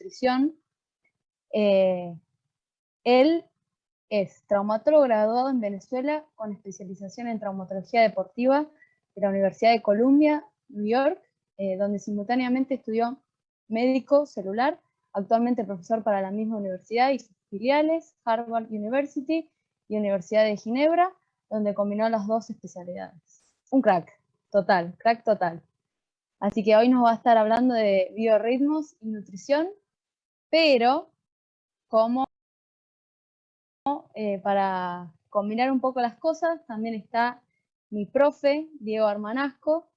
nutrición. Él es traumatólogo graduado en Venezuela con especialización en traumatología deportiva de la Universidad de Columbia, New York, donde simultáneamente estudió médico celular, actualmente profesor para la misma universidad y sus filiales, Harvard University y Universidad de Ginebra, donde combinó las dos especialidades. Un crack total. Así que hoy nos va a estar hablando de biorritmos y nutrición, pero como para combinar un poco las cosas, también está mi profe, Diego Armanasco.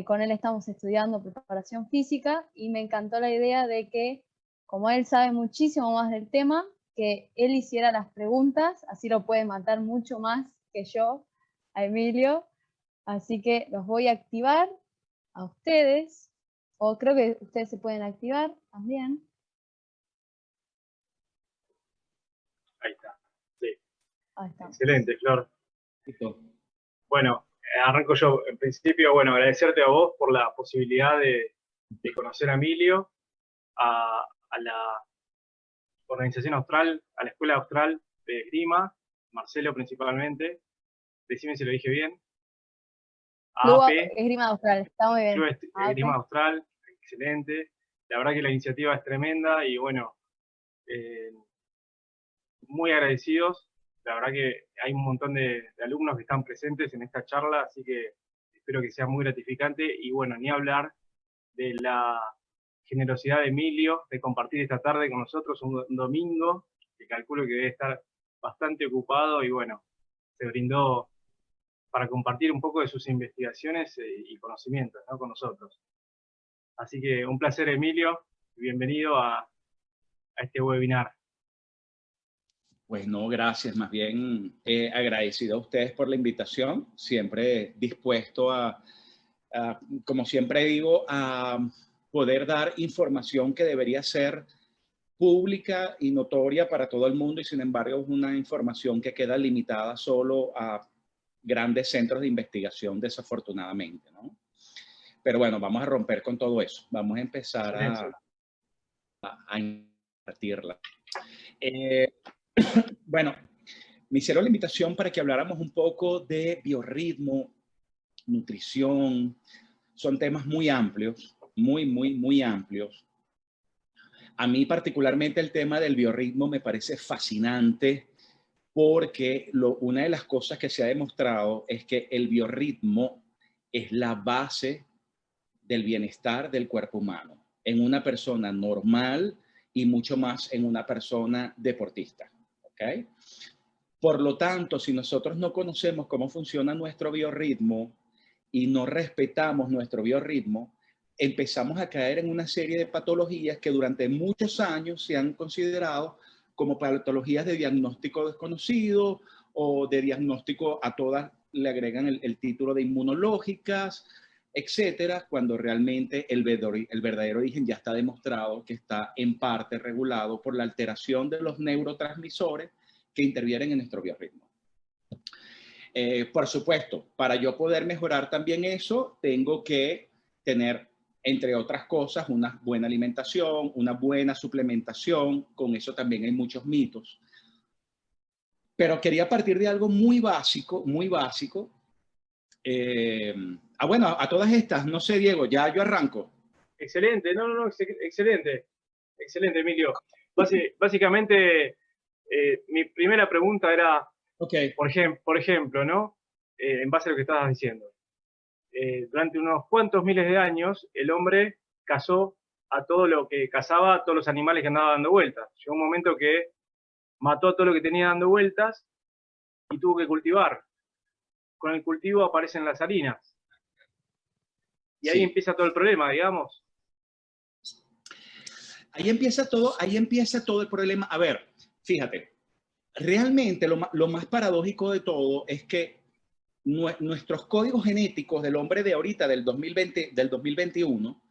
Con él estamos estudiando preparación física y me encantó la idea de que, como él sabe muchísimo más del tema, que él hiciera las preguntas, así lo puede matar mucho más que yo, a Emilio. Así que los voy a activar a ustedes, o creo que ustedes se pueden activar también. Ahí está, sí. Ahí está. Excelente, Flor. Bueno, arranco yo. En principio, bueno, agradecerte a vos por la posibilidad de conocer a Emilio, a la organización austral, a la Escuela Austral de Esgrima, Marcelo principalmente. Decime si lo dije bien. Club AAP, Esgrima Austral, está muy bien. Club Esgrima Austral, excelente. La verdad que la iniciativa es tremenda y bueno, muy agradecidos. La verdad que hay un montón de alumnos que están presentes en esta charla, así que espero que sea muy gratificante. Y bueno, ni hablar de la generosidad de Emilio de compartir esta tarde con nosotros, un domingo, que calculo que debe estar bastante ocupado y bueno, se brindó para compartir un poco de sus investigaciones y conocimientos, ¿no?, con nosotros. Así que un placer, Emilio, y bienvenido a este webinar. Pues no, gracias. Más bien agradecido a ustedes por la invitación. Siempre dispuesto como siempre digo, a poder dar información que debería ser pública y notoria para todo el mundo y sin embargo es una información que queda limitada solo a grandes centros de investigación, desafortunadamente, ¿no? Pero bueno, vamos a romper con todo eso. Vamos a empezar a impartirla. Bueno, me hicieron la invitación para que habláramos un poco de biorritmo, nutrición. Son temas muy amplios, muy amplios. A mí particularmente el tema del biorritmo me parece fascinante porque una de las cosas que se ha demostrado es que el biorritmo es la base del bienestar del cuerpo humano en una persona normal y mucho más en una persona deportista. ¿Okay? Por lo tanto, si nosotros no conocemos cómo funciona nuestro biorritmo y no respetamos nuestro biorritmo, empezamos a caer en una serie de patologías que durante muchos años se han considerado como patologías de diagnóstico desconocido o de diagnóstico, a todas le agregan el título de inmunológicas, etcétera, cuando realmente el verdadero origen ya está demostrado que está en parte regulado por la alteración de los neurotransmisores que intervienen en nuestro biorritmo. Por supuesto, para yo poder mejorar también eso, tengo que tener, entre otras cosas, una buena alimentación, una buena suplementación. Con eso también hay muchos mitos. Pero quería partir de algo muy básico, muy básico. Bueno, a todas estas, no sé, Diego, ya yo arranco. Excelente, no, excelente, Emilio. Básicamente, mi primera pregunta era, okay, por ejemplo, ¿no? En base a lo que estabas diciendo. Durante unos cuantos miles de años, el hombre cazó a todo lo que cazaba, a todos los animales que andaban dando vueltas. Llegó un momento que mató a todo lo que tenía dando vueltas y tuvo que cultivar. Con el cultivo aparecen las harinas. Y ahí empieza todo el problema, digamos. Ahí empieza todo el problema. A ver, fíjate, realmente lo más paradójico de todo es que nuestros códigos genéticos del hombre de ahorita, del 2020, del 2021,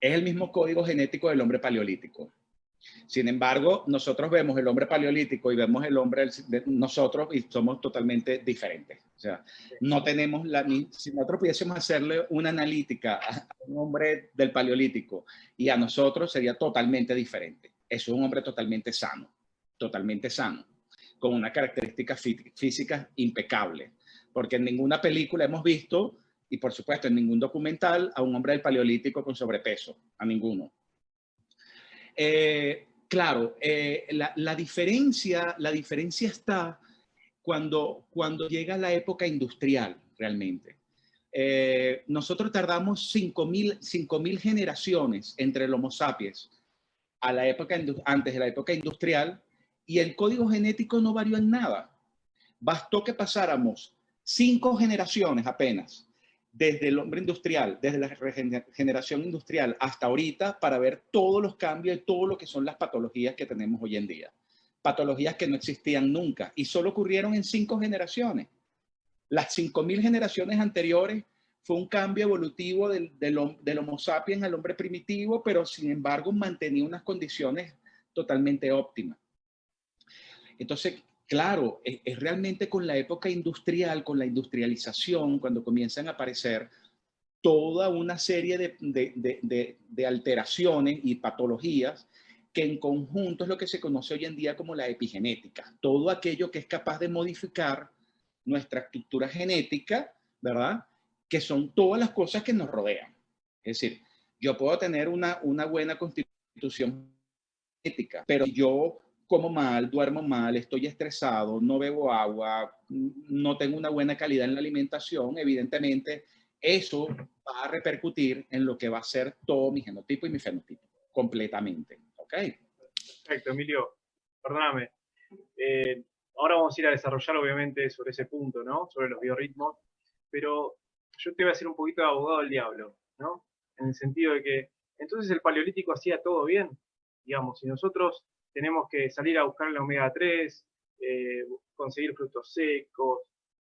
es el mismo código genético del hombre paleolítico. Sin embargo, nosotros vemos el hombre paleolítico y vemos el hombre de nosotros y somos totalmente diferentes. O sea, no tenemos si nosotros pudiésemos hacerle una analítica a un hombre del paleolítico y a nosotros sería totalmente diferente. Es un hombre totalmente sano, con una característica física impecable. Porque en ninguna película hemos visto, y por supuesto en ningún documental, a un hombre del paleolítico con sobrepeso, a ninguno. Claro, la diferencia está cuando llega la época industrial, realmente. Nosotros tardamos 5.000 generaciones entre el Homo sapiens a la época, antes de la época industrial, y el código genético no varió en nada. Bastó que pasáramos 5 generaciones apenas desde el hombre industrial, desde la generación industrial hasta ahorita, para ver todos los cambios y todo lo que son las patologías que tenemos hoy en día. Patologías que no existían nunca y solo ocurrieron en 5 generaciones. Las 5.000 generaciones anteriores fue un cambio evolutivo del Homo sapiens al hombre primitivo, pero sin embargo mantenía unas condiciones totalmente óptimas. Entonces, claro, es realmente con la época industrial, con la industrialización, cuando comienzan a aparecer toda una serie de alteraciones y patologías que en conjunto es lo que se conoce hoy en día como la epigenética. Todo aquello que es capaz de modificar nuestra estructura genética, ¿verdad? Que son todas las cosas que nos rodean. Es decir, yo puedo tener una buena constitución genética, pero yo como mal, duermo mal, estoy estresado, no bebo agua, no tengo una buena calidad en la alimentación, evidentemente eso va a repercutir en lo que va a ser todo mi genotipo y mi fenotipo, completamente. ¿Ok? Perfecto, Emilio. Perdóname. Ahora vamos a ir a desarrollar obviamente sobre ese punto, ¿no? Sobre los biorritmos, pero yo te voy a hacer un poquito de abogado del diablo, ¿no? En el sentido de que entonces el paleolítico hacía todo bien, digamos, si nosotros tenemos que salir a buscar el omega 3, conseguir frutos secos.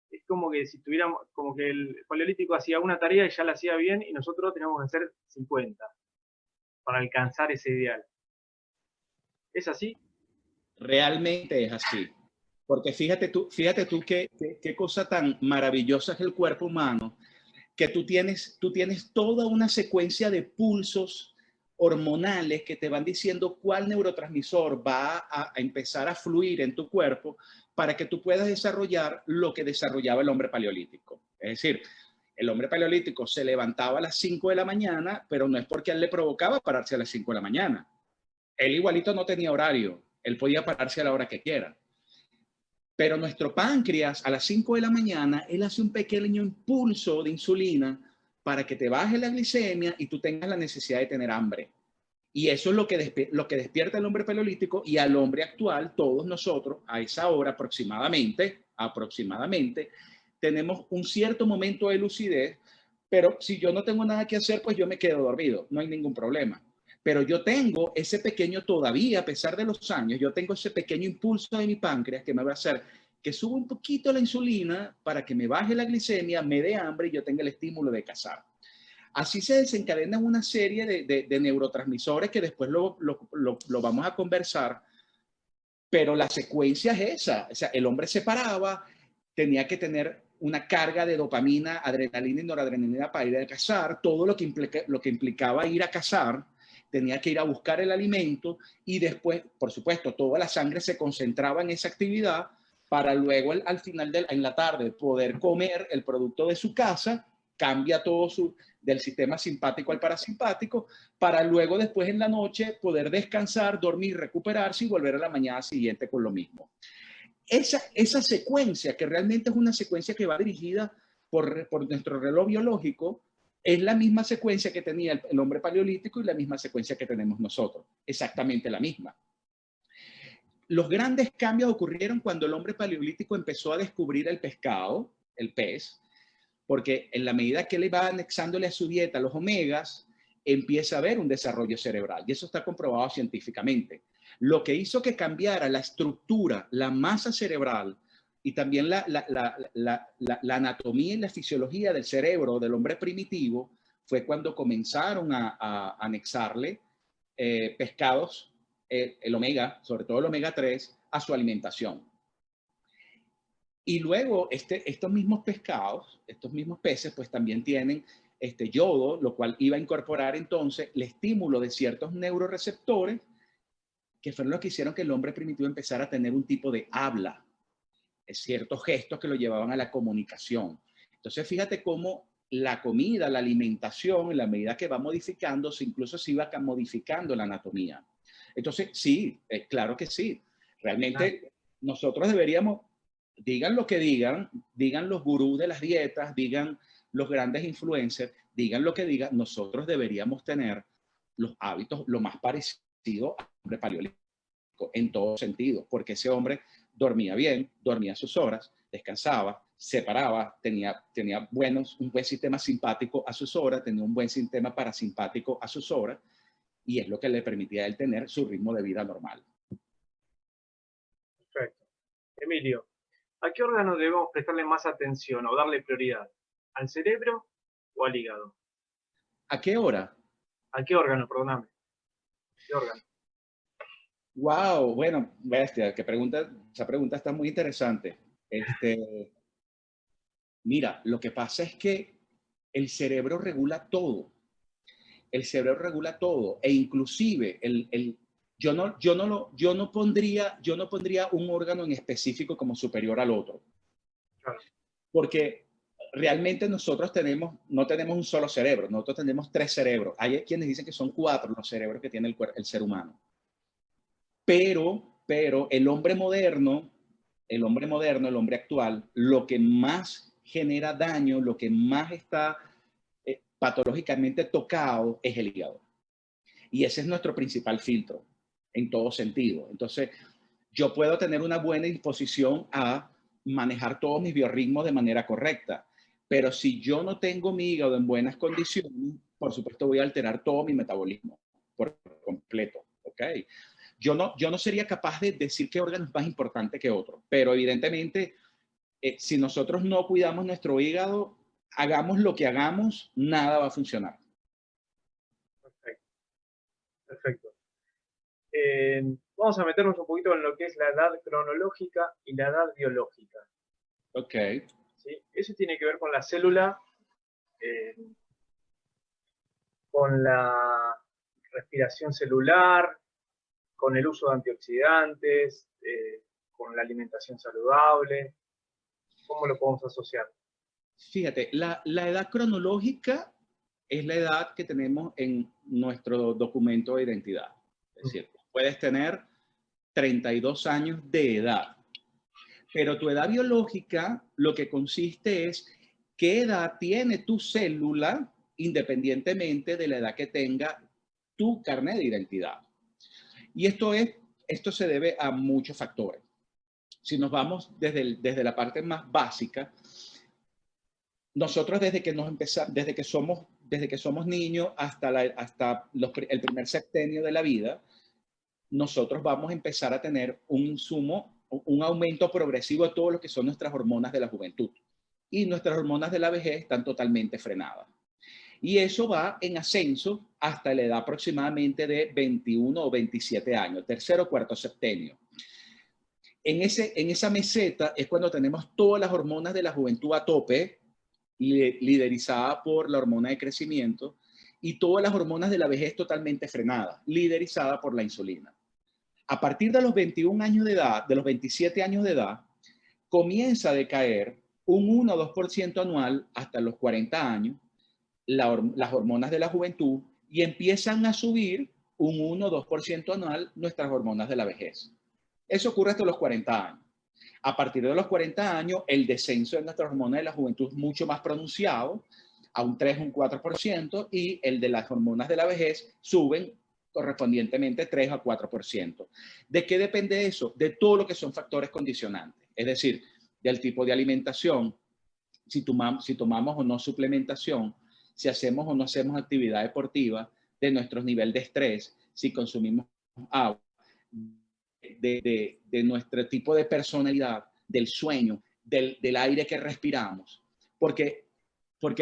Es como que si tuviéramos, como que el paleolítico hacía una tarea y ya la hacía bien y nosotros tenemos que hacer 50 para alcanzar ese ideal. ¿Es así? Realmente es así. Porque fíjate tú qué cosa tan maravillosa es el cuerpo humano, que tú tienes toda una secuencia de pulsos hormonales que te van diciendo cuál neurotransmisor va a empezar a fluir en tu cuerpo para que tú puedas desarrollar lo que desarrollaba el hombre paleolítico. Es decir, el hombre paleolítico se levantaba a las 5 de la mañana, pero no es porque a él le provocaba pararse a las 5 de la mañana. Él igualito no tenía horario, él podía pararse a la hora que quiera. Pero nuestro páncreas a las 5 de la mañana, él hace un pequeño impulso de insulina para que te baje la glicemia y tú tengas la necesidad de tener hambre. Y eso es lo que despierta al hombre paleolítico y al hombre actual. Todos nosotros a esa hora aproximadamente, tenemos un cierto momento de lucidez, pero si yo no tengo nada que hacer, pues yo me quedo dormido, no hay ningún problema. Pero yo tengo ese pequeño todavía, a pesar de los años, yo tengo ese pequeño impulso de mi páncreas que me va a hacer que suba un poquito la insulina para que me baje la glicemia, me dé hambre y yo tenga el estímulo de cazar. Así se desencadenan una serie de neurotransmisores que después lo vamos a conversar, pero la secuencia es esa. O sea, el hombre se paraba, tenía que tener una carga de dopamina, adrenalina y noradrenalina para ir a cazar, todo lo que implicaba ir a cazar, tenía que ir a buscar el alimento y después, por supuesto, toda la sangre se concentraba en esa actividad para luego al final en la tarde poder comer el producto de su casa, cambia todo del sistema simpático al parasimpático, para luego después en la noche poder descansar, dormir, recuperarse y volver a la mañana siguiente con lo mismo. Esa secuencia, que realmente es una secuencia que va dirigida por nuestro reloj biológico, es la misma secuencia que tenía el hombre paleolítico y la misma secuencia que tenemos nosotros, exactamente la misma. Los grandes cambios ocurrieron cuando el hombre paleolítico empezó a descubrir el pescado, el pez, porque en la medida que él va anexándole a su dieta los omegas, empieza a haber un desarrollo cerebral, y eso está comprobado científicamente. Lo que hizo que cambiara la estructura, la masa cerebral y también la anatomía y la fisiología del cerebro del hombre primitivo fue cuando comenzaron a anexarle pescados el omega, sobre todo el omega 3, a su alimentación. Y luego estos mismos pescados, estos mismos peces, pues también tienen yodo, lo cual iba a incorporar entonces el estímulo de ciertos neuroreceptores que fueron los que hicieron que el hombre primitivo empezara a tener un tipo de habla, ciertos gestos que lo llevaban a la comunicación. Entonces, fíjate cómo la comida, la alimentación, en la medida que va modificándose, incluso se iba modificando la anatomía. Entonces, sí, claro que sí. Realmente nosotros deberíamos, digan lo que digan los gurús de las dietas, digan los grandes influencers, digan lo que digan, nosotros deberíamos tener los hábitos lo más parecido al hombre paleolítico en todo sentido, porque ese hombre dormía bien, dormía sus horas, descansaba, se paraba, tenía un buen sistema simpático a sus horas, tenía un buen sistema parasimpático a sus horas, y es lo que le permitía a él tener su ritmo de vida normal. Perfecto. Emilio, ¿a qué órgano debemos prestarle más atención o darle prioridad? ¿Al cerebro o al hígado? ¿A qué hora? ¿A qué órgano, perdóname? ¿Qué órgano? Wow, bueno, bestia, esa pregunta está muy interesante. Mira, lo que pasa es que el cerebro regula todo. El cerebro regula todo, e inclusive yo no pondría un órgano en específico como superior al otro. Claro. Porque realmente nosotros no tenemos un solo cerebro, nosotros tenemos 3 cerebros. Hay quienes dicen que son 4 los cerebros que tiene el ser humano. Pero el hombre moderno, el hombre actual, lo que más genera daño, lo que más está patológicamente tocado es el hígado. Y ese es nuestro principal filtro en todo sentido. Entonces, yo puedo tener una buena disposición a manejar todos mis biorritmos de manera correcta, pero si yo no tengo mi hígado en buenas condiciones, por supuesto voy a alterar todo mi metabolismo por completo, ¿ok? Yo no sería capaz de decir qué órgano es más importante que otro, pero evidentemente, si nosotros no cuidamos nuestro hígado, hagamos lo que hagamos, nada va a funcionar. Perfecto. Perfecto. Vamos a meternos un poquito en lo que es la edad cronológica y la edad biológica. Ok. ¿Sí? Eso tiene que ver con la célula, con la respiración celular, con el uso de antioxidantes, con la alimentación saludable. ¿Cómo lo podemos asociar? Fíjate, la edad cronológica es la edad que tenemos en nuestro documento de identidad. Es decir, puedes tener 32 años de edad, pero tu edad biológica lo que consiste es qué edad tiene tu célula independientemente de la edad que tenga tu carnet de identidad. Y esto se debe a muchos factores. Si nos vamos desde la parte más básica, nosotros desde que somos niños hasta el primer septenio de la vida, nosotros vamos a empezar a tener un aumento progresivo de todo lo que son nuestras hormonas de la juventud. Y nuestras hormonas de la vejez están totalmente frenadas. Y eso va en ascenso hasta la edad aproximadamente de 21 o 27 años, tercero o cuarto septenio. En esa meseta es cuando tenemos todas las hormonas de la juventud a tope, liderizada por la hormona de crecimiento, y todas las hormonas de la vejez totalmente frenadas, liderizada por la insulina. A partir de los 21 años de edad, de los 27 años de edad, comienza a decaer un 1 o 2% anual hasta los 40 años, las hormonas de la juventud, y empiezan a subir un 1 o 2% anual nuestras hormonas de la vejez. Eso ocurre hasta los 40 años. A partir de los 40 años, el descenso de nuestras hormonas de la juventud es mucho más pronunciado, a un 3 o un 4%, y el de las hormonas de la vejez suben correspondientemente 3 a 4%. ¿De qué depende eso? De todo lo que son factores condicionantes, es decir, del tipo de alimentación, si tomamos o no suplementación, si hacemos o no hacemos actividad deportiva, de nuestro nivel de estrés, si consumimos agua, de nuestro tipo de personalidad, del sueño, del aire que respiramos. Porque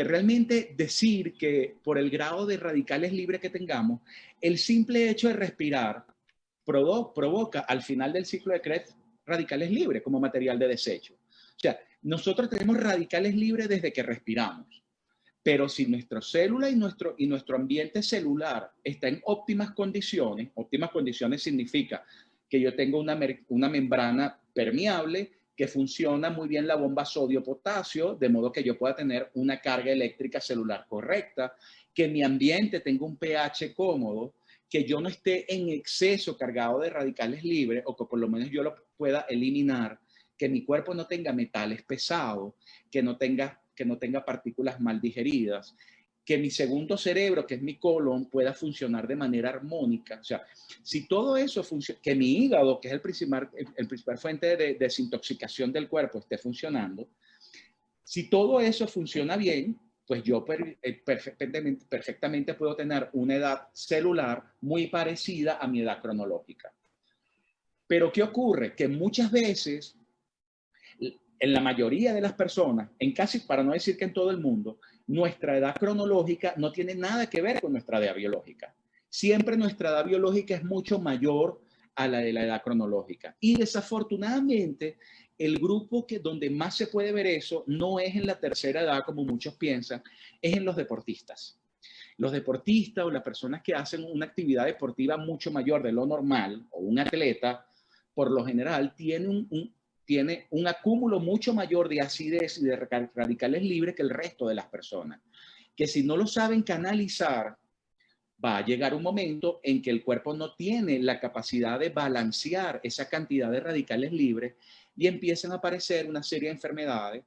realmente decir que por el grado de radicales libres que tengamos, el simple hecho de respirar provoca al final del ciclo de Krebs radicales libres como material de desecho. O sea, nosotros tenemos radicales libres desde que respiramos, pero si nuestra célula y nuestro ambiente celular está en óptimas condiciones significa que yo tengo una membrana permeable, que funciona muy bien la bomba sodio-potasio, de modo que yo pueda tener una carga eléctrica celular correcta, que mi ambiente tenga un pH cómodo, que yo no esté en exceso cargado de radicales libres, o que por lo menos yo lo pueda eliminar, que mi cuerpo no tenga metales pesados, que no tenga partículas mal digeridas, que mi segundo cerebro, que es mi colon, pueda funcionar de manera armónica. O sea, si todo eso funciona, que mi hígado, que es el principal fuente de desintoxicación del cuerpo, esté funcionando, si todo eso funciona bien, pues yo perfectamente puedo tener una edad celular muy parecida a mi edad cronológica. Pero ¿qué ocurre? Que muchas veces, en la mayoría de las personas, para no decir que en todo el mundo, nuestra edad cronológica no tiene nada que ver con nuestra edad biológica. Siempre nuestra edad biológica es mucho mayor a la de la edad cronológica. Y desafortunadamente, el grupo donde más se puede ver eso no es en la tercera edad, como muchos piensan, es en los deportistas. Los deportistas o las personas que hacen una actividad deportiva mucho mayor de lo normal, o un atleta, por lo general tiene un acúmulo mucho mayor de acidez y de radicales libres que el resto de las personas, que si no lo saben canalizar, va a llegar un momento en que el cuerpo no tiene la capacidad de balancear esa cantidad de radicales libres y empiezan a aparecer una serie de enfermedades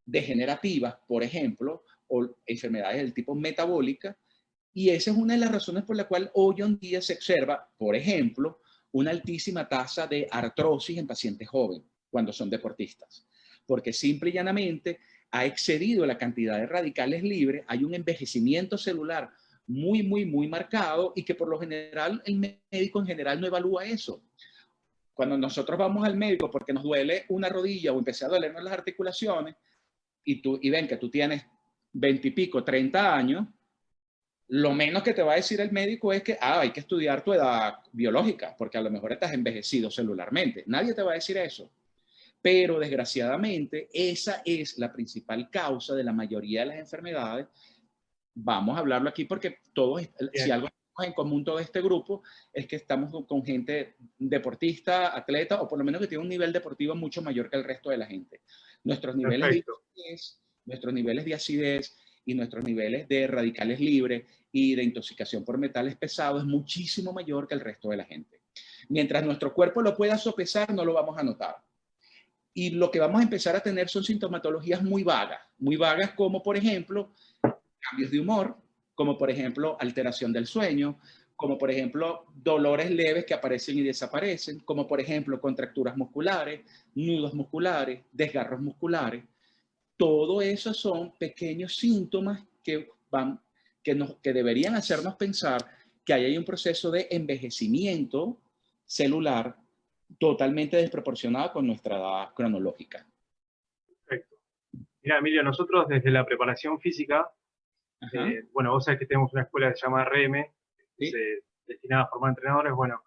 degenerativas, por ejemplo, o enfermedades del tipo metabólica, y esa es una de las razones por la cual hoy en día se observa, por ejemplo, una altísima tasa de artrosis en pacientes jóvenes cuando son deportistas, porque simple y llanamente ha excedido la cantidad de radicales libres, hay un envejecimiento celular muy, muy, muy marcado y que por lo general el médico en general no evalúa eso. Cuando nosotros vamos al médico porque nos duele una rodilla o empecé a dolernos las articulaciones y ven que tú tienes 20 y pico, 30 años, lo menos que te va a decir el médico es que hay que estudiar tu edad biológica, porque a lo mejor estás envejecido celularmente. Nadie te va a decir eso. Pero desgraciadamente esa es la principal causa de la mayoría de las enfermedades. Vamos a hablarlo aquí porque si algo tenemos en común todo este grupo es que estamos con gente deportista, atleta, o por lo menos que tiene un nivel deportivo mucho mayor que el resto de la gente. Nuestros niveles de acidez y nuestros niveles de radicales libres y de intoxicación por metales pesados es muchísimo mayor que el resto de la gente. Mientras nuestro cuerpo lo pueda sopesar, no lo vamos a notar. Y lo que vamos a empezar a tener son sintomatologías muy vagas como por ejemplo cambios de humor, como por ejemplo alteración del sueño, como por ejemplo dolores leves que aparecen y desaparecen, como por ejemplo contracturas musculares, nudos musculares, desgarros musculares. Todo eso son pequeños síntomas que deberían hacernos pensar que hay un proceso de envejecimiento celular totalmente desproporcionado con nuestra edad cronológica. Perfecto. Mira, Emilio, nosotros desde la preparación física, bueno, vos sabés que tenemos una escuela que se llama RM, ¿sí? Destinada a formar entrenadores. Bueno,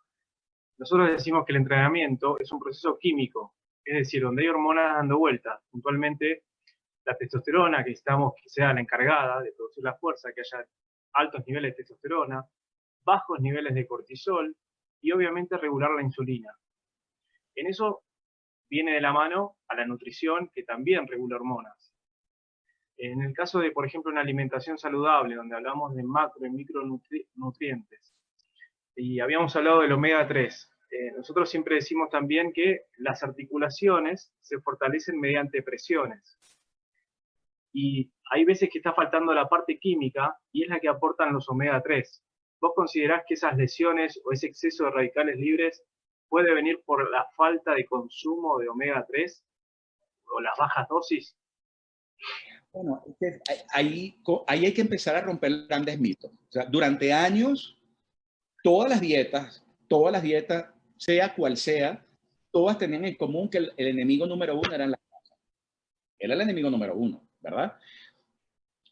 nosotros decimos que el entrenamiento es un proceso químico, es decir, donde hay hormonas dando vueltas. Puntualmente, la testosterona, que necesitamos que sea la encargada de producir la fuerza, que haya altos niveles de testosterona, bajos niveles de cortisol y obviamente regular la insulina. En eso viene de la mano a la nutrición, que también regula hormonas. En el caso de, por ejemplo, una alimentación saludable, donde hablamos de macro y micronutrientes, y habíamos hablado del omega 3, nosotros siempre decimos también que las articulaciones se fortalecen mediante presiones. Y hay veces que está faltando la parte química y es la que aportan los omega 3. ¿Vos considerás que esas lesiones o ese exceso de radicales libres puede venir por la falta de consumo de omega 3 o las bajas dosis? Bueno, ahí hay que empezar a romper grandes mitos. O sea, durante años, todas las dietas, sea cual sea, todas tenían en común que el enemigo número uno era la grasa. Era el enemigo número uno, ¿verdad?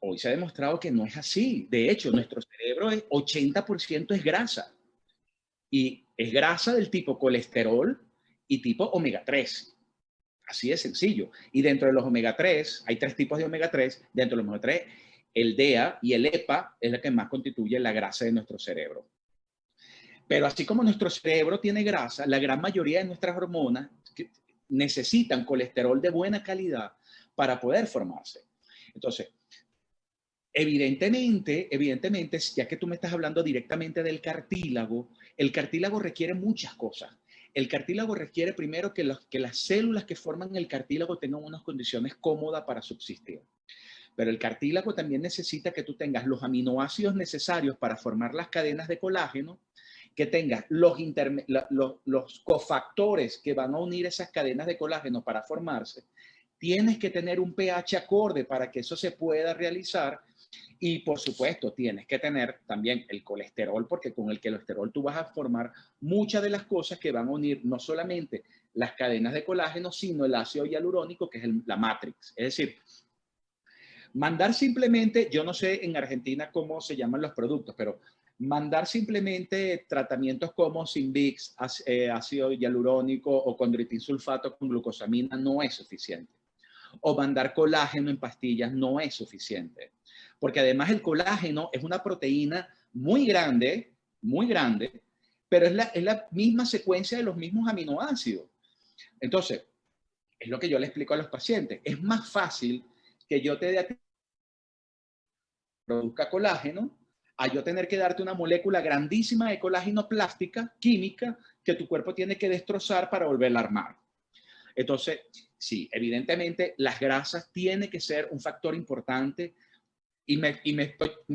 Hoy se ha demostrado que no es así. De hecho, nuestro cerebro es 80% es grasa. Y es grasa del tipo colesterol y tipo omega 3. Así de sencillo. Y dentro de los omega 3, hay 3 tipos de omega 3. Dentro de los omega 3, el DEA y el EPA es la que más constituye la grasa de nuestro cerebro. Pero así como nuestro cerebro tiene grasa, la gran mayoría de nuestras hormonas necesitan colesterol de buena calidad para poder formarse. Entonces, evidentemente, ya que tú me estás hablando directamente del cartílago, el cartílago requiere muchas cosas. El cartílago requiere primero que las células que forman el cartílago tengan unas condiciones cómodas para subsistir. Pero el cartílago también necesita que tú tengas los aminoácidos necesarios para formar las cadenas de colágeno, que tengas los cofactores que van a unir esas cadenas de colágeno para formarse. Tienes que tener un pH acorde para que eso se pueda realizar. Y por supuesto, tienes que tener también el colesterol, porque con el colesterol tú vas a formar muchas de las cosas que van a unir no solamente las cadenas de colágeno, sino el ácido hialurónico, que es la matrix. Es decir, mandar simplemente, yo no sé en Argentina cómo se llaman los productos, pero mandar simplemente tratamientos como Sinvix, ácido hialurónico o condroitin sulfato con glucosamina no es suficiente. O mandar colágeno en pastillas no es suficiente. Porque además el colágeno es una proteína muy grande, pero es la misma secuencia de los mismos aminoácidos. Entonces, es lo que yo le explico a los pacientes. Es más fácil que yo te produzca colágeno a yo tener que darte una molécula grandísima de colágeno plástica, química, que tu cuerpo tiene que destrozar para volverla a armar. Entonces, sí, evidentemente las grasas tienen que ser un factor importante y me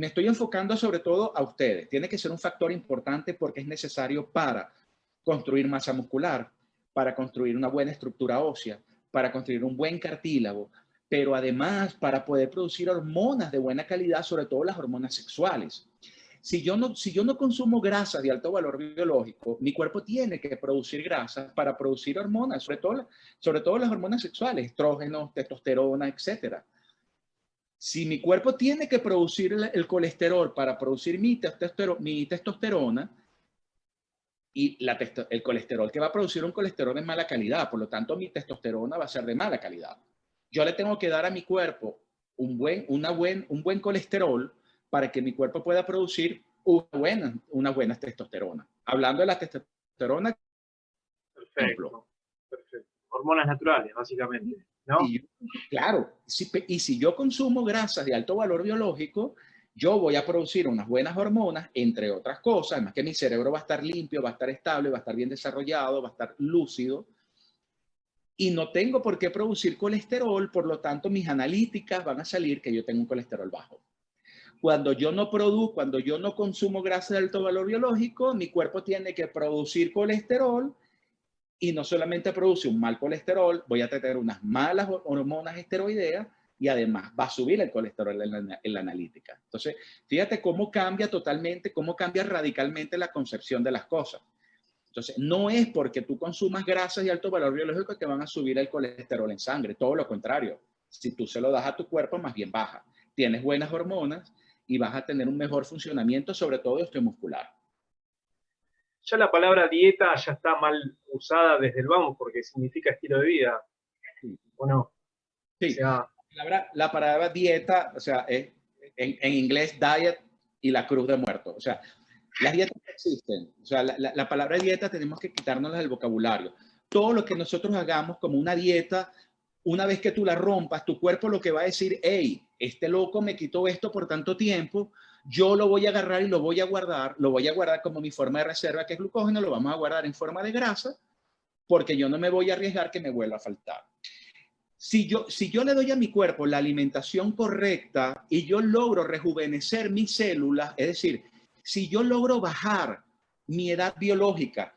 estoy enfocando sobre todo a ustedes. Tiene que ser un factor importante porque es necesario para construir masa muscular, para construir una buena estructura ósea, para construir un buen cartílago, pero además para poder producir hormonas de buena calidad, sobre todo las hormonas sexuales. Si yo no consumo grasas de alto valor biológico, mi cuerpo tiene que producir grasas para producir hormonas, sobre todo las hormonas sexuales, estrógenos, testosterona, etc. Si mi cuerpo tiene que producir el colesterol para producir mi testosterona, y el colesterol que va a producir un colesterol de mala calidad, por lo tanto mi testosterona va a ser de mala calidad. Yo le tengo que dar a mi cuerpo un buen colesterol para que mi cuerpo pueda producir una buena testosterona. Hablando de la testosterona. Perfecto. Hormonas naturales, básicamente, ¿no? Claro, y si yo consumo grasas de alto valor biológico, yo voy a producir unas buenas hormonas, entre otras cosas, además que mi cerebro va a estar limpio, va a estar estable, va a estar bien desarrollado, va a estar lúcido, y no tengo por qué producir colesterol, por lo tanto mis analíticas van a salir que yo tengo un colesterol bajo. Cuando yo no consumo grasa de alto valor biológico, mi cuerpo tiene que producir colesterol, y no solamente produce un mal colesterol, voy a tener unas malas hormonas esteroideas y además va a subir el colesterol en la analítica. Entonces, fíjate cómo cambia radicalmente la concepción de las cosas. Entonces, no es porque tú consumas grasas de alto valor biológico que van a subir el colesterol en sangre, todo lo contrario. Si tú se lo das a tu cuerpo, más bien baja. Tienes buenas hormonas y vas a tener un mejor funcionamiento, sobre todo osteomuscular. Ya la palabra dieta ya está mal usada desde el vamos porque significa estilo de vida, ¿o no? Sí, o sea, la palabra dieta, o sea, es en inglés diet y la cruz de muerto. O sea, las dietas no existen. O sea, la palabra dieta tenemos que quitárnosla del vocabulario. Todo lo que nosotros hagamos como una dieta, una vez que tú la rompas, tu cuerpo lo que va a decir, hey, este loco me quitó esto por tanto tiempo, yo lo voy a agarrar y lo voy a guardar como mi forma de reserva, que es glucógeno, lo vamos a guardar en forma de grasa, porque yo no me voy a arriesgar que me vuelva a faltar. Si yo le doy a mi cuerpo la alimentación correcta y yo logro rejuvenecer mis células, es decir, si yo logro bajar mi edad biológica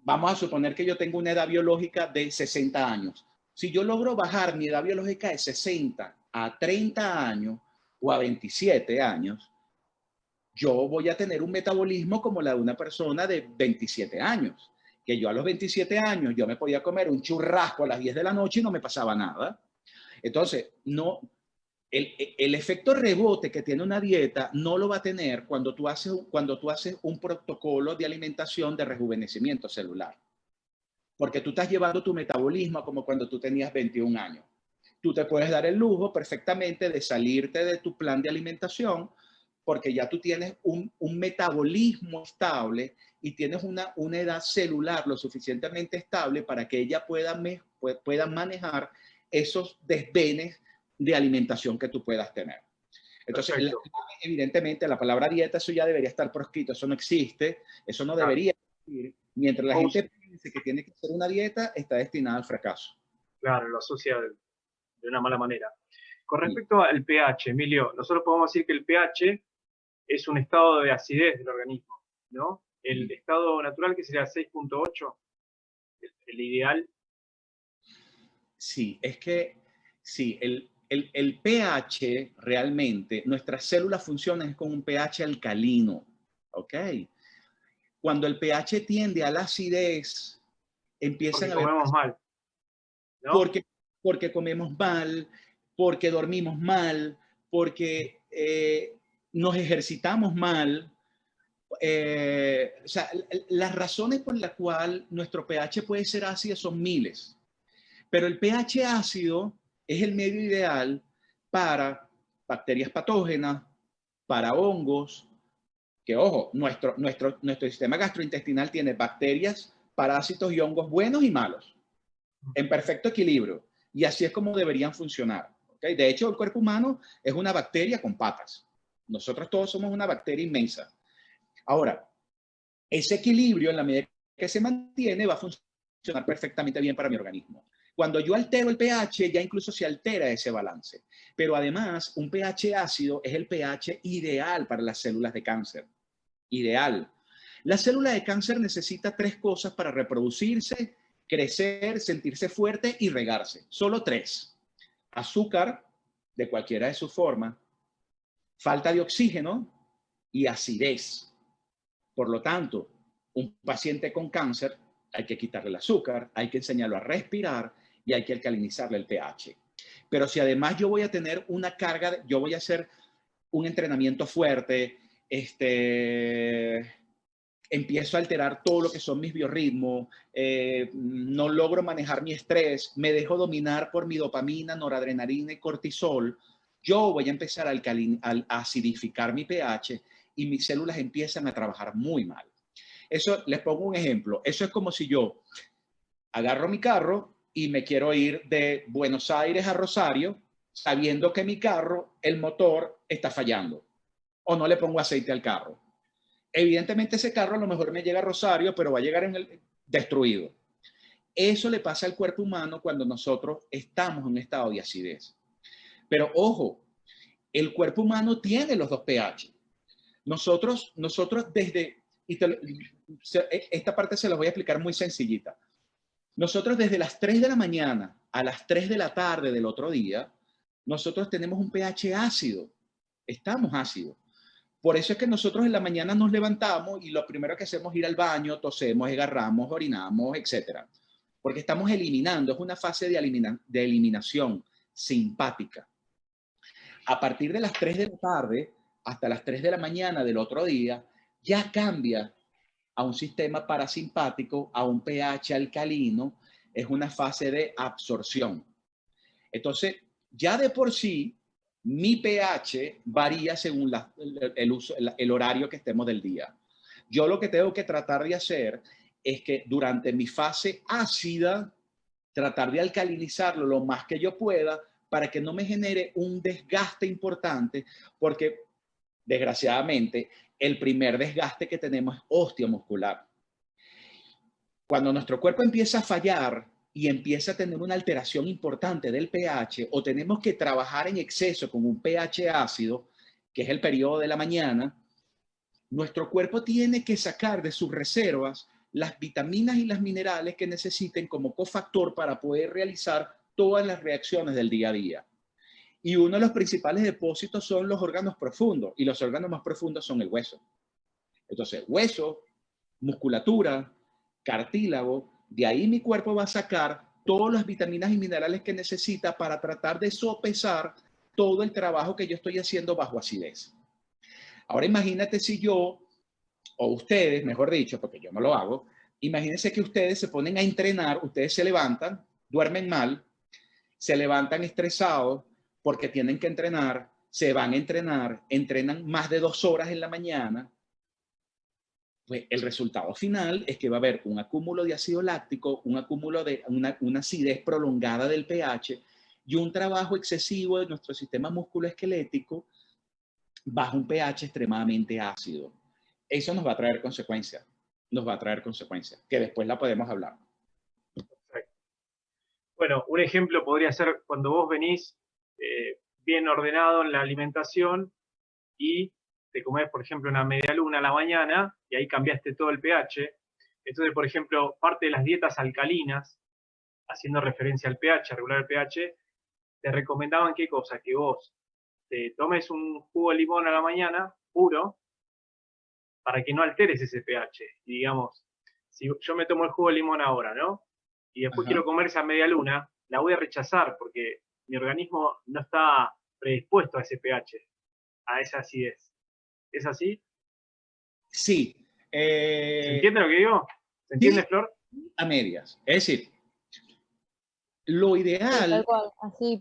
vamos a suponer que yo tengo una edad biológica de 60 años. Si yo logro bajar mi edad biológica de 60 a 30 años o a 27 años, yo voy a tener un metabolismo como la de una persona de 27 años. Que yo a los 27 años yo me podía comer un churrasco a las 10 de la noche y no me pasaba nada. Entonces, no, el efecto rebote que tiene una dieta no lo va a tener cuando tú haces un protocolo de alimentación de rejuvenecimiento celular. Porque tú estás llevando tu metabolismo como cuando tú tenías 21 años. Tú te puedes dar el lujo perfectamente de salirte de tu plan de alimentación porque ya tú tienes un metabolismo estable y tienes una edad celular lo suficientemente estable para que ella pueda manejar esos desvenes de alimentación que tú puedas tener. Entonces, evidentemente, la palabra dieta, eso ya debería estar proscrito, eso no existe, eso no debería existir. Mientras la gente piense que tiene que hacer una dieta, está destinada al fracaso. Claro, lo asocia de una mala manera. Con respecto al pH, Emilio, nosotros podemos decir que el pH es un estado de acidez del organismo, ¿no? El estado natural, que sería 6.8, el ideal. Sí, es que sí, el pH realmente, nuestras células funcionan con un pH alcalino, ¿ok? Cuando el pH tiende a la acidez, empiezan a haber... Comemos mal, ¿no? Porque comemos mal, porque dormimos mal, porque nos ejercitamos mal. O sea, las razones por las cuales nuestro pH puede ser ácido son miles. Pero el pH ácido es el medio ideal para bacterias patógenas, para hongos, que ojo, nuestro sistema gastrointestinal tiene bacterias, parásitos y hongos buenos y malos, en perfecto equilibrio. Y así es como deberían funcionar. ¿Okay? De hecho, el cuerpo humano es una bacteria con patas. Nosotros todos somos una bacteria inmensa. Ahora, ese equilibrio, en la medida que se mantiene, va a funcionar perfectamente bien para mi organismo. Cuando yo altero el pH, ya incluso se altera ese balance. Pero además, un pH ácido es el pH ideal para las células de cáncer. Ideal. La célula de cáncer necesita 3 cosas para reproducirse, crecer, sentirse fuerte y regarse. Solo 3. Azúcar, de cualquiera de sus formas, falta de oxígeno y acidez. Por lo tanto, un paciente con cáncer hay que quitarle el azúcar, hay que enseñarlo a respirar y hay que alcalinizarle el pH. Pero si además yo voy a tener una carga, yo voy a hacer un entrenamiento fuerte, empiezo a alterar todo lo que son mis biorritmos, no logro manejar mi estrés, me dejo dominar por mi dopamina, noradrenalina y cortisol, yo voy a empezar a acidificar mi pH y mis células empiezan a trabajar muy mal. Eso, les pongo un ejemplo, eso es como si yo agarro mi carro y me quiero ir de Buenos Aires a Rosario, sabiendo que mi carro, el motor está fallando, o no le pongo aceite al carro. Evidentemente ese carro a lo mejor me llega a Rosario, pero va a llegar destruido. Eso le pasa al cuerpo humano cuando nosotros estamos en un estado de acidez. Pero ojo, el cuerpo humano tiene los 2 pH. Nosotros desde, esta parte se la voy a explicar muy sencillita. Nosotros desde las 3 de la mañana a las 3 de la tarde del otro día, nosotros tenemos un pH ácido. Estamos ácidos. Por eso es que nosotros en la mañana nos levantamos y lo primero que hacemos es ir al baño, tosemos, agarramos, orinamos, etc. Porque estamos eliminando, es una fase de eliminación simpática. A partir de las 3 de la tarde hasta las 3 de la mañana del otro día, ya cambia a un sistema parasimpático, a un pH alcalino, es una fase de absorción. Entonces, ya de por sí, mi pH varía según el horario que estemos del día. Yo lo que tengo que tratar de hacer es que durante mi fase ácida, tratar de alcalinizarlo lo más que yo pueda para que no me genere un desgaste importante, porque desgraciadamente el primer desgaste que tenemos es osteomuscular. Cuando nuestro cuerpo empieza a fallar y empieza a tener una alteración importante del pH, o tenemos que trabajar en exceso con un pH ácido, que es el periodo de la mañana, nuestro cuerpo tiene que sacar de sus reservas las vitaminas y los minerales que necesiten como cofactor para poder realizar todas las reacciones del día a día. Y uno de los principales depósitos son los órganos profundos, y los órganos más profundos son el hueso. Entonces, hueso, musculatura, cartílago, de ahí mi cuerpo va a sacar todas las vitaminas y minerales que necesita para tratar de sopesar todo el trabajo que yo estoy haciendo bajo acidez. Ahora imagínate si yo, o ustedes, mejor dicho, porque yo no lo hago, imagínense que ustedes se ponen a entrenar, ustedes se levantan, duermen mal, se levantan estresados porque tienen que entrenar, se van a entrenar, entrenan más de 2 horas en la mañana, pues el resultado final es que va a haber un acúmulo de ácido láctico, un acúmulo de una acidez prolongada del pH y un trabajo excesivo de nuestro sistema musculoesquelético bajo un pH extremadamente ácido. Eso nos va a traer consecuencias, que después la podemos hablar. Perfecto. Bueno, un ejemplo podría ser cuando vos venís bien ordenado en la alimentación y te comés, por ejemplo, una media luna a la mañana y ahí cambiaste todo el pH. Entonces, por ejemplo, parte de las dietas alcalinas, haciendo referencia al pH, regular el pH, te recomendaban qué cosa, que vos te tomes un jugo de limón a la mañana, puro, para que no alteres ese pH. Y digamos, si yo me tomo el jugo de limón ahora, ¿no? Y después quiero comer esa media luna, la voy a rechazar porque mi organismo no está predispuesto a ese pH, a esa acidez. ¿Es así? Sí. ¿Se entiende lo que digo? ¿Se entiende, Sí, Flor? a medias. Es decir, lo Sí, ideal... tal cual. Así,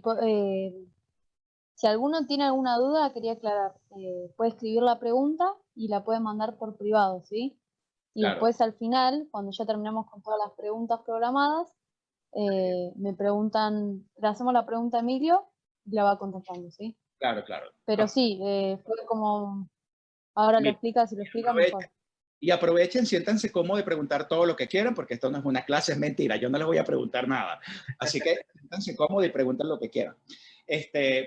si alguno tiene alguna duda, quería aclarar. Puede escribir la pregunta y la puede mandar por privado, ¿sí? Y Claro, después al final, cuando ya terminamos con todas las preguntas programadas, me preguntan, le hacemos la pregunta a Emilio y la va contestando, ¿sí? claro, claro. Pero sí, fue como, ahora lo Mira, explica, si lo explica mejor. y aprovechen, siéntanse cómodos de preguntar todo lo que quieran, porque esto no es una clase, es mentira, yo no les voy a preguntar nada. Así que siéntanse cómodos y pregunten lo que quieran.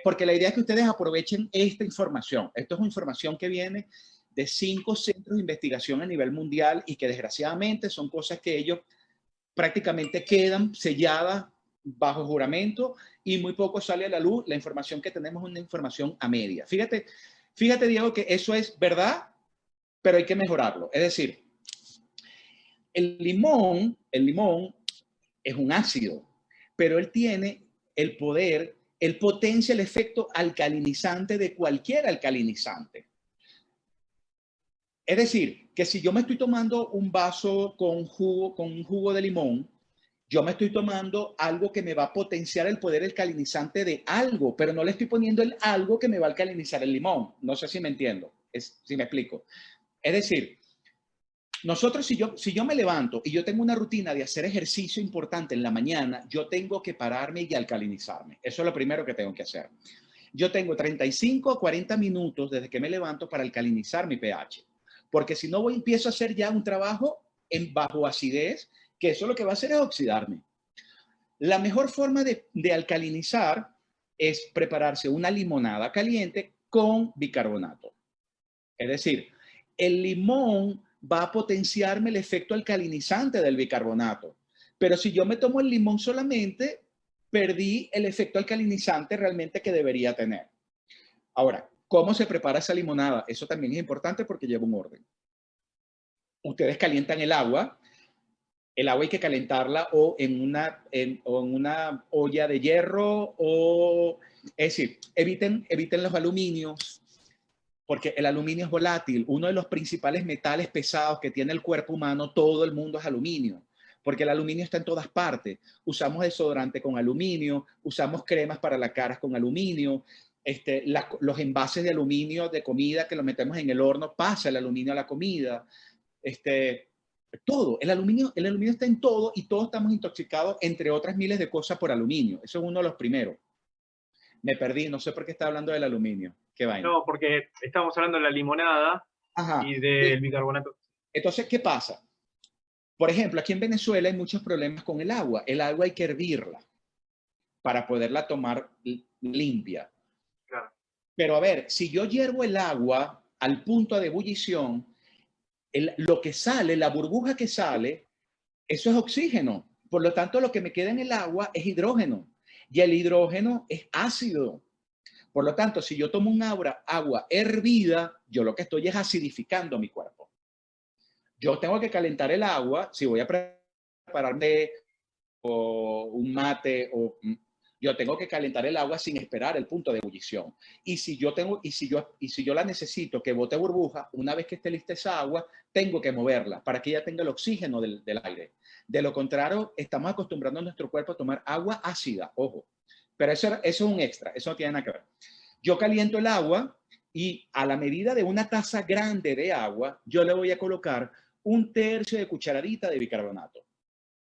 Porque la idea es que ustedes aprovechen esta información. Esto es una información que viene de 5 centros de investigación a nivel mundial y que desgraciadamente son cosas que ellos prácticamente quedan selladas bajo juramento y muy poco sale a la luz. La información que tenemos es una información a media. Fíjate, Diego, que eso es verdad, pero hay que mejorarlo. Es decir, el limón es un ácido, pero él tiene el poder, él potencia el efecto alcalinizante de cualquier alcalinizante. Es decir, que si yo me estoy tomando un vaso con un jugo de limón, yo me estoy tomando algo que me va a potenciar el poder alcalinizante de algo, pero no le estoy poniendo el algo que me va a alcalinizar el limón. No sé si me entiendo, si me explico. Es decir, nosotros, si yo me levanto y yo tengo una rutina de hacer ejercicio importante en la mañana, yo tengo que pararme y alcalinizarme. Eso es lo primero que tengo que hacer. Yo tengo 35 a 40 minutos desde que me levanto para alcalinizar mi pH. Porque si no, empiezo a hacer ya un trabajo en bajo acidez, que eso lo que va a hacer es oxidarme. La mejor forma de alcalinizar es prepararse una limonada caliente con bicarbonato. Es decir, el limón va a potenciarme el efecto alcalinizante del bicarbonato. Pero si yo me tomo el limón solamente, perdí el efecto alcalinizante realmente que debería tener. Ahora, ¿cómo se prepara esa limonada? Eso también es importante porque lleva un orden. Ustedes calientan el agua hay que calentarla o en una olla de hierro es decir, eviten los aluminios, porque el aluminio es volátil. Uno de los principales metales pesados que tiene el cuerpo humano, todo el mundo es aluminio, porque el aluminio está en todas partes. Usamos desodorante con aluminio, usamos cremas para las caras con aluminio, los envases de aluminio de comida que lo metemos en el horno, pasa el aluminio a la comida. Todo, el aluminio está en todo y todos estamos intoxicados, entre otras miles de cosas, por aluminio. Eso es uno de los primeros. Me perdí, no sé por qué está hablando del aluminio. ¿Qué vaina? No, porque estamos hablando de la limonada. Ajá. Y del bicarbonato. Entonces, ¿qué pasa? Por ejemplo, aquí en Venezuela hay muchos problemas con el agua. El agua hay que hervirla para poderla tomar limpia. Claro. Pero a ver, si yo hiervo el agua al punto de ebullición, lo que sale, la burbuja que sale, eso es oxígeno. Por lo tanto, lo que me queda en el agua es hidrógeno. Y el hidrógeno es ácido. Por lo tanto, si yo tomo un agua hervida, yo lo que estoy es acidificando mi cuerpo. Yo tengo que calentar el agua si voy a prepararme o un mate. Yo Yo tengo que calentar el agua sin esperar el punto de ebullición. Y si yo la necesito que bote burbuja, una vez que esté lista esa agua, tengo que moverla para que ella tenga el oxígeno del aire. De lo contrario, estamos acostumbrando a nuestro cuerpo a tomar agua ácida, ojo. Pero eso es un extra, eso no tiene nada que ver. Yo caliento el agua y a la medida de una taza grande de agua, yo le voy a colocar 1/3 de cucharadita de bicarbonato.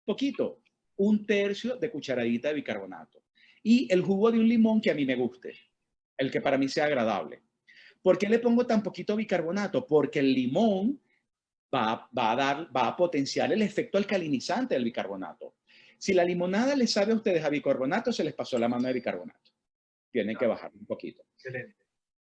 Poquito, 1/3 de cucharadita de bicarbonato. Y el jugo de un limón que a mí me guste, el que para mí sea agradable. ¿Por qué le pongo tan poquito bicarbonato? Porque el limón va a potenciar el efecto alcalinizante del bicarbonato. Si la limonada les sabe a ustedes a bicarbonato, se les pasó la mano de bicarbonato. Tienen que bajar un poquito. Excelente.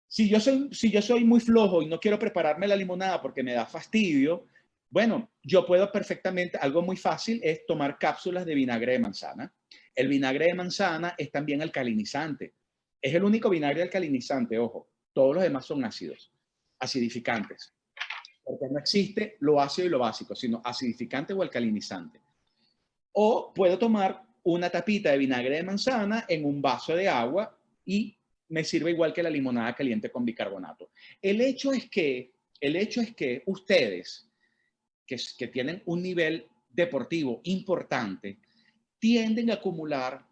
Si yo soy muy flojo y no quiero prepararme la limonada porque me da fastidio, bueno, yo puedo perfectamente, algo muy fácil es tomar cápsulas de vinagre de manzana. El vinagre de manzana es también alcalinizante. Es el único vinagre alcalinizante, ojo. Todos los demás son ácidos, acidificantes. Porque no existe lo ácido y lo básico, sino acidificante o alcalinizante. O puedo tomar una tapita de vinagre de manzana en un vaso de agua y me sirve igual que la limonada caliente con bicarbonato. El hecho es que ustedes, que tienen un nivel deportivo importante, tienden a acumular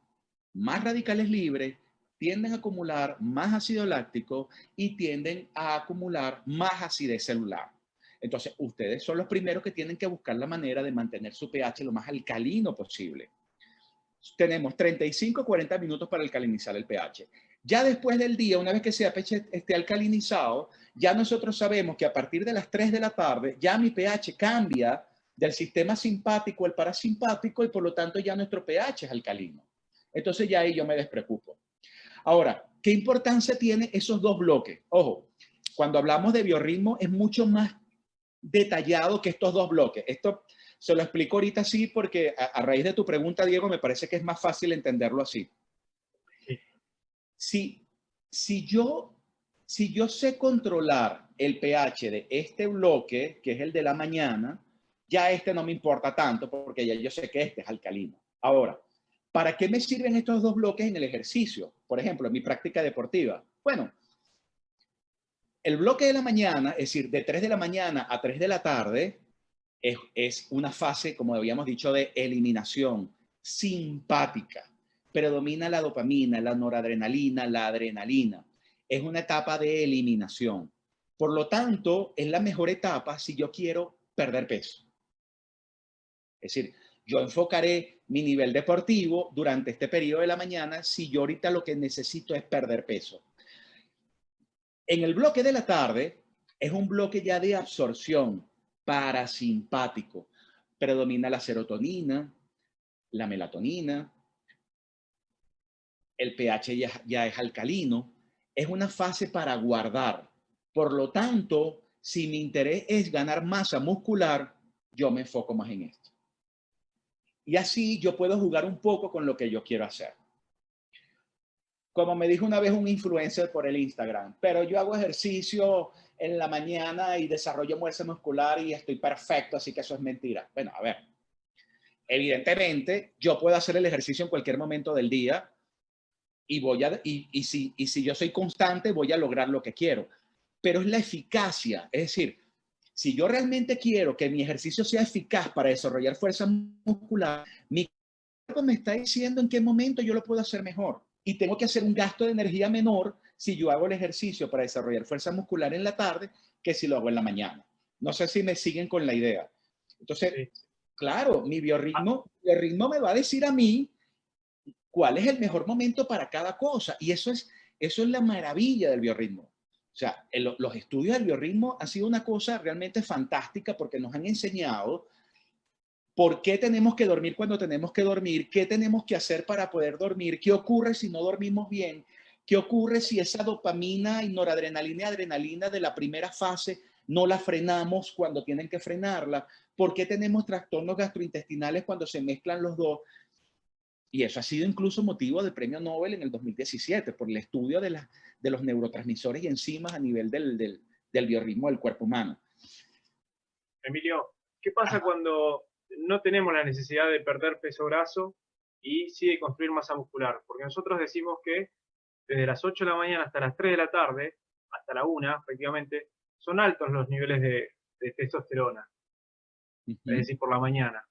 más radicales libres, tienden a acumular más ácido láctico y tienden a acumular más acidez celular. Entonces, ustedes son los primeros que tienen que buscar la manera de mantener su pH lo más alcalino posible. Tenemos 35 40 minutos para alcalinizar el pH. Ya después del día, una vez que ese pH esté alcalinizado, ya nosotros sabemos que a partir de las 3 de la tarde, ya mi pH cambia del sistema simpático al parasimpático y por lo tanto ya nuestro pH es alcalino. Entonces ya ahí yo me despreocupo. Ahora, ¿qué importancia tienen esos dos bloques? Ojo, cuando hablamos de biorritmo es mucho más detallado que estos dos bloques. Esto se lo explico ahorita sí porque a raíz de tu pregunta, Diego, me parece que es más fácil entenderlo así. Si yo sé controlar el pH de este bloque, que es el de la mañana, ya este no me importa tanto porque ya yo sé que este es alcalino. Ahora, ¿para qué me sirven estos dos bloques en el ejercicio? Por ejemplo, en mi práctica deportiva. Bueno, el bloque de la mañana, es decir, de 3 de la mañana a 3 de la tarde, es una fase, como habíamos dicho, de eliminación simpática. Predomina la dopamina, la noradrenalina, la adrenalina. Es una etapa de eliminación. Por lo tanto, es la mejor etapa si yo quiero perder peso. Es decir, yo enfocaré mi nivel deportivo durante este periodo de la mañana si yo ahorita lo que necesito es perder peso. En el bloque de la tarde es un bloque ya de absorción parasimpático. Predomina la serotonina, la melatonina, el pH ya es alcalino. Es una fase para guardar. Por lo tanto, si mi interés es ganar masa muscular, yo me enfoco más en esto. Y así yo puedo jugar un poco con lo que yo quiero hacer. Como me dijo una vez un influencer por el Instagram, pero yo hago ejercicio en la mañana y desarrollo fuerza muscular y estoy perfecto, así que eso es mentira. Bueno, a ver, evidentemente yo puedo hacer el ejercicio en cualquier momento del día y si yo soy constante voy a lograr lo que quiero, pero es la eficacia, es decir, si yo realmente quiero que mi ejercicio sea eficaz para desarrollar fuerza muscular, mi cuerpo me está diciendo en qué momento yo lo puedo hacer mejor. Y tengo que hacer un gasto de energía menor si yo hago el ejercicio para desarrollar fuerza muscular en la tarde que si lo hago en la mañana. No sé si me siguen con la idea. Entonces, sí. Claro, mi biorritmo me va a decir a mí cuál es el mejor momento para cada cosa. Y eso es la maravilla del biorritmo. O sea, los estudios del biorritmo han sido una cosa realmente fantástica porque nos han enseñado ¿por qué tenemos que dormir cuando tenemos que dormir? ¿Qué tenemos que hacer para poder dormir? ¿Qué ocurre si no dormimos bien? ¿Qué ocurre si esa dopamina y noradrenalina y adrenalina de la primera fase no la frenamos cuando tienen que frenarla? ¿Por qué tenemos trastornos gastrointestinales cuando se mezclan los dos? Y eso ha sido incluso motivo del premio Nobel en el 2017 por el estudio de los neurotransmisores y enzimas a nivel del biorritmo del cuerpo humano. Emilio, ¿qué pasa cuando no tenemos la necesidad de perder peso graso y sí de construir masa muscular, porque nosotros decimos que desde las 8 de la mañana hasta las 3 de la tarde, hasta la 1 prácticamente, son altos los niveles de testosterona, es decir, por la mañana.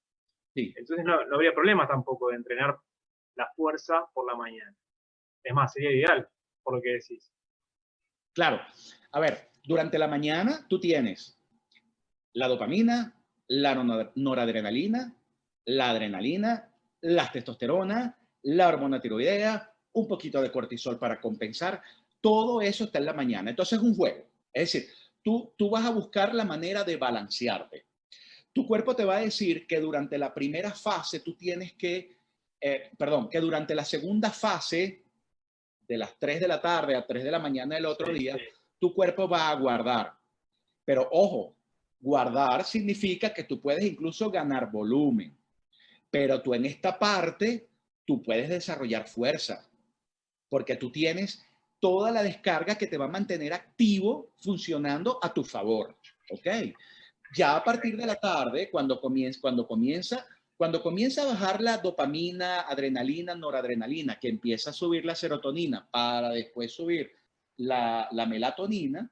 Sí, Entonces no habría problema tampoco de entrenar la fuerza por la mañana. Es más, sería ideal, por lo que decís. claro. A ver, durante la mañana tú tienes la dopamina, la noradrenalina, la adrenalina, la testosterona, la hormona tiroidea, un poquito de cortisol para compensar. Todo eso está en la mañana. Entonces es un juego. Es decir, tú vas a buscar la manera de balancearte. Tu cuerpo te va a decir que durante la primera fase tú tienes que, que durante la segunda fase, de las 3 de la tarde a 3 de la mañana del otro día, tu cuerpo va a guardar. Pero ojo, guardar significa que tú puedes incluso ganar volumen, pero tú en esta parte, tú puedes desarrollar fuerza, porque tú tienes toda la descarga que te va a mantener activo funcionando a tu favor, ¿ok? Ya a partir de la tarde, cuando comienza a bajar la dopamina, adrenalina, noradrenalina, que empieza a subir la serotonina para después subir la melatonina,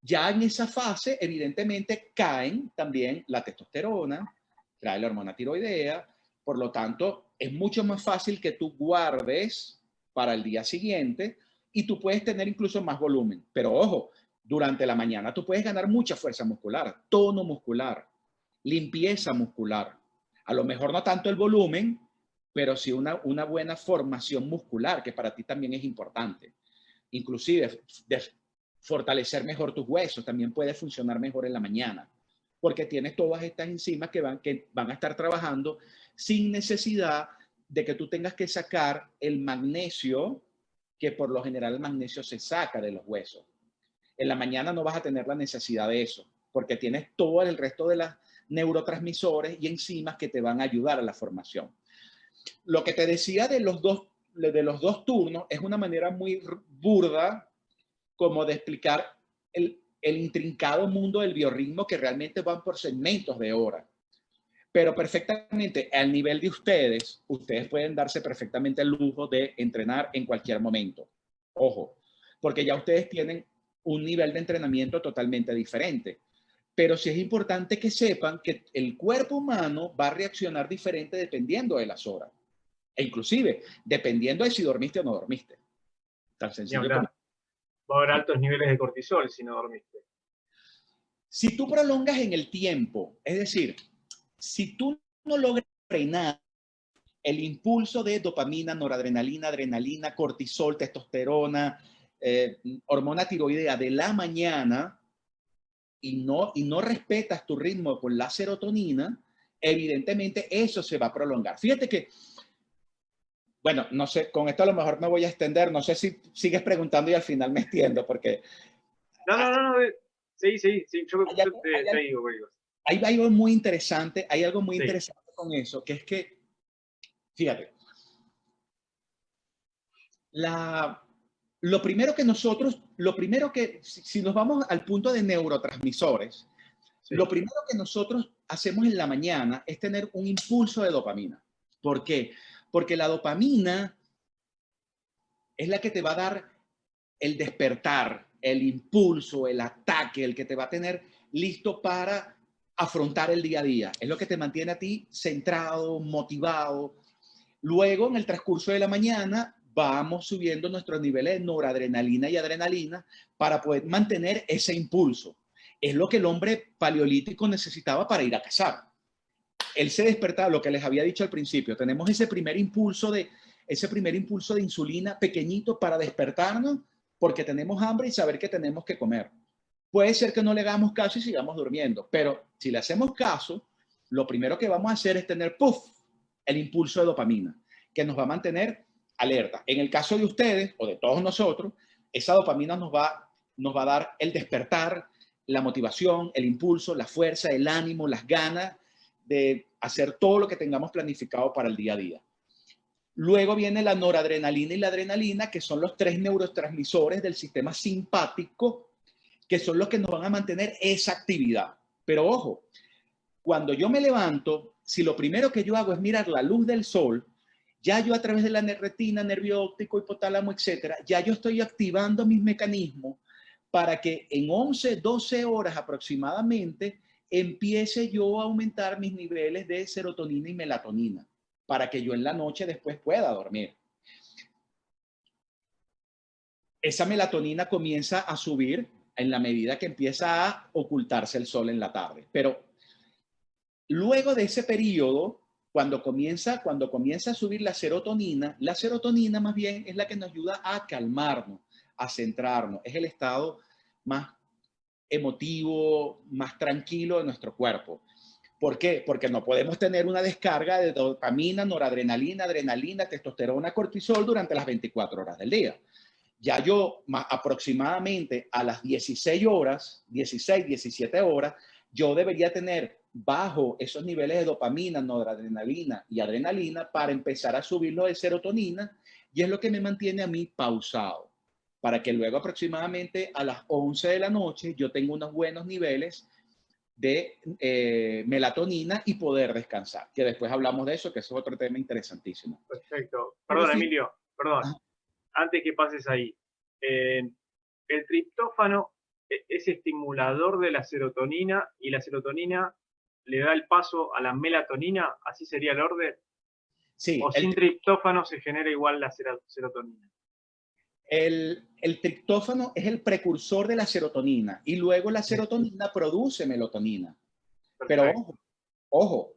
ya en esa fase, evidentemente, caen también la testosterona, trae la hormona tiroidea, por lo tanto, es mucho más fácil que tú guardes para el día siguiente y tú puedes tener incluso más volumen. Pero ojo, durante la mañana tú puedes ganar mucha fuerza muscular, tono muscular, limpieza muscular. A lo mejor no tanto el volumen, pero sí una buena formación muscular, que para ti también es importante. Inclusive, fortalecer mejor tus huesos también puede funcionar mejor en la mañana, porque tienes todas estas enzimas que van a estar trabajando sin necesidad de que tú tengas que sacar el magnesio, que por lo general el magnesio se saca de los huesos. En la mañana no vas a tener la necesidad de eso, porque tienes todo el resto de los neurotransmisores y enzimas que te van a ayudar a la formación. Lo que te decía de los dos turnos es una manera muy burda como de explicar el intrincado mundo del biorritmo, que realmente van por segmentos de hora. Pero perfectamente al nivel de ustedes pueden darse perfectamente el lujo de entrenar en cualquier momento. Ojo, porque ya ustedes tienen un nivel de entrenamiento totalmente diferente. Pero sí es importante que sepan que el cuerpo humano va a reaccionar diferente dependiendo de las horas. E inclusive, dependiendo de si dormiste o no dormiste. Tan sencillo como... Va a haber altos niveles de cortisol si no dormiste. Si tú prolongas en el tiempo, es decir, si tú no logras frenar el impulso de dopamina, noradrenalina, adrenalina, cortisol, testosterona, hormona tiroidea de la mañana y no respetas tu ritmo con la serotonina, evidentemente eso se va a prolongar. Fíjate que, bueno, no sé, con esto a lo mejor me voy a extender, no sé si sigues preguntando y al final me extiendo, porque... No, sí, yo te digo. Hay algo muy interesante, Sí. Con eso, que es que, fíjate, lo primero que si nos vamos al punto de neurotransmisores, sí, lo primero que nosotros hacemos en la mañana es tener un impulso de dopamina. ¿Por qué? Porque la dopamina es la que te va a dar el despertar, el impulso, el ataque, el que te va a tener listo para afrontar el día a día. Es lo que te mantiene a ti centrado, motivado. Luego, en el transcurso de la mañana, vamos subiendo nuestros niveles de noradrenalina y adrenalina para poder mantener ese impulso. Es lo que el hombre paleolítico necesitaba para ir a cazar. Él se despertaba, lo que les había dicho al principio, tenemos ese primer impulso de insulina pequeñito para despertarnos porque tenemos hambre y saber que tenemos que comer. Puede ser que no le hagamos caso y sigamos durmiendo, pero si le hacemos caso, lo primero que vamos a hacer es tener, el impulso de dopamina, que nos va a mantener alerta. En el caso de ustedes o de todos nosotros, esa dopamina nos va a dar el despertar, la motivación, el impulso, la fuerza, el ánimo, las ganas de hacer todo lo que tengamos planificado para el día a día. Luego viene la noradrenalina y la adrenalina, que son los 3 neurotransmisores del sistema simpático, que son los que nos van a mantener esa actividad. Pero ojo, Cuando yo me levanto, si lo primero que yo hago es mirar la luz del sol, ya yo a través de la retina, nervio óptico, hipotálamo, etcétera, ya yo estoy activando mis mecanismos para que en 11, 12 horas aproximadamente empiece yo a aumentar mis niveles de serotonina y melatonina, para que yo en la noche después pueda dormir. Esa melatonina comienza a subir en la medida que empieza a ocultarse el sol en la tarde. Pero luego de ese periodo, cuando comienza a subir la serotonina más bien es la que nos ayuda a calmarnos, a centrarnos. Es el estado más emotivo, más tranquilo de nuestro cuerpo. ¿Por qué? Porque no podemos tener una descarga de dopamina, noradrenalina, adrenalina, testosterona, cortisol durante las 24 horas del día. Ya yo aproximadamente a las 16 horas, 16, 17 horas, yo debería tener bajo esos niveles de dopamina, noradrenalina y adrenalina para empezar a subirlo de serotonina, y es lo que me mantiene a mí pausado, para que luego aproximadamente a las 11 de la noche yo tenga unos buenos niveles de melatonina y poder descansar, que después hablamos de eso, que eso es otro tema interesantísimo. Perfecto. Perdón, sí. Emilio, perdón. Antes que pases ahí, el triptófano es estimulador de la serotonina y la serotonina le da el paso a la melatonina, ¿así sería el orden? Sí. ¿O sin triptófano se genera igual la serotonina? El triptófano es el precursor de la serotonina y luego la serotonina produce melatonina. Perfecto. Pero ojo,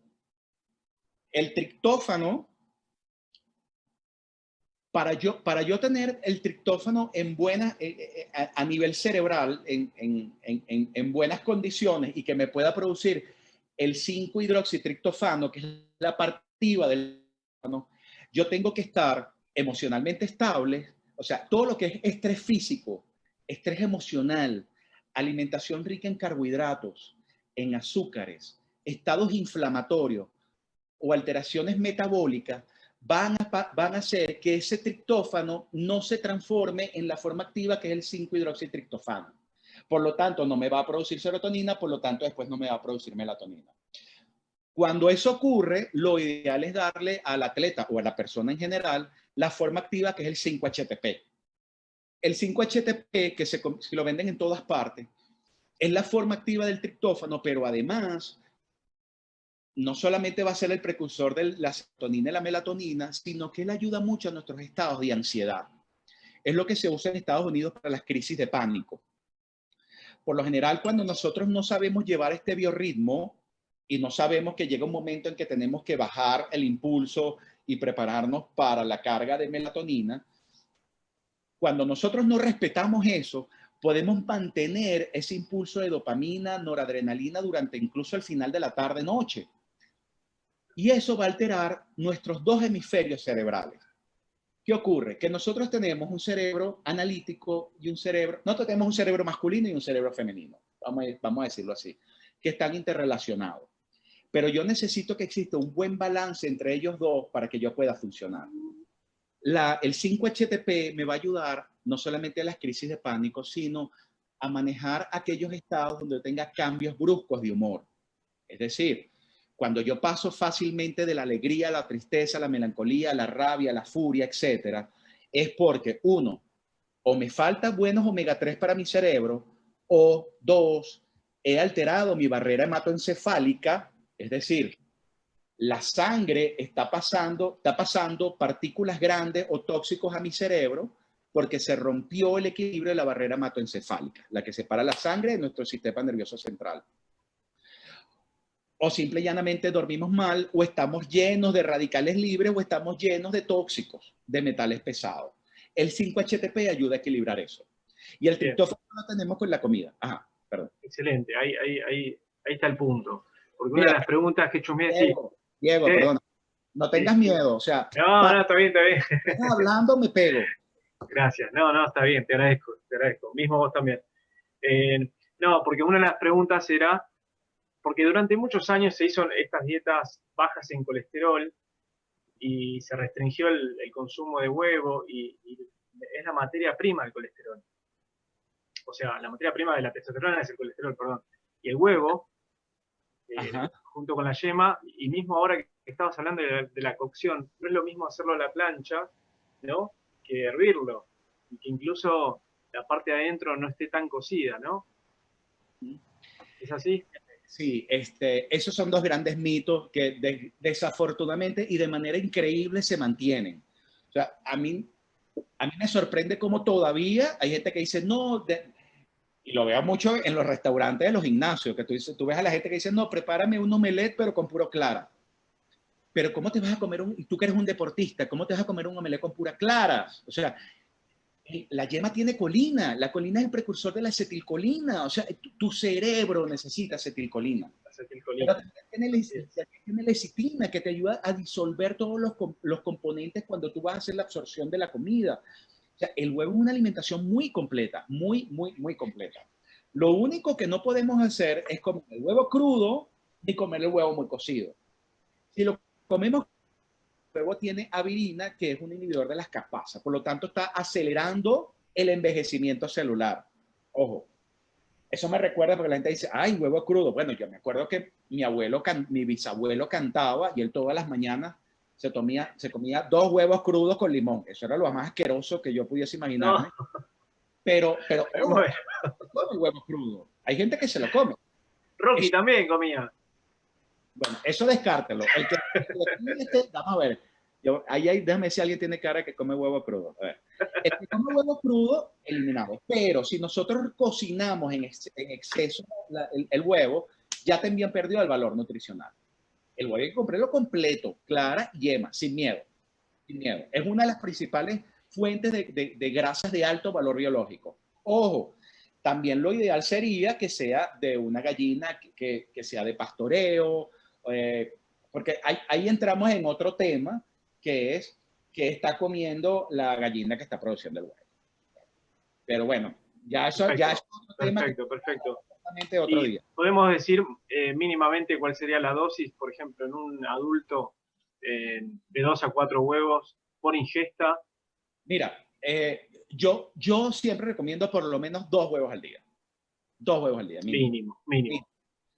el triptófano, para yo tener el triptófano en a nivel cerebral, en buenas condiciones y que me pueda producir el 5-hidroxitriptofano, que es la parte activa del triptófano, yo tengo que estar emocionalmente estable. O sea, todo lo que es estrés físico, estrés emocional, alimentación rica en carbohidratos, en azúcares, estados inflamatorios o alteraciones metabólicas van a hacer que ese triptófano no se transforme en la forma activa que es el 5-hidroxitriptofano. Por lo tanto, no me va a producir serotonina, por lo tanto, después no me va a producir melatonina. Cuando eso ocurre, lo ideal es darle al atleta o a la persona en general la forma activa que es el 5-HTP. El 5-HTP, que se lo venden en todas partes, es la forma activa del triptófano, pero además no solamente va a ser el precursor de la serotonina y la melatonina, sino que él ayuda mucho a nuestros estados de ansiedad. Es lo que se usa en Estados Unidos para las crisis de pánico. Por lo general, cuando nosotros no sabemos llevar este biorritmo y no sabemos que llega un momento en que tenemos que bajar el impulso y prepararnos para la carga de melatonina, cuando nosotros no respetamos eso, podemos mantener ese impulso de dopamina, noradrenalina durante incluso el final de la tarde-noche. Y eso va a alterar nuestros dos hemisferios cerebrales. ¿Qué ocurre? Que nosotros tenemos un cerebro analítico y nosotros tenemos un cerebro masculino y un cerebro femenino, vamos a decirlo así, que están interrelacionados. Pero yo necesito que exista un buen balance entre ellos dos para que yo pueda funcionar. El 5-HTP me va a ayudar no solamente a las crisis de pánico, sino a manejar aquellos estados donde tenga cambios bruscos de humor. Es decir, cuando yo paso fácilmente de la alegría a la tristeza, la melancolía, la rabia, la furia, etcétera, es porque, uno, o me falta buenos omega 3 para mi cerebro, o dos, he alterado mi barrera hematoencefálica, es decir, la sangre está pasando partículas grandes o tóxicos a mi cerebro porque se rompió el equilibrio de la barrera hematoencefálica, la que separa la sangre de nuestro sistema nervioso central. O simple y llanamente dormimos mal, o estamos llenos de radicales libres, o estamos llenos de tóxicos, de metales pesados. El 5-HTP ayuda a equilibrar eso. Y el triptófano lo tenemos con la comida. Ajá, perdón. Excelente, ahí está el punto. Porque una de las preguntas que chusmeé... Diego, perdón. No tengas miedo, o sea... No, está bien, está bien. Estás hablando, me pego. Gracias. No, está bien, te agradezco. Mismo vos también. No, porque una de las preguntas era, porque durante muchos años se hizo estas dietas bajas en colesterol y se restringió el consumo de huevo y es la materia prima del colesterol. O sea, la materia prima de la testosterona es el colesterol, perdón. Y el huevo, junto con la yema, y mismo ahora que estabas hablando de la cocción, no es lo mismo hacerlo a la plancha, ¿no? Que hervirlo, y que incluso la parte de adentro no esté tan cocida, ¿no? ¿Es así? Sí, esos son dos grandes mitos que desafortunadamente y de manera increíble se mantienen. O sea, a mí me sorprende cómo todavía hay gente que dice, no, y lo veo mucho en los restaurantes de los gimnasios, que tú ves a la gente que dice, no, prepárame un omelette pero con puro clara. Pero ¿cómo te vas a comer tú que eres un deportista, cómo te vas a comer un omelette con pura clara? O sea, la yema tiene colina, la colina es el precursor de la acetilcolina, o sea, tu cerebro necesita acetilcolina. Acetilcolina. Pero también tiene lecitina que te ayuda a disolver todos los componentes cuando tú vas a hacer la absorción de la comida. O sea, el huevo es una alimentación muy completa, muy, muy, muy completa. Lo único que no podemos hacer es comer el huevo crudo ni comer el huevo muy cocido. Si lo comemos, el huevo tiene avirina, que es un inhibidor de las caspasas, por lo tanto está acelerando el envejecimiento celular. Ojo, eso me recuerda porque la gente dice, ay, huevo crudo. Bueno, yo me acuerdo que mi bisabuelo cantaba y él todas las mañanas se comía 2 huevos crudos con limón. Eso era lo más asqueroso que yo pudiese imaginarme. No. Pero ojo, el huevo crudo. Hay gente que se lo come. Rocky también comía. Bueno, eso descártelo. Vamos a ver. Déjame ver si alguien tiene cara que come huevo crudo. A ver. El que come huevo crudo, eliminado. Pero si nosotros cocinamos en exceso el huevo, ya también perdió el valor nutricional. El huevo hay que comprarlo completo, clara, yema, sin miedo. Sin miedo. Es una de las principales fuentes de grasas de alto valor biológico. Ojo, también lo ideal sería que sea de una gallina que sea de pastoreo, porque ahí entramos en otro tema, que es que está comiendo la gallina que está produciendo el huevo. Pero bueno, ya es otro tema. Perfecto. Otro día. ¿Podemos decir mínimamente cuál sería la dosis, por ejemplo, en un adulto de 2 a 4 huevos por ingesta? Mira, yo siempre recomiendo por lo menos 2 huevos al día. 2 huevos al día, mínimo.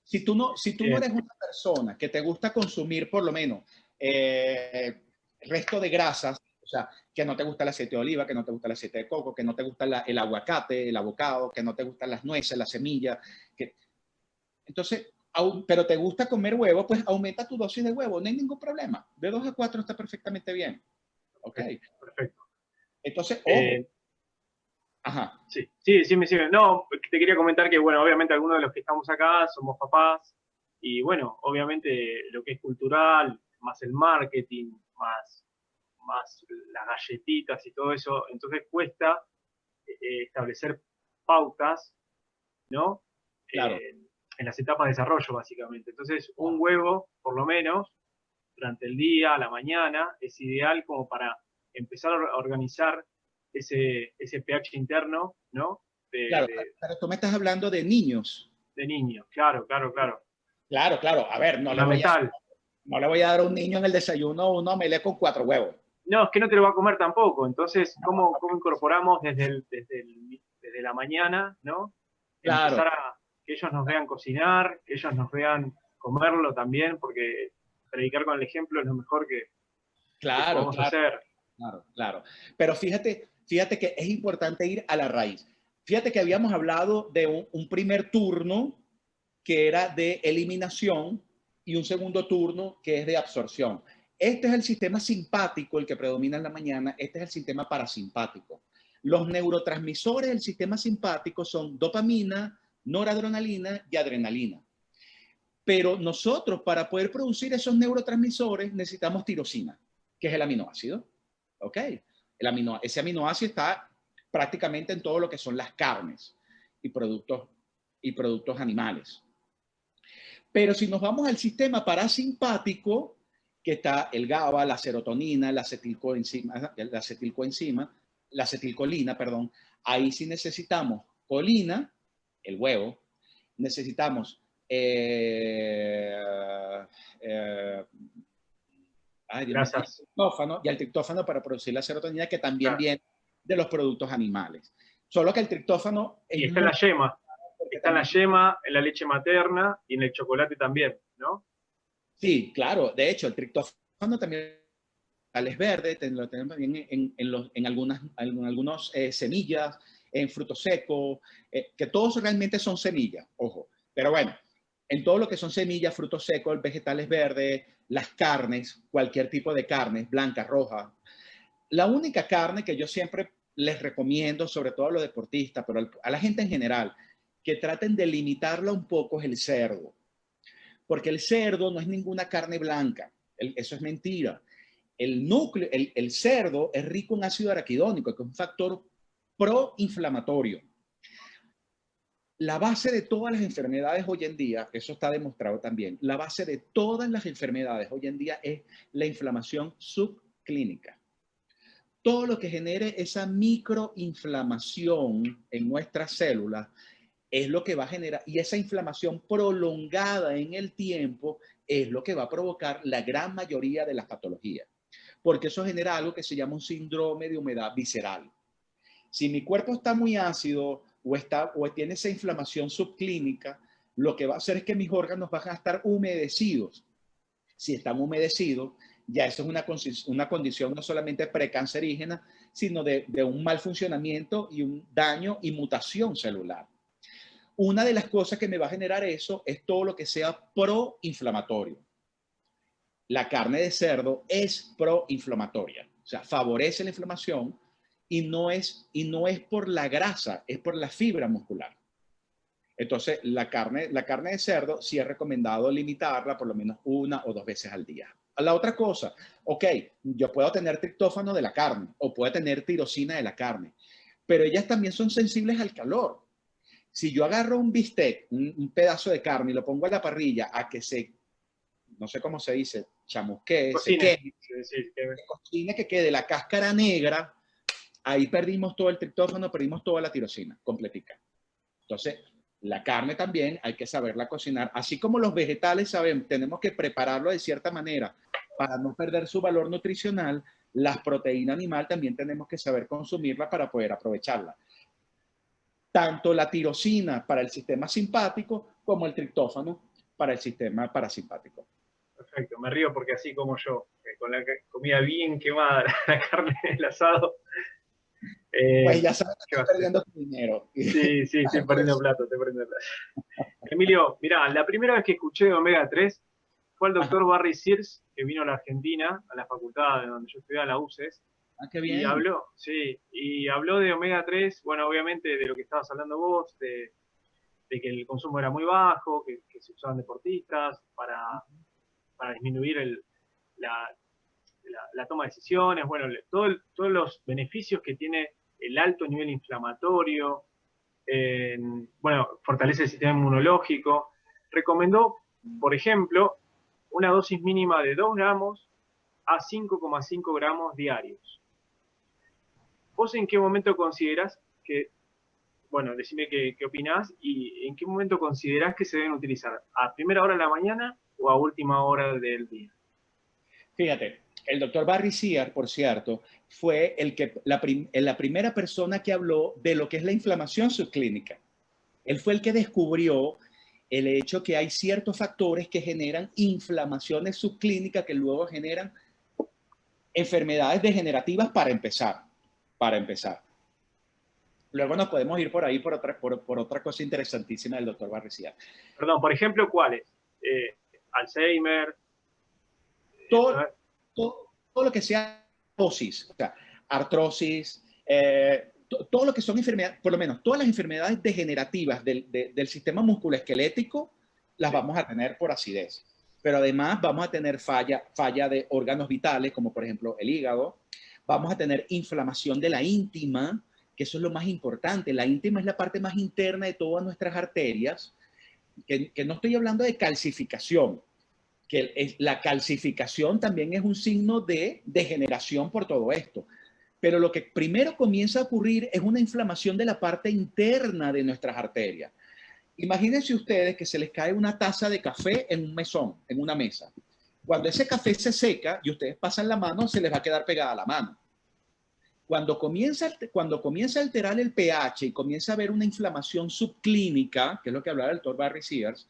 Si tú no eres una persona que te gusta consumir por lo menos resto de grasas, o sea, que no te gusta el aceite de oliva, que no te gusta el aceite de coco, que no te gusta el aguacate, el avocado, que no te gustan las nueces, las semillas, entonces, pero te gusta comer huevo, pues aumenta tu dosis de huevo, no hay ningún problema. De 2 a 4 está perfectamente bien. Ok. Perfecto. Entonces, ojo. Ajá. Sí, me sigue. No, te quería comentar que, bueno, obviamente algunos de los que estamos acá somos papás y, bueno, obviamente lo que es cultural, más el marketing, más las galletitas y todo eso, entonces cuesta establecer pautas, ¿no? Claro. En las etapas de desarrollo, básicamente. Entonces, un huevo, por lo menos, durante el día, a la mañana, es ideal como para empezar a organizar ese pH interno, ¿no? Claro, pero tú me estás hablando de niños. De niños, claro. Claro. A ver, no le voy a dar a un niño en el desayuno un omelette con 4 huevos. No, es que no te lo va a comer tampoco. Entonces, ¿cómo incorporamos desde la mañana, ¿no? Claro. Empezar a que ellos nos vean cocinar, que ellos nos vean comerlo también, porque predicar con el ejemplo es lo mejor que podemos hacer. Claro. Pero fíjate que es importante ir a la raíz. Fíjate que habíamos hablado de un primer turno que era de eliminación y un segundo turno que es de absorción. Este es el sistema simpático, el que predomina en la mañana. Este es el sistema parasimpático. Los neurotransmisores del sistema simpático son dopamina, noradrenalina y adrenalina. Pero nosotros, para poder producir esos neurotransmisores, necesitamos tirosina, que es el aminoácido. ¿Ok? Ese aminoácido está prácticamente en todo lo que son las carnes y productos animales. Pero si nos vamos al sistema parasimpático, que está el GABA, la serotonina, la acetilcolina, perdón, ahí sí necesitamos colina, el huevo, necesitamos grasas. El triptófano para producir la serotonina, que también viene de los productos animales. Solo que el triptófano... Y está en la yema. Está en la yema, en la leche materna y en el chocolate también, ¿no? Sí, claro. De hecho, el triptófano también es verde, lo tenemos también en algunas semillas, en frutos secos, que todos realmente son semillas, ojo. Pero bueno, en todo lo que son semillas, frutos secos, vegetales verdes, las carnes, cualquier tipo de carnes, blancas, rojas. La única carne que yo siempre les recomiendo, sobre todo a los deportistas, pero a la gente en general, que traten de limitarla un poco es el cerdo. Porque el cerdo no es ninguna carne blanca. Eso es mentira. El núcleo, el cerdo es rico en ácido araquidónico, que es un factor proinflamatorio. La base de todas las enfermedades hoy en día, eso está demostrado también, la base de todas las enfermedades hoy en día es la inflamación subclínica. Todo lo que genere esa microinflamación en nuestras células es lo que va a generar, y esa inflamación prolongada en el tiempo es lo que va a provocar la gran mayoría de las patologías, porque eso genera algo que se llama un síndrome de humedad visceral. Si mi cuerpo está muy ácido o tiene esa inflamación subclínica, lo que va a hacer es que mis órganos van a estar humedecidos. Si están humedecidos, ya eso es una condición no solamente precancerígena, sino de un mal funcionamiento y un daño y mutación celular. Una de las cosas que me va a generar eso es todo lo que sea proinflamatorio. La carne de cerdo es proinflamatoria, o sea, favorece la inflamación y no es por la grasa, es por la fibra muscular. Entonces, la carne de cerdo sí es recomendado limitarla por lo menos 1 o 2 veces al día. La otra cosa, ok, yo puedo tener triptófano de la carne o puedo tener tirosina de la carne, pero ellas también son sensibles al calor. Si yo agarro un bistec, un pedazo de carne y lo pongo a la parrilla a que no sé cómo se dice, chamusque, se queme, que quede la cáscara negra, ahí perdimos todo el triptófano, perdimos toda la tirosina completica. Entonces, la carne también hay que saberla cocinar, así como los vegetales tenemos que prepararlo de cierta manera para no perder su valor nutricional. Las proteínas animal también tenemos que saber consumirla para poder aprovecharla. Tanto la tirosina para el sistema simpático como el triptófano para el sistema parasimpático. Perfecto, me río porque así como yo, con la comida bien quemada, la carne del asado. Pues ya sabes que estás perdiendo tu dinero. Sí, estoy perdiendo plata, Emilio, mirá, la primera vez que escuché de omega 3 fue el doctor Barry Sears, que vino a la Argentina, a la facultad de donde yo estudiaba, la UCES. Qué bien. Y habló de omega 3, bueno, obviamente de lo que estabas hablando vos, de que el consumo era muy bajo, que se usaban deportistas para disminuir la toma de decisiones, bueno, todos los beneficios que tiene el alto nivel inflamatorio, bueno, fortalece el sistema inmunológico. Recomendó, por ejemplo, una dosis mínima de 2 gramos a 5,5 gramos diarios. ¿Vos en qué momento considerás que, bueno, decime qué opinás, y en qué momento considerás que se deben utilizar? ¿A primera hora de la mañana o a última hora del día? Fíjate, el doctor Barry Sears, por cierto, fue la primera persona que habló de lo que es la inflamación subclínica. Él fue el que descubrió el hecho que hay ciertos factores que generan inflamaciones subclínicas que luego generan enfermedades degenerativas para empezar. Luego nos podemos ir por ahí por otra cosa interesantísima del doctor Barry Sears. Perdón, por ejemplo, ¿cuáles? Alzheimer. Todo lo que sea artrosis, o sea, artrosis, todo lo que son enfermedades, por lo menos todas las enfermedades degenerativas del sistema musculoesquelético las vamos a tener por acidez. Pero además vamos a tener falla de órganos vitales, como por ejemplo el hígado. Vamos a tener inflamación de la íntima, que eso es lo más importante. La íntima es la parte más interna de todas nuestras arterias, que no estoy hablando de calcificación, que la calcificación también es un signo de degeneración por todo esto. Pero lo que primero comienza a ocurrir es una inflamación de la parte interna de nuestras arterias. Imagínense ustedes que se les cae una taza de café en un mesón, en una mesa. Cuando ese café se seca y ustedes pasan la mano, se les va a quedar pegada la mano. Cuando comienza a alterar el pH y comienza a haber una inflamación subclínica, que es lo que hablaba el doctor Barry Sears,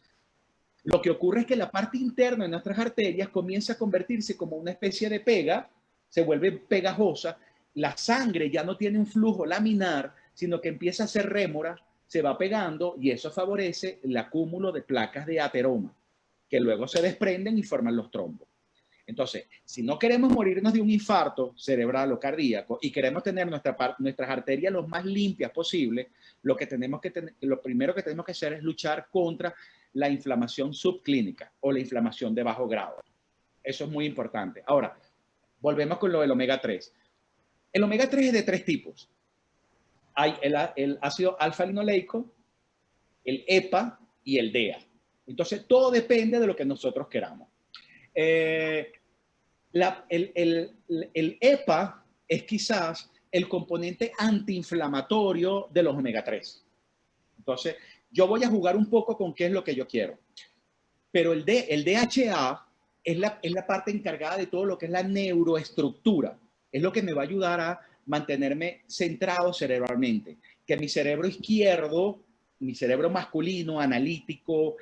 Lo que ocurre es que la parte interna de nuestras arterias comienza a convertirse como una especie de pega, se vuelve pegajosa, la sangre ya no tiene un flujo laminar, sino que empieza a ser rémora, se va pegando y eso favorece el acúmulo de placas de ateroma, que luego se desprenden y forman los trombos. Entonces, si no queremos morirnos de un infarto cerebral o cardíaco y queremos tener nuestras arterias lo más limpias posible, lo primero que tenemos que hacer es luchar contra la inflamación subclínica o la inflamación de bajo grado. Eso es muy importante. Ahora, volvemos con lo del omega 3. El omega 3 es de 3 tipos. Hay el ácido alfa-linoleico, el EPA y el DEA. Entonces, todo depende de lo que nosotros queramos. El EPA es quizás el componente antiinflamatorio de los omega 3. Entonces, yo voy a jugar un poco con qué es lo que yo quiero. Pero el DHA es la parte encargada de todo lo que es la neuroestructura. Es lo que me va a ayudar a mantenerme centrado cerebralmente. Que mi cerebro izquierdo, mi cerebro masculino, analítico,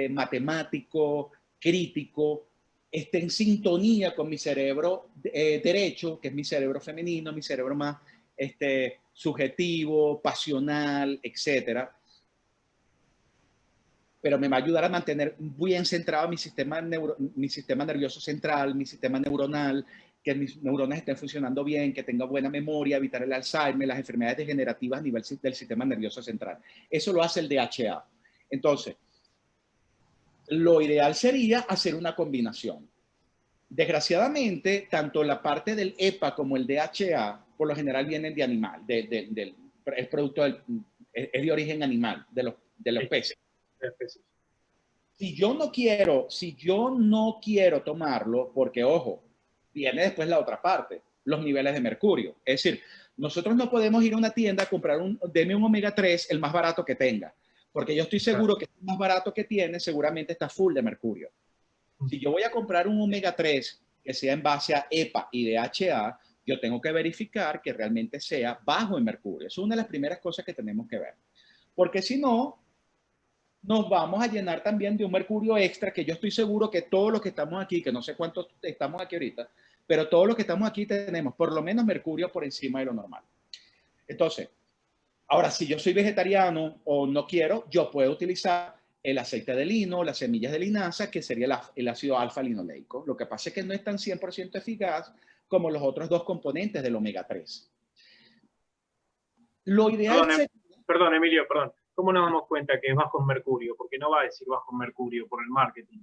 matemático, crítico, esté en sintonía con mi cerebro derecho, que es mi cerebro femenino, mi cerebro más subjetivo, pasional, etcétera. Pero me va a ayudar a mantener bien centrado mi sistema nervioso central, mi sistema neuronal, que mis neuronas estén funcionando bien, que tenga buena memoria, evitar el Alzheimer, las enfermedades degenerativas a nivel del sistema nervioso central. Eso lo hace el DHA. Entonces, lo ideal sería hacer una combinación. Desgraciadamente, tanto la parte del EPA como el DHA, por lo general vienen de animal, es producto es de origen animal, de los peces. Si yo no quiero tomarlo, porque ojo, viene después la otra parte, los niveles de mercurio. Es decir, nosotros no podemos ir a una tienda a comprar deme un omega 3, el más barato que tenga, porque yo estoy seguro que el más barato que tiene seguramente está full de mercurio. Si yo voy a comprar un omega 3 que sea en base a EPA y DHA, yo tengo que verificar que realmente sea bajo en mercurio. Es una de las primeras cosas que tenemos que ver. Porque si no, nos vamos a llenar también de un mercurio extra, que yo estoy seguro que todos los que estamos aquí, que no sé cuántos estamos aquí ahorita, pero todos los que estamos aquí tenemos por lo menos mercurio por encima de lo normal. Entonces, ahora, si yo soy vegetariano o no quiero, yo puedo utilizar el aceite de lino, las semillas de linaza, que sería el ácido alfa-linoleico. Lo que pasa es que no es tan 100% eficaz como los otros dos componentes del omega 3. Lo ideal Perdón, Emilio, perdón. ¿Cómo nos damos cuenta que es bajo en mercurio? Porque no va a decir bajo en mercurio por el marketing.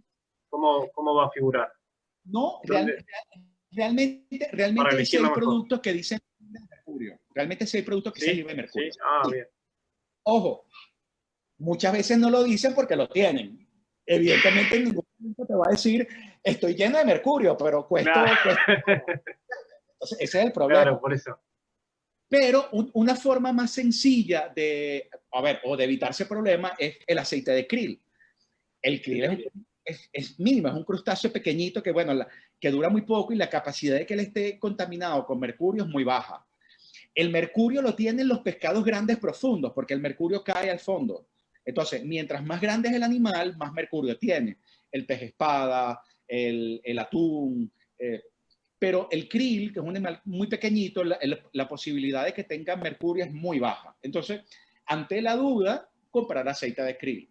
¿Cómo va a figurar? No, realmente sí hay productos que dicen mercurio. Realmente sí hay productos que dicen mercurio. Sí. Bien. Ojo, muchas veces no lo dicen porque lo tienen. Evidentemente en ningún momento te va a decir estoy lleno de mercurio, pero cuesta. Entonces, ese es el problema. Claro, por eso. Pero una forma más sencilla de evitarse problema es el aceite de krill. El krill es mínimo, es un crustáceo pequeñito que, que dura muy poco y la capacidad de que él esté contaminado con mercurio es muy baja. El mercurio lo tienen los pescados grandes profundos, porque el mercurio cae al fondo. Entonces, mientras más grande es el animal, más mercurio tiene. El pez espada, el atún, pero el krill, que es un animal muy pequeñito, la posibilidad de que tenga mercurio es muy baja. Entonces, ante la duda, comprar aceite de krill.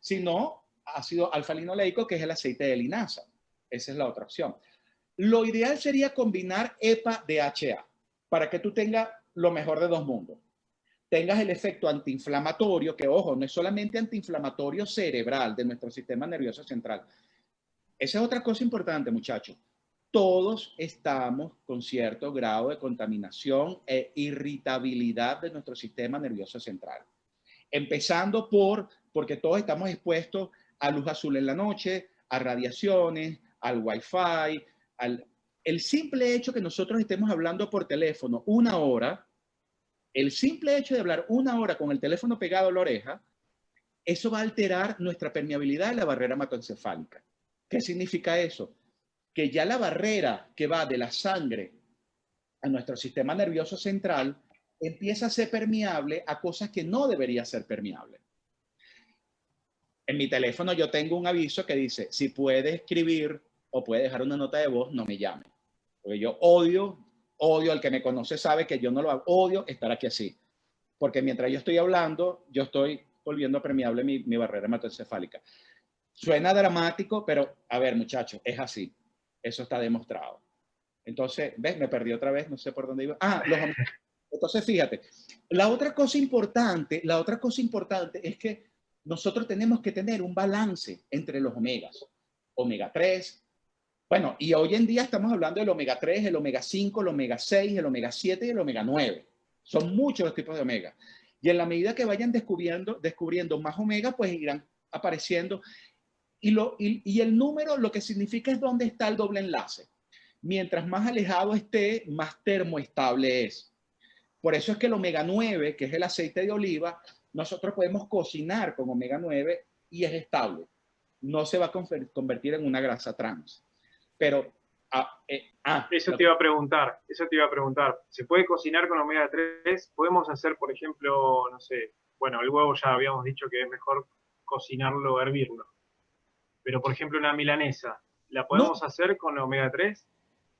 Si no, ácido alfa-linoleico, que es el aceite de linaza. Esa es la otra opción. Lo ideal sería combinar EPA-DHA para que tú tengas lo mejor de dos mundos. Tengas el efecto antiinflamatorio, que ojo, no es solamente antiinflamatorio cerebral de nuestro sistema nervioso central. Esa es otra cosa importante, muchachos. Todos estamos con cierto grado de contaminación e irritabilidad de nuestro sistema nervioso central. Empezando porque todos estamos expuestos a luz azul en la noche, a radiaciones, al Wi-Fi, el simple hecho que nosotros estemos hablando por teléfono una hora, el simple hecho de hablar una hora con el teléfono pegado a la oreja, eso va a alterar nuestra permeabilidad de la barrera hematoencefálica. ¿Qué significa eso? Que ya la barrera que va de la sangre a nuestro sistema nervioso central empieza a ser permeable a cosas que no debería ser permeable. En mi teléfono yo tengo un aviso que dice, si puede escribir o puede dejar una nota de voz, no me llame. Porque yo odio, al que me conoce sabe que yo no lo hago, odio estar aquí así. Porque mientras yo estoy hablando, yo estoy volviendo permeable mi barrera hematoencefálica. Suena dramático, pero a ver, muchachos, es así. Eso está demostrado. Entonces, ¿ves? Me perdí otra vez, no sé por dónde iba. Entonces, fíjate, la otra cosa importante es que nosotros tenemos que tener un balance entre los omegas. Omega 3, bueno, y hoy en día estamos hablando del omega 3, el omega 5, el omega 6, el omega 7 y el omega 9. Son muchos los tipos de omega. Y en la medida que vayan descubriendo más omega, pues irán apareciendo. Y el número lo que significa es dónde está el doble enlace. Mientras más alejado esté, más termoestable es. Por eso es que el omega 9, que es el aceite de oliva, nosotros podemos cocinar con omega 9 y es estable. No se va a convertir en una grasa trans. Pero, eso te iba a preguntar. ¿Se puede cocinar con omega 3? ¿Podemos hacer, por ejemplo, no sé, bueno, el huevo ya habíamos dicho que es mejor cocinarlo o hervirlo. Pero, por ejemplo, una milanesa, ¿la podemos hacer con omega 3?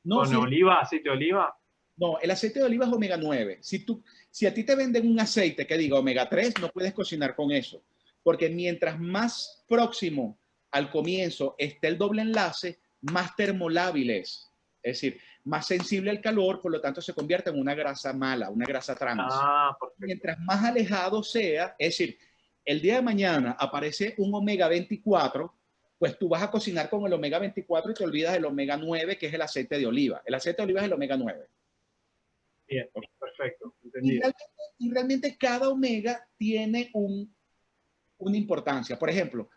No, ¿Con oliva, aceite de oliva? No, el aceite de oliva es omega 9. Si a ti te venden un aceite que diga omega 3, no puedes cocinar con eso. Porque mientras más próximo al comienzo esté el doble enlace, más termolábil es. Es decir, más sensible al calor, por lo tanto se convierte en una grasa mala, una grasa trans. Perfecto. Mientras más alejado sea, es decir, el día de mañana aparece un omega 24, pues tú vas a cocinar con el omega 24 y te olvidas del omega 9, que es el aceite de oliva. El aceite de oliva es el omega 9. Bien, perfecto, entendido. Y realmente cada omega tiene una importancia. Por ejemplo,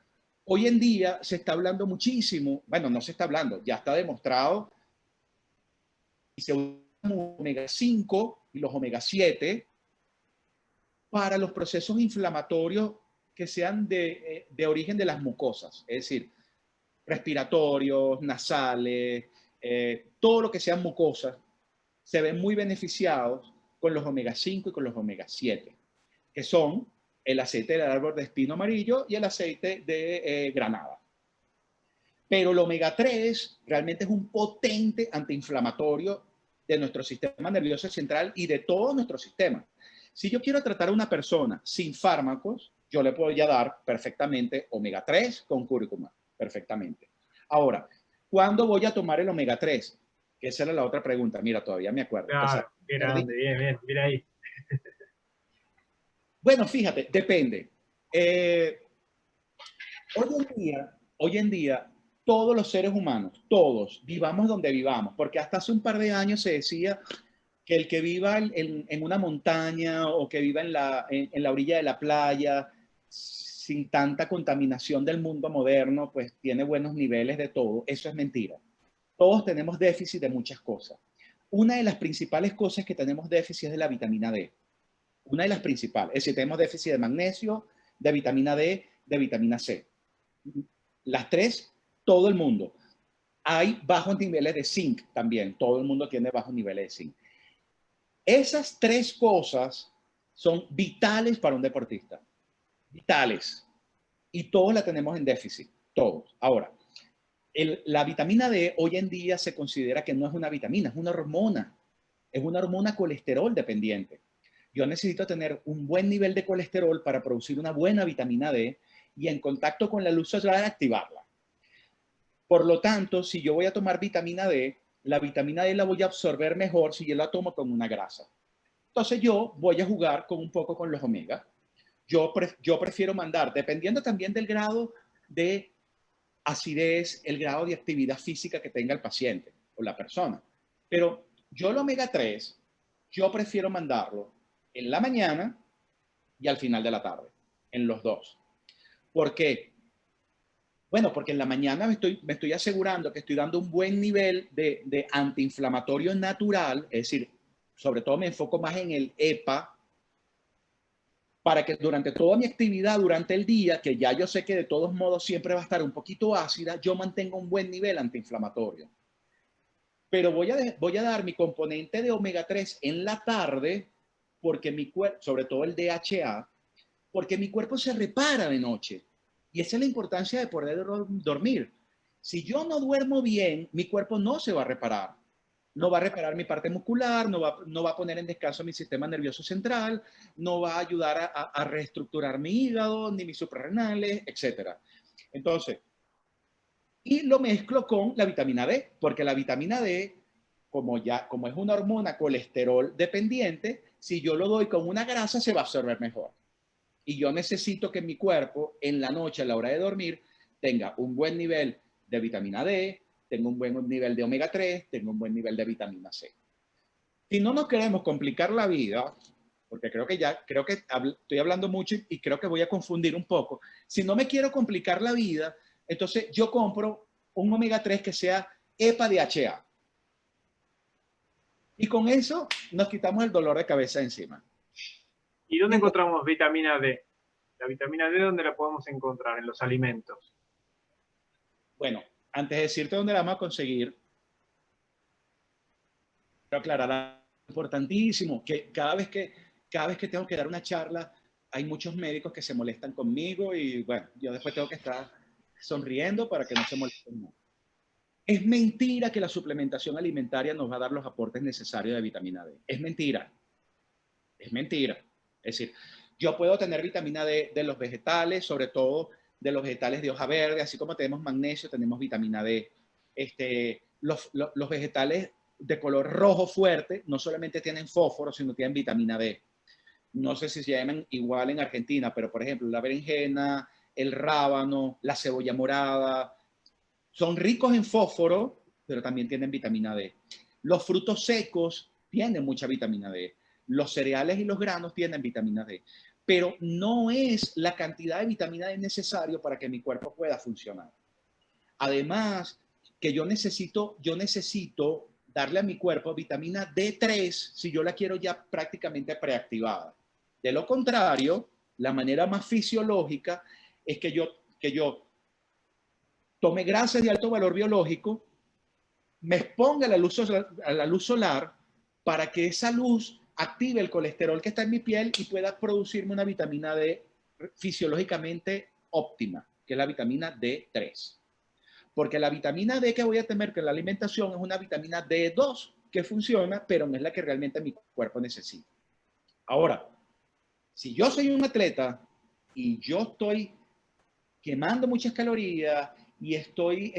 hoy en día se está hablando muchísimo, bueno, no se está hablando, ya está demostrado, y se usan los omega 5 y los omega 7 para los procesos inflamatorios que sean de origen de las mucosas, es decir, respiratorios, nasales, todo lo que sean mucosas, se ven muy beneficiados con los omega 5 y con los omega 7, que son el aceite del árbol de espino amarillo y el aceite de granada. Pero el omega 3 realmente es un potente antiinflamatorio de nuestro sistema nervioso central y de todo nuestro sistema. Si yo quiero tratar a una persona sin fármacos, yo le puedo ya dar perfectamente omega 3 con cúrcuma, perfectamente. Ahora, ¿cuándo voy a tomar el omega 3? Que esa era la otra pregunta. Mira, todavía me acuerdo. Claro, qué grande, bien, mira ahí. Bueno, fíjate, depende. Hoy en día, todos los seres humanos, todos, vivamos donde vivamos, porque hasta hace un par de años se decía que el que viva en una montaña o que viva en la orilla de la playa, sin tanta contaminación del mundo moderno, pues tiene buenos niveles de todo. Eso es mentira. Todos tenemos déficit de muchas cosas. Una de las principales cosas que tenemos déficit es de la vitamina D. Una de las principales. Es decir, tenemos déficit de magnesio, de vitamina D, de vitamina C. Las tres, todo el mundo. Hay bajos niveles de zinc también. Todo el mundo tiene bajos niveles de zinc. Esas tres cosas son vitales para un deportista. Vitales. Y todos la tenemos en déficit. Todos. Ahora, la vitamina D hoy en día se considera que no es una vitamina, es una hormona. Es una hormona colesterol dependiente. Yo necesito tener un buen nivel de colesterol para producir una buena vitamina D y en contacto con la luz solar activarla. Por lo tanto, si yo voy a tomar vitamina D, la vitamina D la voy a absorber mejor si yo la tomo con una grasa. Entonces yo voy a jugar un poco con los omega. Yo prefiero mandar, dependiendo también del grado de acidez, el grado de actividad física que tenga el paciente o la persona. Pero yo el omega 3, yo prefiero mandarlo en la mañana y al final de la tarde, en los dos. ¿Por qué? Bueno, porque en la mañana me estoy asegurando que estoy dando un buen nivel de antiinflamatorio natural, es decir, sobre todo me enfoco más en el EPA, para que durante toda mi actividad, durante el día, que ya yo sé que de todos modos siempre va a estar un poquito ácida, yo mantengo un buen nivel antiinflamatorio. Pero voy a dar mi componente de omega 3 en la tarde, porque mi cuerpo, sobre todo el DHA, porque mi cuerpo se repara de noche. Y esa es la importancia de poder dormir. Si yo no duermo bien, mi cuerpo no se va a reparar. No va a reparar mi parte muscular, no va a poner en descanso mi sistema nervioso central, no va a ayudar a reestructurar mi hígado, ni mis suprarrenales, etc. Entonces, y lo mezclo con la vitamina D, porque la vitamina D, como es una hormona colesterol dependiente, si yo lo doy con una grasa, se va a absorber mejor. Y yo necesito que mi cuerpo, en la noche, a la hora de dormir, tenga un buen nivel de vitamina D, tenga un buen nivel de omega 3, tenga un buen nivel de vitamina C. Si no nos queremos complicar la vida, porque creo que estoy hablando mucho y creo que voy a confundir un poco. Si no me quiero complicar la vida, entonces yo compro un omega 3 que sea EPA-DHA. Y con eso nos quitamos el dolor de cabeza encima. ¿Y dónde encontramos vitamina D? La vitamina D, ¿dónde la podemos encontrar? En los alimentos. Bueno, antes de decirte dónde la vamos a conseguir, quiero aclarar algo importantísimo, que cada vez que tengo que dar una charla, hay muchos médicos que se molestan conmigo y bueno, yo después tengo que estar sonriendo para que no se molesten más. Es mentira que la suplementación alimentaria nos va a dar los aportes necesarios de vitamina D. Es mentira. Es mentira. Es decir, yo puedo tener vitamina D de los vegetales, sobre todo de los vegetales de hoja verde, así como tenemos magnesio, tenemos vitamina D. Los vegetales de color rojo fuerte no solamente tienen fósforo, sino tienen vitamina D. No sé si se llaman igual en Argentina, pero por ejemplo, la berenjena, el rábano, la cebolla morada, son ricos en fósforo, pero también tienen vitamina D. Los frutos secos tienen mucha vitamina D. Los cereales y los granos tienen vitamina D. Pero no es la cantidad de vitamina D necesario para que mi cuerpo pueda funcionar. Además, que yo necesito darle a mi cuerpo vitamina D3 si yo la quiero ya prácticamente preactivada. De lo contrario, la manera más fisiológica es que yo tome grasas de alto valor biológico, me exponga a la luz solar para que esa luz active el colesterol que está en mi piel y pueda producirme una vitamina D fisiológicamente óptima, que es la vitamina D3. Porque la vitamina D que voy a tener que en la alimentación es una vitamina D2 que funciona, pero no es la que realmente mi cuerpo necesita. Ahora, si yo soy un atleta y yo estoy quemando muchas calorías y estoy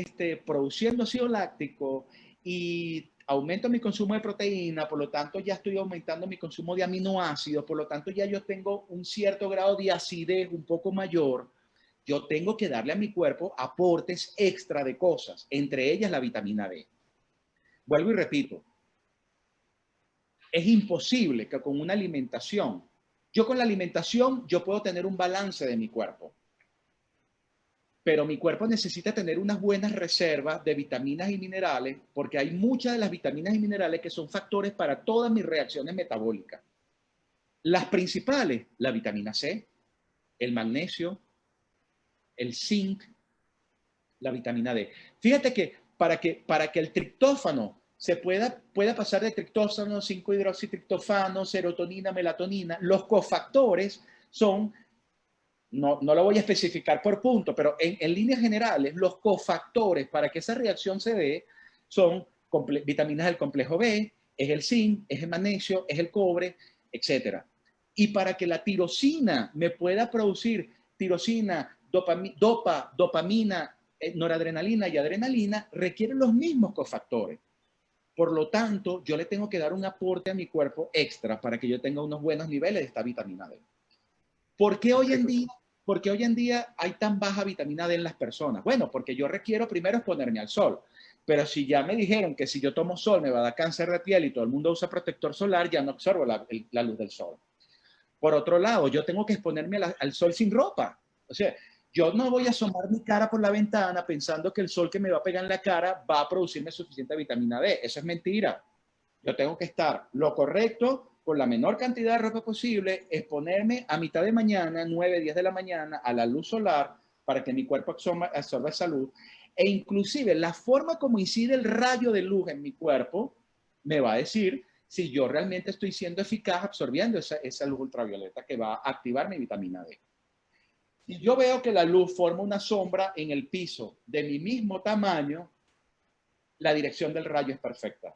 produciendo ácido láctico y aumento mi consumo de proteína, por lo tanto ya estoy aumentando mi consumo de aminoácidos, por lo tanto ya yo tengo un cierto grado de acidez un poco mayor, yo tengo que darle a mi cuerpo aportes extra de cosas, entre ellas la vitamina D. Vuelvo y repito, es imposible que con una alimentación, con la alimentación yo puedo tener un balance de mi cuerpo, pero mi cuerpo necesita tener unas buenas reservas de vitaminas y minerales, porque hay muchas de las vitaminas y minerales que son factores para todas mis reacciones metabólicas. Las principales, la vitamina C, el magnesio, el zinc, la vitamina D. Fíjate que para que el triptófano se pueda pasar de triptófano, 5-hidroxitriptofano, serotonina, melatonina, los cofactores son, no lo voy a especificar por punto, pero en líneas generales, los cofactores para que esa reacción se dé son vitaminas del complejo B, es el zinc, es el magnesio, es el cobre, etc. Y para que la tirosina me pueda producir tirosina, dopamina, noradrenalina y adrenalina, requieren los mismos cofactores. Por lo tanto, yo le tengo que dar un aporte a mi cuerpo extra para que yo tenga unos buenos niveles de esta vitamina D. ¿Por qué hoy en día hay tan baja vitamina D en las personas? Bueno, porque yo requiero primero exponerme al sol. Pero si ya me dijeron que si yo tomo sol me va a dar cáncer de piel y todo el mundo usa protector solar, ya no absorbo la luz del sol. Por otro lado, yo tengo que exponerme al sol sin ropa. O sea, yo no voy a asomar mi cara por la ventana pensando que el sol que me va a pegar en la cara va a producirme suficiente vitamina D. Eso es mentira. Yo tengo que estar lo correcto, con la menor cantidad de ropa posible, exponerme a mitad de mañana, 9, 10 de la mañana, a la luz solar para que mi cuerpo absorba esa luz. E inclusive la forma como incide el rayo de luz en mi cuerpo me va a decir si yo realmente estoy siendo eficaz absorbiendo esa luz ultravioleta que va a activar mi vitamina D. y yo veo que la luz forma una sombra en el piso de mi mismo tamaño, la dirección del rayo es perfecta.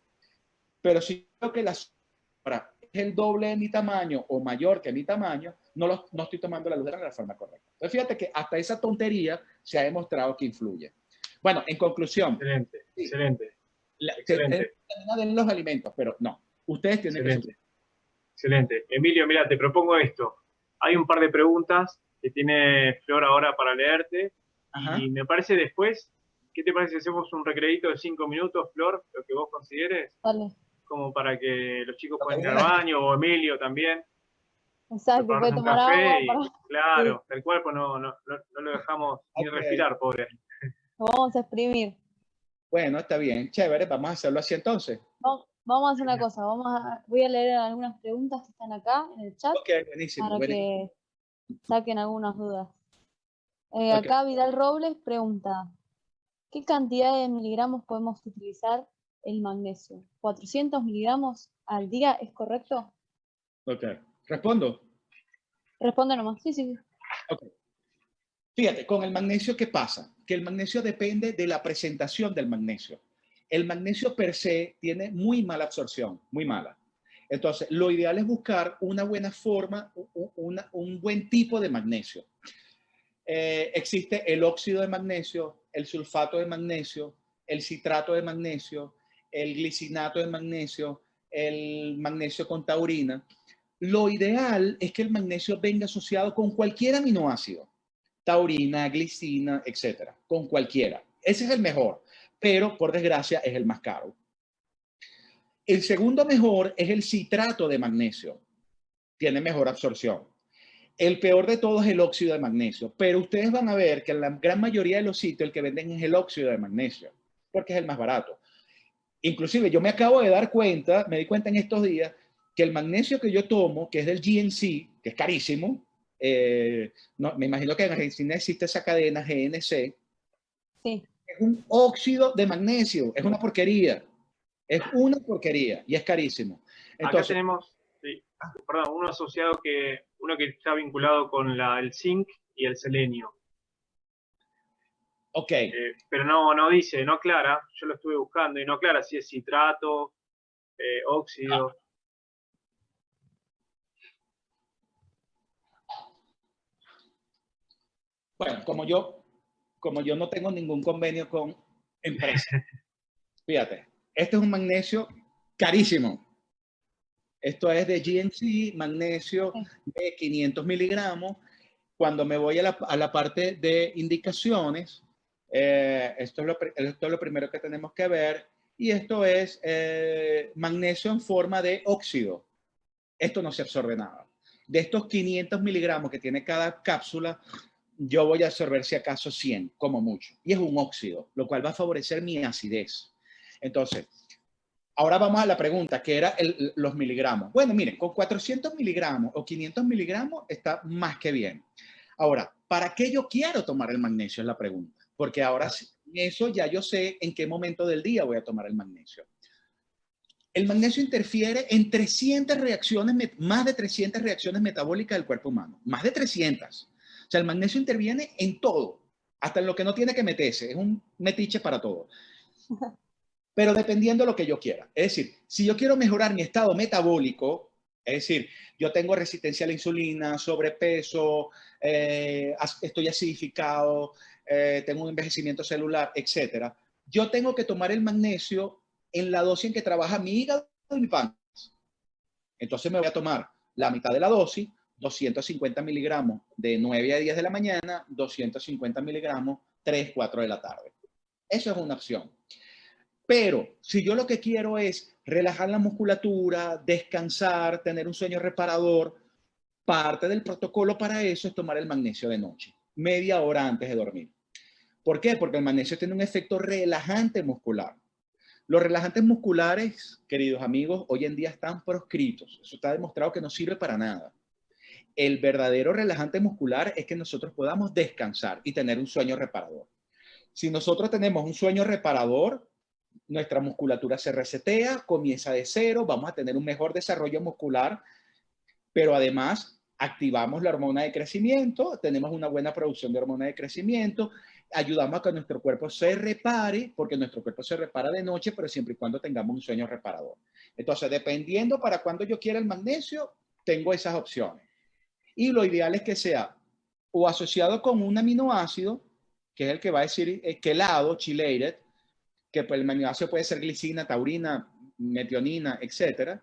Pero si veo que la sombra es el doble de mi tamaño o mayor que mi tamaño, no estoy tomando la luz de la forma correcta. Entonces fíjate que hasta esa tontería se ha demostrado que influye. Bueno, en conclusión. Excelente, Sí, excelente, termina excelente, de los alimentos, pero no. Ustedes tienen que... excelente, excelente. Emilio, mira, te propongo esto. Hay un par de preguntas que tiene Flor ahora para leerte Ajá. y me parece después, ¿qué te parece si hacemos un recreíto de 5 minutos, Flor, lo que vos consideres, Dale. como para que los chicos Lo que puedan ir diga al la gente. baño o Emilio también, Exacto, prepararse puede un tomar agua café y, para... Sí, claro, tal cual, pues no lo dejamos ni Ok. respirar, pobre. lo vamos a exprimir. Bueno, está bien, chévere, vamos a hacerlo así entonces. Vamos a hacer una cosa, voy a leer algunas preguntas que están acá en el chat Ok, buenísimo, para buenísimo. que saquen algunas dudas. Ok. Acá Vidal Robles pregunta, ¿qué cantidad de miligramos podemos utilizar el magnesio? ¿400 miligramos al día es correcto? Ok. ¿Respondo? Responde nomás. Sí, sí, sí. Ok. Fíjate, con el magnesio, ¿qué pasa? Que el magnesio depende de la presentación del magnesio. El magnesio per se tiene muy mala absorción, muy mala. Entonces, lo ideal es buscar una buena forma, un buen tipo de magnesio. Existe el óxido de magnesio, el sulfato de magnesio, el citrato de magnesio, el glicinato de magnesio, el magnesio con taurina. Lo ideal es que el magnesio venga asociado con cualquier aminoácido, taurina, glicina, etcétera, con cualquiera. Ese es el mejor, pero por desgracia es el más caro. El segundo mejor es el citrato de magnesio. Tiene mejor absorción. El peor de todos es el óxido de magnesio, pero ustedes van a ver que en la gran mayoría de los sitios el que venden es el óxido de magnesio, porque es el más barato. Inclusive yo me acabo de dar cuenta, me di cuenta en estos días, que el magnesio que yo tomo, que es del GNC, que es carísimo, no, me imagino que en Argentina existe esa cadena GNC, Sí. es un óxido de magnesio, es una porquería y es carísimo. Acá Entonces, tenemos, sí, perdón, uno que está vinculado con el zinc y el selenio. ok, Pero no dice, no aclara, yo lo estuve buscando y no aclara si es citrato, óxido. bueno, como yo no tengo ningún convenio con empresas, fíjate, este es un magnesio carísimo. Esto es de GNC, magnesio Sí. de 500 miligramos. Cuando me voy a la parte de indicaciones, esto es lo primero que tenemos que ver. Y esto es magnesio en forma de óxido. Esto no se absorbe nada. De estos 500 miligramos que tiene cada cápsula, yo voy a absorber si acaso 100, como mucho. Y es un óxido, lo cual va a favorecer mi acidez. Entonces, ahora vamos a la pregunta, que era los miligramos. Bueno, miren, con 400 miligramos o 500 miligramos está más que bien. Ahora, ¿para qué yo quiero tomar el magnesio? Es la pregunta. Porque ahora eso ya yo sé en qué momento del día voy a tomar el magnesio. El magnesio interfiere en 300 reacciones, más de 300 reacciones metabólicas del cuerpo humano. Más de 300. O sea, el magnesio interviene en todo, hasta en lo que no tiene que meterse. Es un metiche para todo. Pero dependiendo de lo que yo quiera. Es decir, si yo quiero mejorar mi estado metabólico, es decir, yo tengo resistencia a la insulina, sobrepeso, estoy acidificado, tengo un envejecimiento celular, etcétera, yo tengo que tomar el magnesio en la dosis en que trabaja mi hígado y mi páncreas. Entonces me voy a tomar la mitad de la dosis, 250 miligramos de 9 a 10 de la mañana, 250 miligramos 3, 4 de la tarde. Eso es una opción. Pero si yo lo que quiero es relajar la musculatura, descansar, tener un sueño reparador, parte del protocolo para eso es tomar el magnesio de noche, media hora antes de dormir. ¿Por qué? Porque el magnesio tiene un efecto relajante muscular. Los relajantes musculares, queridos amigos, hoy en día están proscritos. Eso está demostrado que no sirve para nada. El verdadero relajante muscular es que nosotros podamos descansar y tener un sueño reparador. Si nosotros tenemos un sueño reparador, nuestra musculatura se resetea, comienza de cero, vamos a tener un mejor desarrollo muscular, pero además activamos la hormona de crecimiento, tenemos una buena producción de hormona de crecimiento, ayudamos a que nuestro cuerpo se repare, porque nuestro cuerpo se repara de noche, pero siempre y cuando tengamos un sueño reparador. Entonces, dependiendo para cuando yo quiera el magnesio, tengo esas opciones. Y lo ideal es que sea o asociado con un aminoácido, que es el que va a decir quelado, chelated, que pues, el aminoácido puede ser glicina, taurina, metionina, etcétera,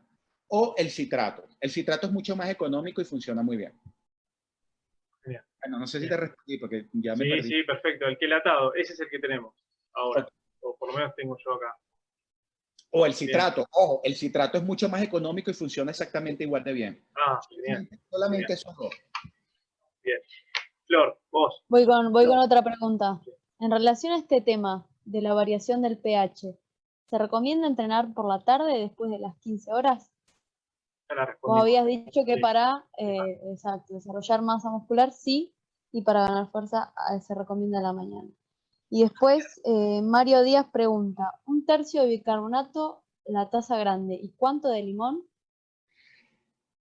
o el citrato. El citrato es mucho más económico y funciona muy bien. Genial. Bueno, no sé si Bien. te respondí porque ya me Sí, perdí. sí, perfecto. El quelatado, ese es el que tenemos ahora. Ok. O por lo menos tengo yo acá. O el Bien. citrato. Ojo, el citrato es mucho más económico y funciona exactamente igual de bien. Ah, genial. Solamente Genial. esos dos. Bien. Flor, vos. Voy con otra pregunta. En relación a este tema de la variación del pH, ¿se recomienda entrenar por la tarde después de las 15 horas? Ya la Vos respondimos. habías dicho que Sí. para exacto, desarrollar masa muscular sí, y para ganar fuerza se recomienda a la mañana. Y después Mario Díaz pregunta, ¿un tercio de bicarbonato, la taza grande, y cuánto de limón?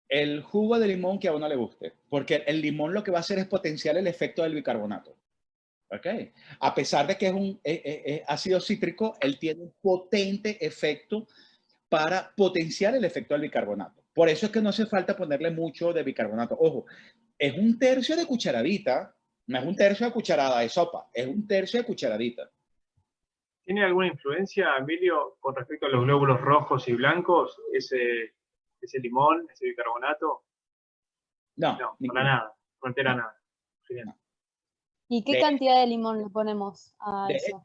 El jugo de limón que a uno le guste, porque el limón lo que va a hacer es potenciar el efecto del bicarbonato. ¿Ok? A pesar de que es un ácido cítrico, él tiene un potente efecto para potenciar el efecto del bicarbonato. Por eso es que no hace falta ponerle mucho de bicarbonato. Ojo, es un tercio de cucharadita, no es un tercio de cucharada de sopa, es un tercio de cucharadita. ¿Tiene alguna influencia, Emilio, con respecto a los glóbulos rojos y blancos? Ese limón, ese bicarbonato. No, No, para ninguna. nada. No altera nada. Genial. No. ¿Y qué De, cantidad de limón le ponemos a de, eso?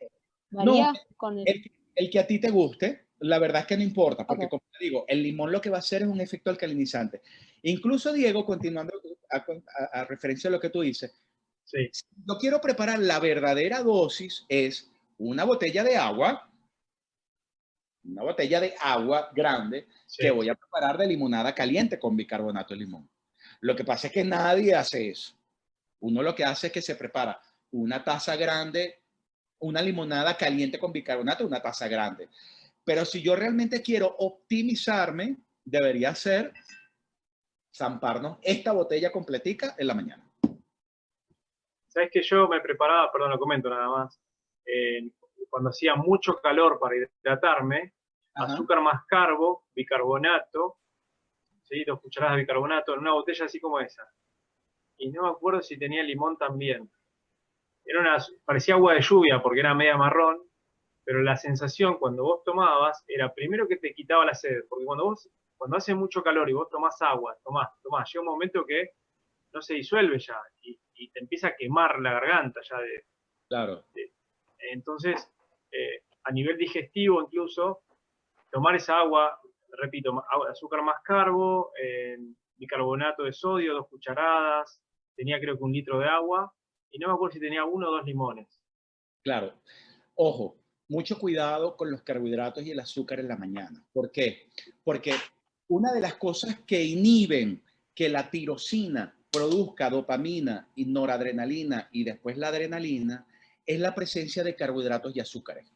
no, ¿Varía con el...? el que a ti te guste, la verdad es que no importa, porque Ok. como te digo, el limón lo que va a hacer es un efecto alcalinizante. Incluso, Diego, continuando a referencia a lo que tú dices, Sí. si yo quiero preparar la verdadera dosis, es una botella de agua, una botella de agua grande, Sí. que voy a preparar de limonada caliente con bicarbonato de limón. Lo que pasa es que nadie hace eso. Uno lo que hace es que se prepara una taza grande, una limonada caliente con bicarbonato, una taza grande. Pero si yo realmente quiero optimizarme, debería ser zamparnos esta botella completica en la mañana. ¿Sabes que yo me preparaba, perdón, lo comento nada más, cuando hacía mucho calor para hidratarme, Ajá. azúcar más carbo, bicarbonato, ¿sí? 2 cucharadas de bicarbonato en una botella así como esa. Y no me acuerdo si tenía limón también. Parecía agua de lluvia porque era media marrón, pero la sensación cuando vos tomabas era primero que te quitaba la sed, porque cuando hace mucho calor y vos tomás agua, tomás, llega un momento que no se disuelve ya y te empieza a quemar la garganta ya Claro. entonces, a nivel digestivo incluso, tomar esa agua, repito, azúcar más carbo, bicarbonato de sodio, 2 cucharadas, tenía creo que 1 litro de agua, y no me acuerdo si tenía 1 o 2 limones. Claro. Ojo, mucho cuidado con los carbohidratos y el azúcar en la mañana. ¿Por qué? Porque una de las cosas que inhiben que la tirosina produzca dopamina y noradrenalina y después la adrenalina es la presencia de carbohidratos y azúcares.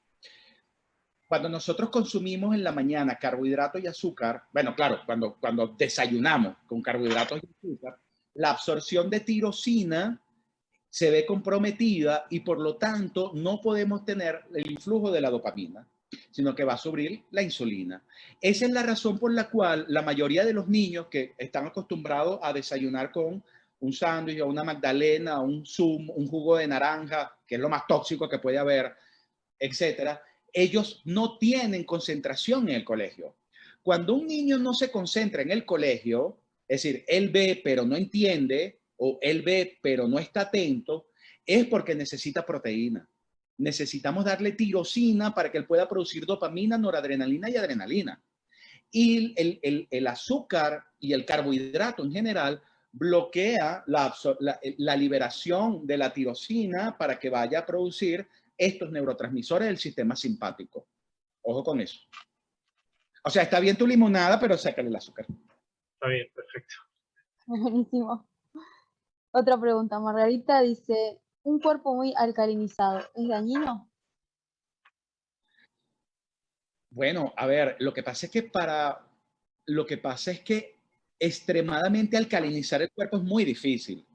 Cuando nosotros consumimos en la mañana carbohidratos y azúcar, bueno, claro, cuando desayunamos con carbohidratos y azúcar, la absorción de tirosina se ve comprometida y por lo tanto no podemos tener el influjo de la dopamina, sino que va a subir la insulina. Esa es la razón por la cual la mayoría de los niños que están acostumbrados a desayunar con un sándwich o una magdalena, un zumo, un jugo de naranja, que es lo más tóxico que puede haber, etcétera, ellos no tienen concentración en el colegio. Cuando un niño no se concentra en el colegio, es decir, él ve pero no entiende, o él ve pero no está atento, es porque necesita proteína. Necesitamos darle tirosina para que él pueda producir dopamina, noradrenalina y adrenalina. Y el azúcar y el carbohidrato en general bloquea la liberación de la tirosina para que vaya a producir estos neurotransmisores del sistema simpático. Ojo con eso. O sea, está bien tu limonada, pero sácale el azúcar. Está bien, perfecto. Buenísimo. Otra pregunta, Margarita dice, ¿un cuerpo muy alcalinizado es dañino? Bueno, a ver, lo que pasa es que extremadamente alcalinizar el cuerpo es muy difícil.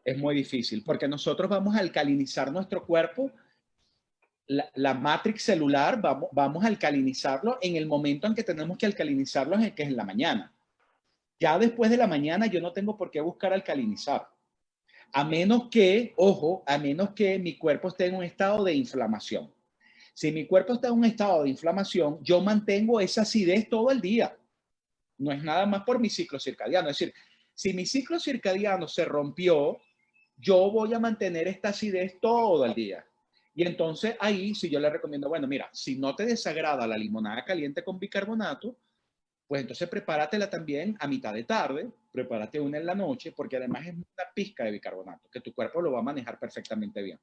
Es muy difícil porque nosotros vamos a alcalinizar nuestro cuerpo, la matrix celular, vamos a alcalinizarlo en el momento en que tenemos que alcalinizarlo, que es en la mañana. Ya después de la mañana yo no tengo por qué buscar alcalinizar. A menos que, ojo, a menos que mi cuerpo esté en un estado de inflamación. Si mi cuerpo está en un estado de inflamación, yo mantengo esa acidez todo el día. No es nada más por mi ciclo circadiano. Es decir, si mi ciclo circadiano se rompió, yo voy a mantener esta acidez todo el día. Y entonces ahí sí yo le recomiendo, bueno, mira, si no te desagrada la limonada caliente con bicarbonato, pues entonces prepáratela también a mitad de tarde, prepárate una en la noche, porque además es una pizca de bicarbonato, que tu cuerpo lo va a manejar perfectamente bien.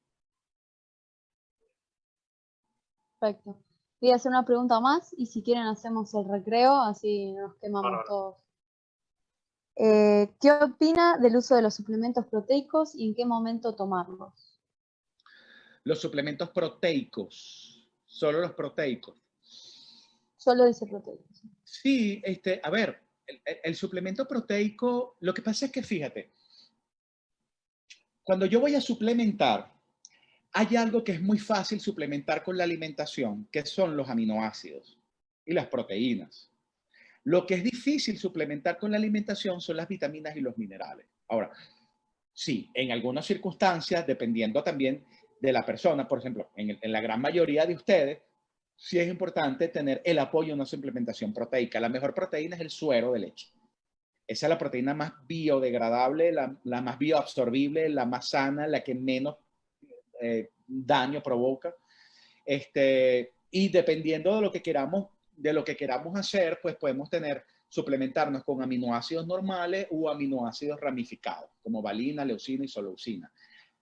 Perfecto. Voy a hacer una pregunta más y si quieren hacemos el recreo, así nos quemamos Bárbaro. todos. ¿Qué opina del uso de los suplementos proteicos y en qué momento tomarlos? Los suplementos proteicos, solo los proteicos. Solo dice proteicos. Sí, a ver, el suplemento proteico, lo que pasa es que fíjate, cuando yo voy a suplementar, hay algo que es muy fácil suplementar con la alimentación, que son los aminoácidos y las proteínas. Lo que es difícil suplementar con la alimentación son las vitaminas y los minerales. Ahora, sí, en algunas circunstancias, dependiendo también de la persona, por ejemplo, en la gran mayoría de ustedes, sí es importante tener el apoyo a una suplementación proteica. La mejor proteína es el suero de leche. Esa es la proteína más biodegradable, la más bioabsorbible, la más sana, la que menos daño provoca. Y dependiendo de lo que queramos hacer, pues podemos suplementarnos con aminoácidos normales u aminoácidos ramificados, como valina, leucina y isoleucina.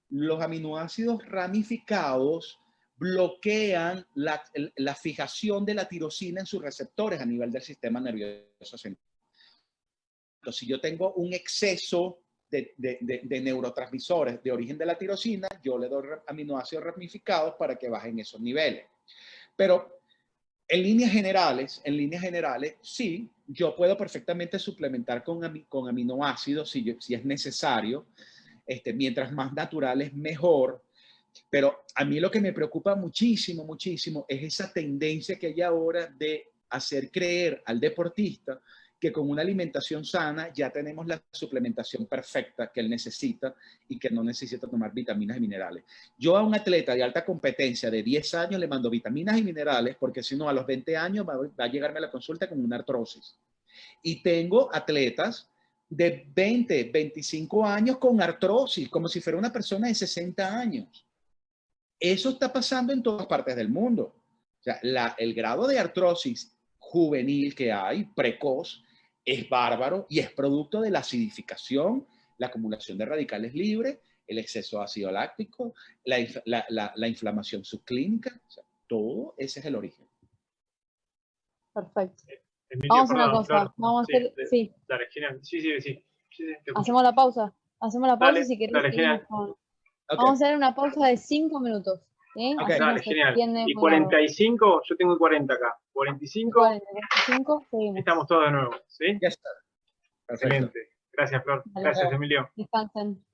Los aminoácidos ramificados bloquean la fijación de la tirosina en sus receptores a nivel del sistema nervioso central. Entonces, si yo tengo un exceso de neurotransmisores de origen de la tirosina, yo le doy aminoácidos ramificados para que bajen esos niveles. Pero en líneas generales, sí, yo puedo perfectamente suplementar con aminoácidos si es necesario. Mientras más naturales, mejor. Pero a mí lo que me preocupa muchísimo, muchísimo, es esa tendencia que hay ahora de hacer creer al deportista que con una alimentación sana ya tenemos la suplementación perfecta que él necesita y que no necesita tomar vitaminas y minerales. Yo a un atleta de alta competencia de 10 años le mando vitaminas y minerales porque si no a los 20 años va a llegarme a la consulta con una artrosis. Y tengo atletas de 20, 25 años con artrosis, como si fuera una persona de 60 años. Eso está pasando en todas partes del mundo. O sea, el grado de artrosis juvenil que hay, precoz, es bárbaro y es producto de la acidificación, la acumulación de radicales libres, el exceso de ácido láctico, la inflamación subclínica. O sea, todo ese es el origen. Perfecto. Emilio, Vamos a una perdón, cosa. Flor. Vamos a hacer. Sí. Dale, genial. Sí, te escucho. Hacemos la pausa. Hacemos la pausa y Dale, si querés dale, seguimos genial. con. Okay. Vamos a hacer una pausa de 5 minutos. ¿Sí? Okay. Así no Dale, se genial. extiende Y muy largo. 45, yo tengo 40 acá. 45, 45, seguimos. estamos todos de nuevo, ¿sí? Ya está. Perfecto. Excelente. Gracias, Flor. Vale. Gracias, Emilio. Descansen.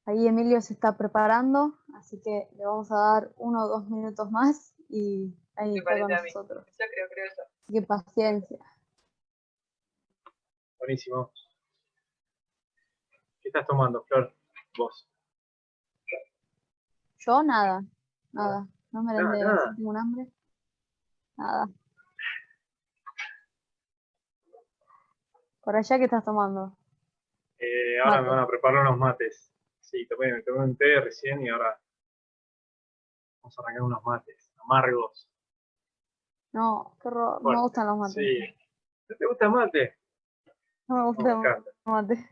Ahí Emilio se está preparando, así que le vamos a dar 1 o 2 minutos más y ahí está con nosotros. Yo creo yo. Así que paciencia. Buenísimo. ¿Qué estás tomando, Flor? Vos. Yo nada. No merendé, Nada. así tengo un hambre. Nada. Por allá, ¿qué estás tomando? Ahora Mate. me van a preparar unos mates. Sí, me tomé un té recién y ahora vamos a arrancar unos mates amargos. No, qué horror. No Bueno, me gustan los mates. Sí. ¿No te gusta el mate? No me No, gusta me el encanta. mate.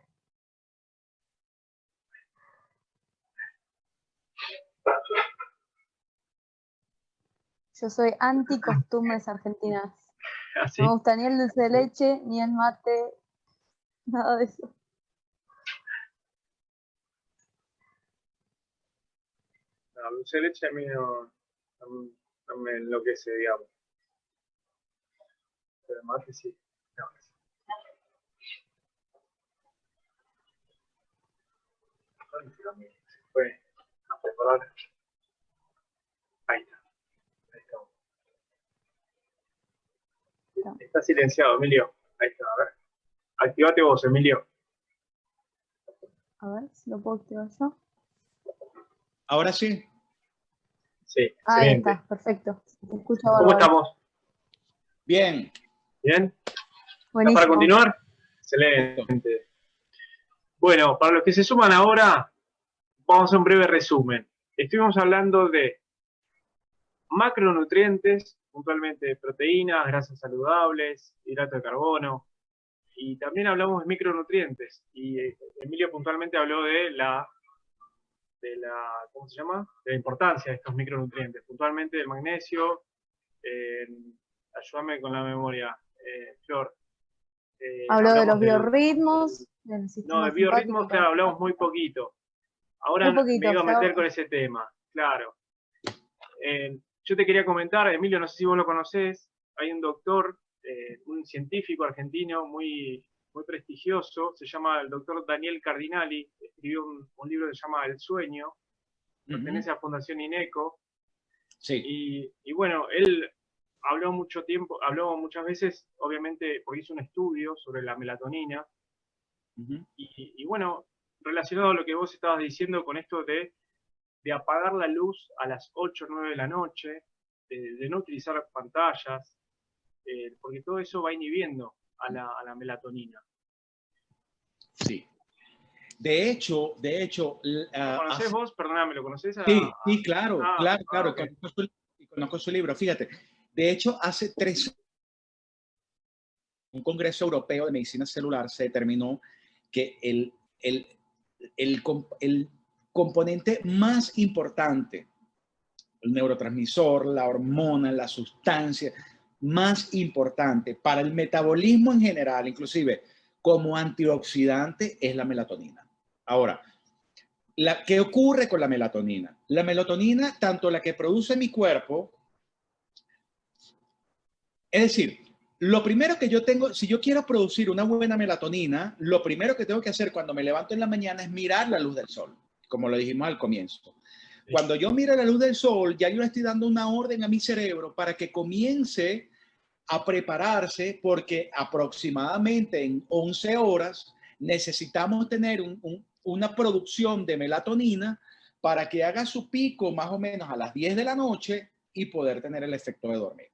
Yo soy anti costumbres argentinas. ¿Así? No me gusta ni el dulce de leche, ni el mate, nada de eso. No, dulce de leche a mí no me enloquece, digamos. Pero el mate sí. No, se fue a preparar. Ahí está. Ahí está. Está silenciado, Emilio. Ahí está, a ver. Activate vos, Emilio. A ver si lo puedo activar yo. Ahora sí. Sí, Ahí excelente. está, perfecto. Te escucho ¿Cómo bárbaro. estamos? Bien. ¿Bien? ¿Está Buenísimo. para continuar? Excelente. Bueno, para los que se suman ahora, vamos a hacer un breve resumen. Estuvimos hablando de macronutrientes, puntualmente de proteínas, grasas saludables, hidratos de carbono, y también hablamos de micronutrientes. Y Emilio puntualmente habló de la ¿cómo se llama? De la importancia de estos micronutrientes, puntualmente del magnesio. Ayúdame con la memoria, Flor. Habló de Hablamos los biorritmos, del sistema No, de biorritmos, simpático, claro, hablamos muy parasimpático. poquito. Ahora Muy poquito, me iba a meter ya. con ese tema, claro. Yo te quería comentar, Emilio, no sé si vos lo conocés, hay un doctor, un científico argentino muy prestigioso, se llama el doctor Daniel Cardinali, escribió un libro que se llama El Sueño, pertenece a Fundación INECO, Sí. y bueno, él habló muchas veces, obviamente, porque hizo un estudio sobre la melatonina, y bueno, relacionado a lo que vos estabas diciendo con esto de apagar la luz a las 8 o 9 de la noche, de no utilizar pantallas, porque todo eso va inhibiendo a la melatonina. Sí. De hecho, ¿Lo conocés vos? Perdóname, ¿lo conocés? Sí, claro. Okay. Conozco su libro. Fíjate, de hecho, hace 3 años, un congreso europeo de medicina celular se determinó que el componente más importante, el neurotransmisor, la hormona, la sustancia más importante para el metabolismo en general, inclusive como antioxidante, es la melatonina. Ahora, ¿qué ocurre con la melatonina? La melatonina, tanto la que produce mi cuerpo, es decir, lo primero que yo tengo, si yo quiero producir una buena melatonina, lo primero que tengo que hacer cuando me levanto en la mañana es mirar la luz del sol, como lo dijimos al comienzo. Cuando yo miro la luz del sol, ya yo le estoy dando una orden a mi cerebro para que comience a prepararse, porque aproximadamente en 11 horas necesitamos tener una producción de melatonina para que haga su pico más o menos a las 10 de la noche y poder tener el efecto de dormir.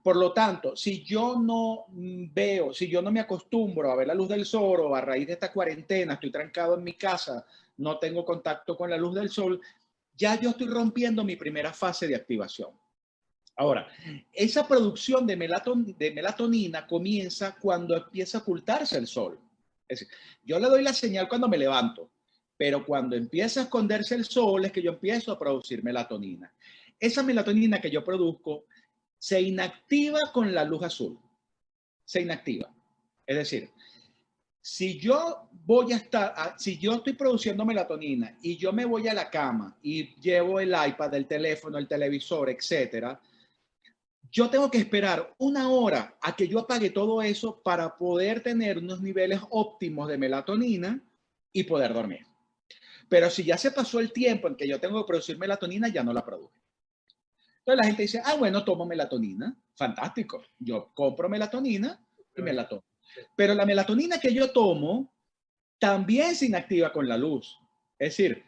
Por lo tanto, si yo no me acostumbro a ver la luz del sol, o a raíz de esta cuarentena estoy trancado en mi casa, no tengo contacto con la luz del sol, ya yo estoy rompiendo mi primera fase de activación. Ahora, esa producción de melatonina comienza cuando empieza a ocultarse el sol. Es decir, yo le doy la señal cuando me levanto, pero cuando empieza a esconderse el sol es que yo empiezo a producir melatonina. Esa melatonina que yo produzco se inactiva con la luz azul. Se inactiva. Es decir, si yo estoy produciendo melatonina y yo me voy a la cama y llevo el iPad, el teléfono, el televisor, etcétera, yo tengo que esperar 1 hora a que yo apague todo eso para poder tener unos niveles óptimos de melatonina y poder dormir. Pero si ya se pasó el tiempo en que yo tengo que producir melatonina, ya no la produje. Entonces la gente dice, ah, bueno, tomo melatonina. Fantástico. Yo compro melatonina y me la tomo. Pero la melatonina que yo tomo también se inactiva con la luz. Es decir,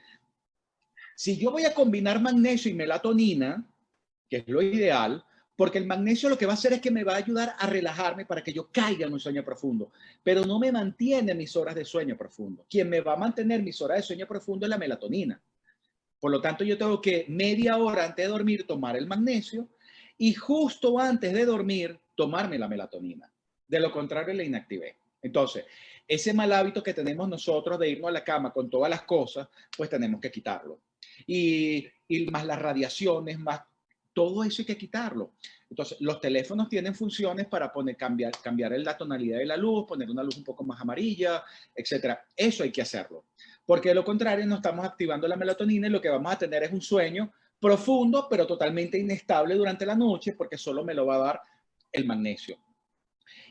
si yo voy a combinar magnesio y melatonina, que es lo ideal, porque el magnesio lo que va a hacer es que me va a ayudar a relajarme para que yo caiga en un sueño profundo, pero no me mantiene mis horas de sueño profundo. Quien me va a mantener mis horas de sueño profundo es la melatonina. Por lo tanto, yo tengo que media hora antes de dormir tomar el magnesio y justo antes de dormir tomarme la melatonina. De lo contrario, la inactivé. Entonces, ese mal hábito que tenemos nosotros de irnos a la cama con todas las cosas, pues tenemos que quitarlo. Y más las radiaciones, más todo eso hay que quitarlo. Entonces, los teléfonos tienen funciones para cambiar la tonalidad de la luz, poner una luz un poco más amarilla, etcétera. Eso hay que hacerlo. Porque de lo contrario, no estamos activando la melatonina y lo que vamos a tener es un sueño profundo, pero totalmente inestable durante la noche, porque solo me lo va a dar el magnesio.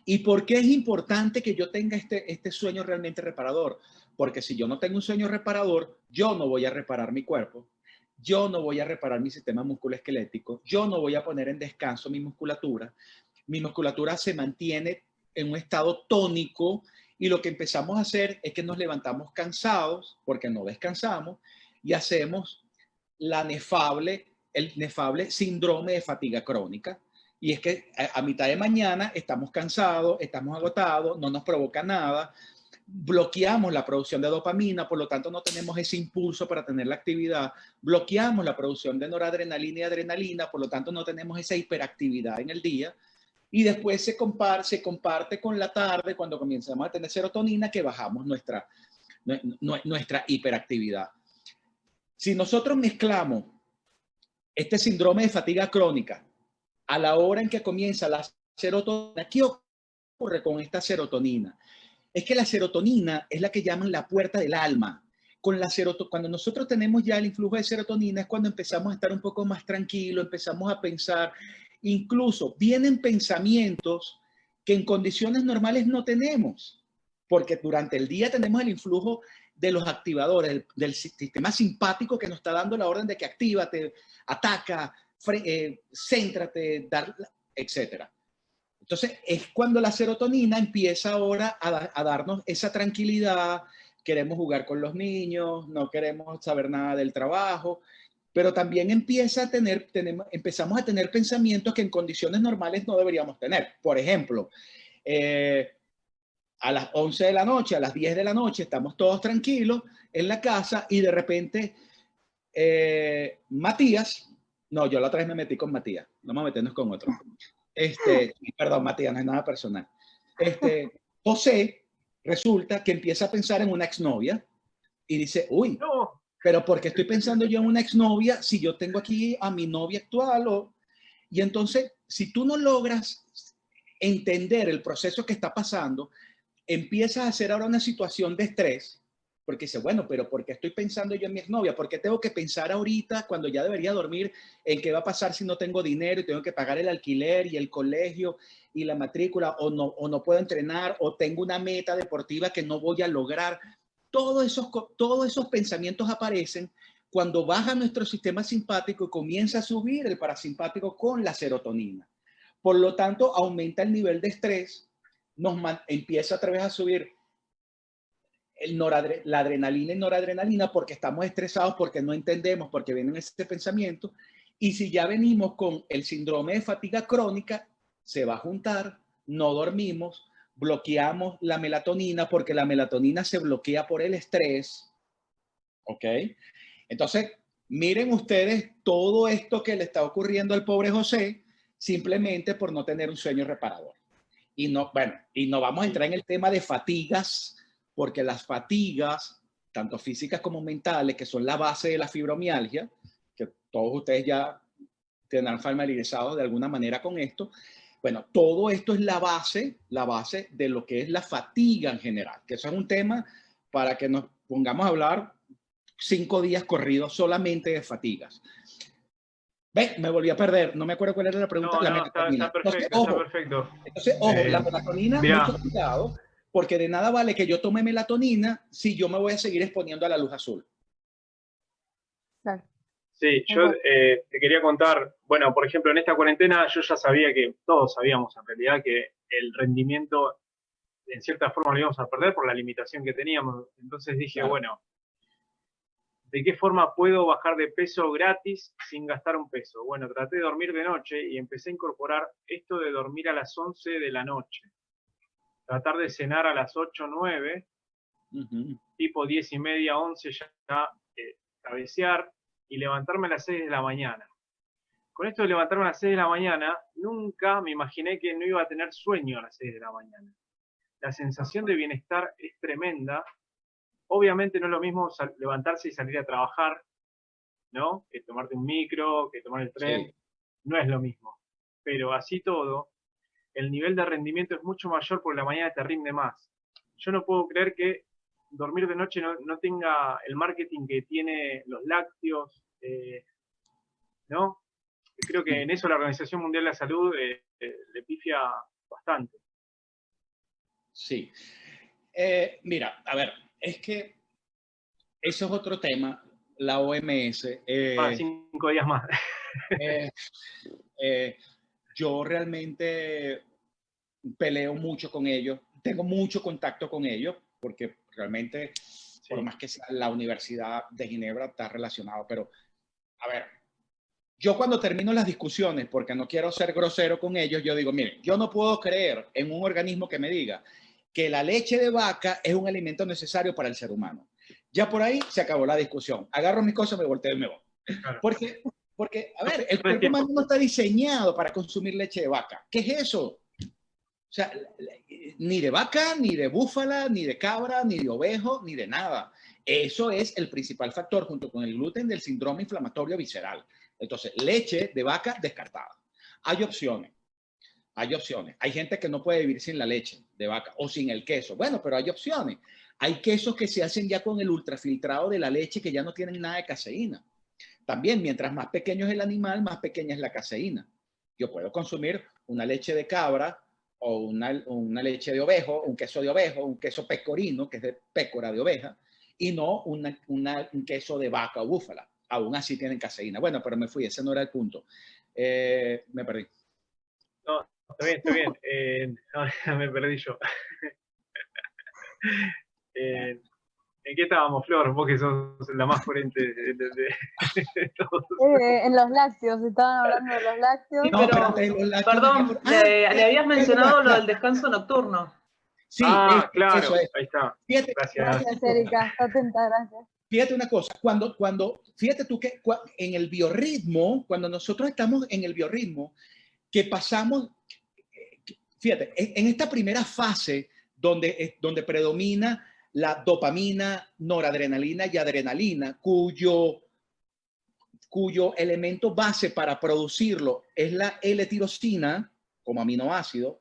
¿Y por qué es importante que yo tenga este sueño realmente reparador? Porque si yo no tengo un sueño reparador, yo no voy a reparar mi cuerpo, yo no voy a reparar mi sistema musculoesquelético, yo no voy a poner en descanso mi musculatura se mantiene en un estado tónico y lo que empezamos a hacer es que nos levantamos cansados porque no descansamos y hacemos el nefable síndrome de fatiga crónica. Y es que a mitad de mañana estamos cansados, estamos agotados, no nos provoca nada, bloqueamos la producción de dopamina, por lo tanto no tenemos ese impulso para tener la actividad, bloqueamos la producción de noradrenalina y adrenalina, por lo tanto no tenemos esa hiperactividad en el día, y después se comparte con la tarde cuando comenzamos a tener serotonina que bajamos nuestra hiperactividad. Si nosotros mezclamos este síndrome de fatiga crónica a la hora en que comienza la serotonina, ¿qué ocurre con esta serotonina? Es que la serotonina es la que llaman la puerta del alma. Cuando nosotros tenemos ya el influjo de serotonina es cuando empezamos a estar un poco más tranquilos, empezamos a pensar, incluso vienen pensamientos que en condiciones normales no tenemos, porque durante el día tenemos el influjo de los activadores, del sistema simpático que nos está dando la orden de que actívate, ataca, céntrate, etcétera. Entonces, es cuando la serotonina empieza ahora a darnos esa tranquilidad, queremos jugar con los niños, no queremos saber nada del trabajo, pero también empezamos a tener pensamientos que en condiciones normales no deberíamos tener. Por ejemplo, a las 11 de la noche, a las 10 de la noche, estamos todos tranquilos en la casa y de repente Matías, no, yo la otra vez me metí con Matías, no me meternos con otro. Perdón, Matías, no es nada personal. José resulta que empieza a pensar en una exnovia y dice, uy, No. pero ¿por qué estoy pensando yo en una exnovia si yo tengo aquí a mi novia actual? Y entonces, si tú no logras entender el proceso que está pasando, empiezas a hacer ahora una situación de estrés, porque dice, bueno, pero ¿por qué estoy pensando yo en mi exnovia? ¿Por qué tengo que pensar ahorita cuando ya debería dormir en qué va a pasar si no tengo dinero y tengo que pagar el alquiler y el colegio y la matrícula o no puedo entrenar o tengo una meta deportiva que no voy a lograr? Todos esos pensamientos aparecen cuando baja nuestro sistema simpático y comienza a subir el parasimpático con la serotonina. Por lo tanto, aumenta el nivel de estrés, empieza otra vez a subir la adrenalina y noradrenalina porque estamos estresados, porque no entendemos, porque viene ese pensamiento. Y si ya venimos con el síndrome de fatiga crónica, se va a juntar, no dormimos, bloqueamos la melatonina porque la melatonina se bloquea por el estrés. ¿Ok? Entonces, miren ustedes todo esto que le está ocurriendo al pobre José simplemente por no tener un sueño reparador. Y no vamos a entrar en el tema de fatigas, porque las fatigas, tanto físicas como mentales, que son la base de la fibromialgia, que todos ustedes ya tendrán familiarizados de alguna manera con esto. Bueno, todo esto es la base de lo que es la fatiga en general, que eso es un tema para que nos pongamos a hablar 5 días corridos solamente de fatigas. ¿Ves? Me volví a perder. No me acuerdo cuál era la pregunta. No, está perfecto, está perfecto. Entonces, ojo, la melatonina, mucho cuidado, porque de nada vale que yo tome melatonina si yo me voy a seguir exponiendo a la luz azul. Claro. Sí, yo te quería contar, bueno, por ejemplo, en esta cuarentena yo ya sabía que, todos sabíamos en realidad que el rendimiento en cierta forma lo íbamos a perder por la limitación que teníamos. Entonces dije, Claro. bueno, ¿de qué forma puedo bajar de peso gratis sin gastar un peso? Bueno, traté de dormir de noche y empecé a incorporar esto de dormir a las 11 de la noche. Tratar de cenar a las 8 o 9, tipo 10 y media, 11 ya cabecear y levantarme a las 6 de la mañana. Con esto de levantarme a las 6 de la mañana, nunca me imaginé que no iba a tener sueño a las 6 de la mañana. La sensación de bienestar es tremenda. Obviamente no es lo mismo levantarse y salir a trabajar, ¿no? Que tomarte un micro, que tomar el tren. Sí. No es lo mismo. Pero así todo, el nivel de rendimiento es mucho mayor porque la mañana te rinde más. Yo no puedo creer que dormir de noche no tenga el marketing que tiene los lácteos, ¿no? Creo que en eso la Organización Mundial de la Salud le pifia bastante. Sí. Mira, a ver, es que eso es otro tema. La OMS. 5 días más. Yo realmente peleo mucho con ellos, tengo mucho contacto con ellos, porque realmente, sí, por más que sea la Universidad de Ginebra, está relacionado. Pero, a ver, yo cuando termino las discusiones, porque no quiero ser grosero con ellos, yo digo, miren, yo no puedo creer en un organismo que me diga que la leche de vaca es un alimento necesario para el ser humano. Ya por ahí se acabó la discusión. Agarro mis cosas, me volteo y me voy. Claro. Porque, a ver, el cuerpo humano no está diseñado para consumir leche de vaca. ¿Qué es eso? O sea, ni de vaca, ni de búfala, ni de cabra, ni de ovejo, ni de nada. Eso es el principal factor, junto con el gluten, del síndrome inflamatorio visceral. Entonces, leche de vaca descartada. Hay opciones. Hay opciones. Hay gente que no puede vivir sin la leche de vaca o sin el queso. Bueno, pero hay opciones. Hay quesos que se hacen ya con el ultrafiltrado de la leche que ya no tienen nada de caseína. También, mientras más pequeño es el animal, más pequeña es la caseína. Yo puedo consumir una leche de cabra o una leche de ovejo, un queso de ovejo, un queso pecorino, que es de pécora de oveja, y no un queso de vaca o búfala. Aún así tienen caseína. Bueno, pero me fui, ese no era el punto. Me perdí. No, está bien. No, me perdí yo. ¿En qué estábamos, Flor? Vos que sos la más coherente de todos. En los lácteos, estaban hablando de los lácteos. Sí, pero, perdón, le habías mencionado lo del descanso nocturno. Sí, claro, eso es. Ahí está. Fíjate, gracias, Erika, está atenta, gracias. Fíjate una cosa, fíjate tú que en el biorritmo, cuando nosotros estamos en el biorritmo, que pasamos, fíjate, en esta primera fase donde predomina la dopamina, noradrenalina y adrenalina, cuyo elemento base para producirlo es la L-tirosina como aminoácido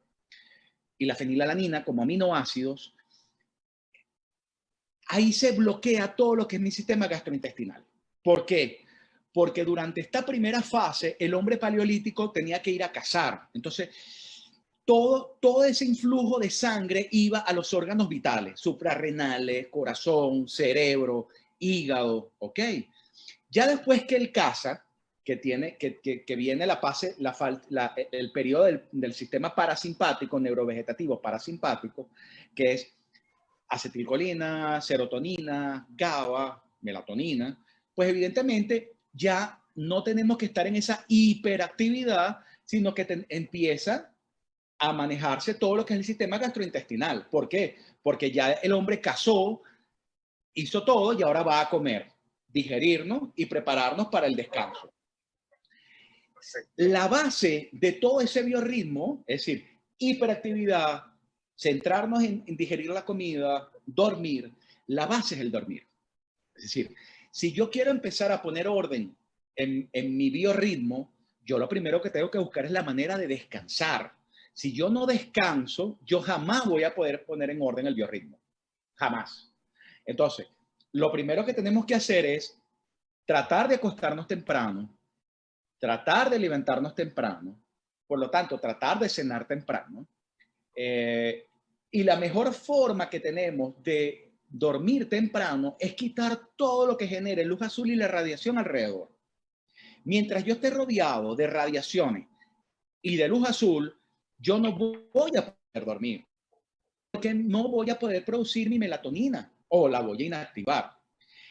y la fenilalanina como aminoácidos, ahí se bloquea todo lo que es mi sistema gastrointestinal. ¿Por qué? Porque durante esta primera fase el hombre paleolítico tenía que ir a cazar. Entonces, todo ese influjo de sangre iba a los órganos vitales, suprarrenales, corazón, cerebro, hígado, ¿ok? Ya después que él caza, que viene el periodo del sistema parasimpático, neurovegetativo parasimpático, que es acetilcolina, serotonina, GABA, melatonina, pues evidentemente ya no tenemos que estar en esa hiperactividad, sino que empieza a manejarse todo lo que es el sistema gastrointestinal. ¿Por qué? Porque ya el hombre cazó, hizo todo y ahora va a comer, digerirnos y prepararnos para el descanso. La base de todo ese biorritmo, es decir, hiperactividad, centrarnos en digerir la comida, dormir, la base es el dormir. Es decir, si yo quiero empezar a poner orden en mi biorritmo, yo lo primero que tengo que buscar es la manera de descansar. Si yo no descanso, yo jamás voy a poder poner en orden el biorritmo. Jamás. Entonces, lo primero que tenemos que hacer es tratar de acostarnos temprano, tratar de levantarnos temprano, por lo tanto, tratar de cenar temprano. Y la mejor forma que tenemos de dormir temprano es quitar todo lo que genere luz azul y la radiación alrededor. Mientras yo esté rodeado de radiaciones y de luz azul, yo no voy a poder dormir, porque no voy a poder producir mi melatonina o la voy a inactivar.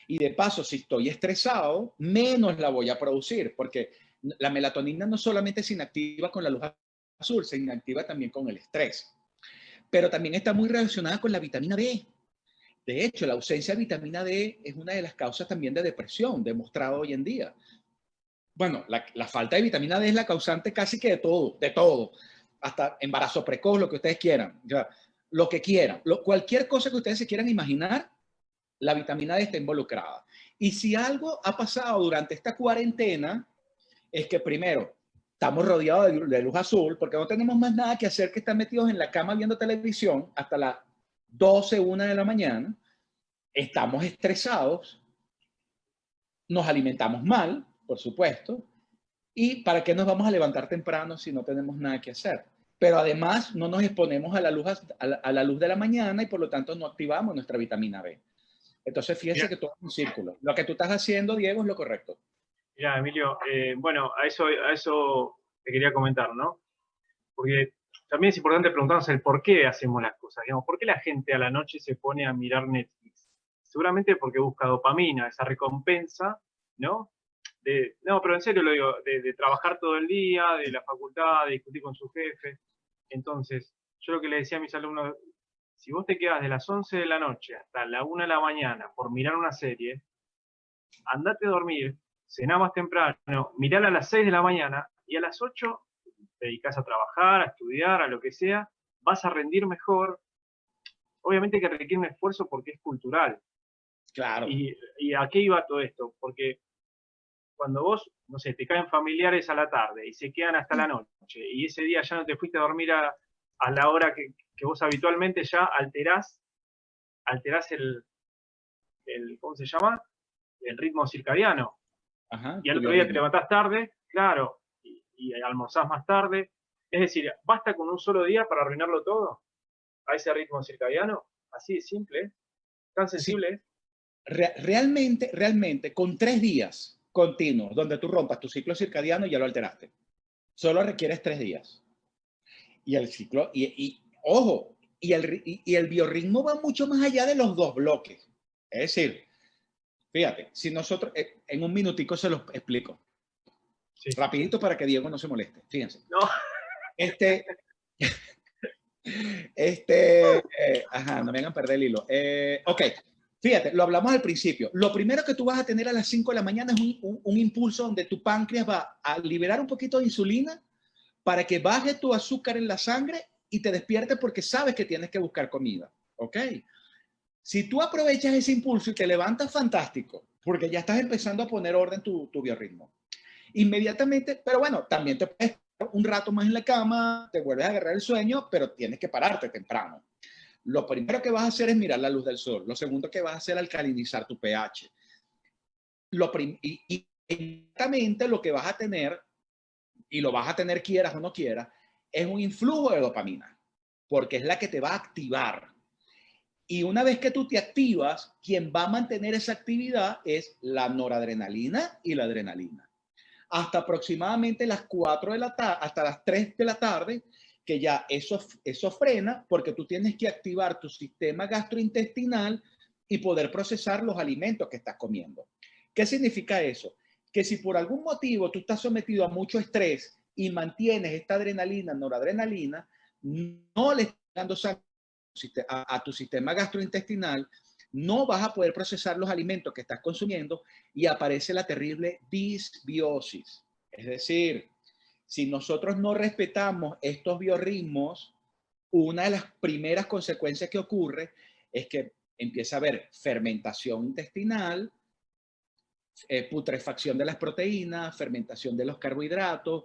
Y de paso, si estoy estresado, menos la voy a producir, porque la melatonina no solamente se inactiva con la luz azul, se inactiva también con el estrés. Pero también está muy relacionada con la vitamina D. De hecho, la ausencia de vitamina D es una de las causas también de depresión, demostrado hoy en día. Bueno, la falta de vitamina D es la causante casi que de todo, hasta embarazo precoz, lo que ustedes quieran, ya, lo que quieran, cualquier cosa que ustedes se quieran imaginar, la vitamina D está involucrada. Y si algo ha pasado durante esta cuarentena, es que primero, estamos rodeados de luz azul, porque no tenemos más nada que hacer que estar metidos en la cama viendo televisión hasta las 12, 1 de la mañana, estamos estresados, nos alimentamos mal, por supuesto, y ¿para qué nos vamos a levantar temprano si no tenemos nada que hacer? Pero además no nos exponemos a la luz de la mañana y por lo tanto no activamos nuestra vitamina B. Entonces fíjense que todo es un círculo. Lo que tú estás haciendo, Diego, es lo correcto. Mira, Emilio, bueno, a eso te quería comentar, ¿no? Porque también es importante preguntarnos el por qué hacemos las cosas. Digamos, ¿por qué la gente a la noche se pone a mirar Netflix? Seguramente porque busca dopamina, esa recompensa, ¿no? No, pero en serio lo digo, de trabajar todo el día, de la facultad, de discutir con su jefe. Entonces, yo lo que le decía a mis alumnos, si vos te quedas de las 11 de la noche hasta la 1 de la mañana por mirar una serie, andate a dormir, cená más temprano, mirala a las 6 de la mañana y a las 8 te dedicás a trabajar, a estudiar, a lo que sea, vas a rendir mejor. Obviamente que requiere un esfuerzo porque es cultural. Claro. ¿Y a qué iba todo esto? Porque cuando vos, no sé, te caen familiares a la tarde y se quedan hasta la noche y ese día ya no te fuiste a dormir a la hora que vos habitualmente, ya alterás el, ¿cómo se llama? El ritmo circadiano. Ajá, y al otro día te levantás tarde, claro, y almorzás más tarde. Es decir, ¿basta con un solo día para arruinarlo todo? A ese ritmo circadiano, así de simple, tan sensible. Sí. Realmente, con 3 días continuos donde tú rompas tu ciclo circadiano, ya lo alteraste. Solo requieres 3 días. Y el ciclo, ojo, y el biorritmo va mucho más allá de los 2 bloques. Es decir, fíjate, si nosotros, en un minutico se los explico. Sí. Rapidito para que Diego no se moleste. Fíjense. No. Ajá, no me hagan perder el hilo. Ok, fíjate, lo hablamos al principio. Lo primero que tú vas a tener a las 5 de la mañana es un impulso donde tu páncreas va a liberar un poquito de insulina para que baje tu azúcar en la sangre y te despiertes porque sabes que tienes que buscar comida. Ok. Si tú aprovechas ese impulso y te levantas, fantástico, porque ya estás empezando a poner orden tu biorritmo. Inmediatamente, pero bueno, también te puedes quedar un rato más en la cama, te vuelves a agarrar el sueño, pero tienes que pararte temprano. Lo primero que vas a hacer es mirar la luz del sol. Lo segundo que vas a hacer es alcalinizar tu pH. Y inmediatamente lo que vas a tener, y lo vas a tener quieras o no quieras, es un influjo de dopamina, porque es la que te va a activar. Y una vez que tú te activas, quien va a mantener esa actividad es la noradrenalina y la adrenalina. Hasta aproximadamente las 4 de la tarde, hasta las 3 de la tarde, que ya eso frena, porque tú tienes que activar tu sistema gastrointestinal y poder procesar los alimentos que estás comiendo. ¿Qué significa eso? Que si por algún motivo tú estás sometido a mucho estrés y mantienes esta adrenalina, noradrenalina, no le estás dando sangre a tu sistema gastrointestinal, no vas a poder procesar los alimentos que estás consumiendo y aparece la terrible disbiosis. Es decir, si nosotros no respetamos estos biorritmos, una de las primeras consecuencias que ocurre es que empieza a haber fermentación intestinal, putrefacción de las proteínas, fermentación de los carbohidratos,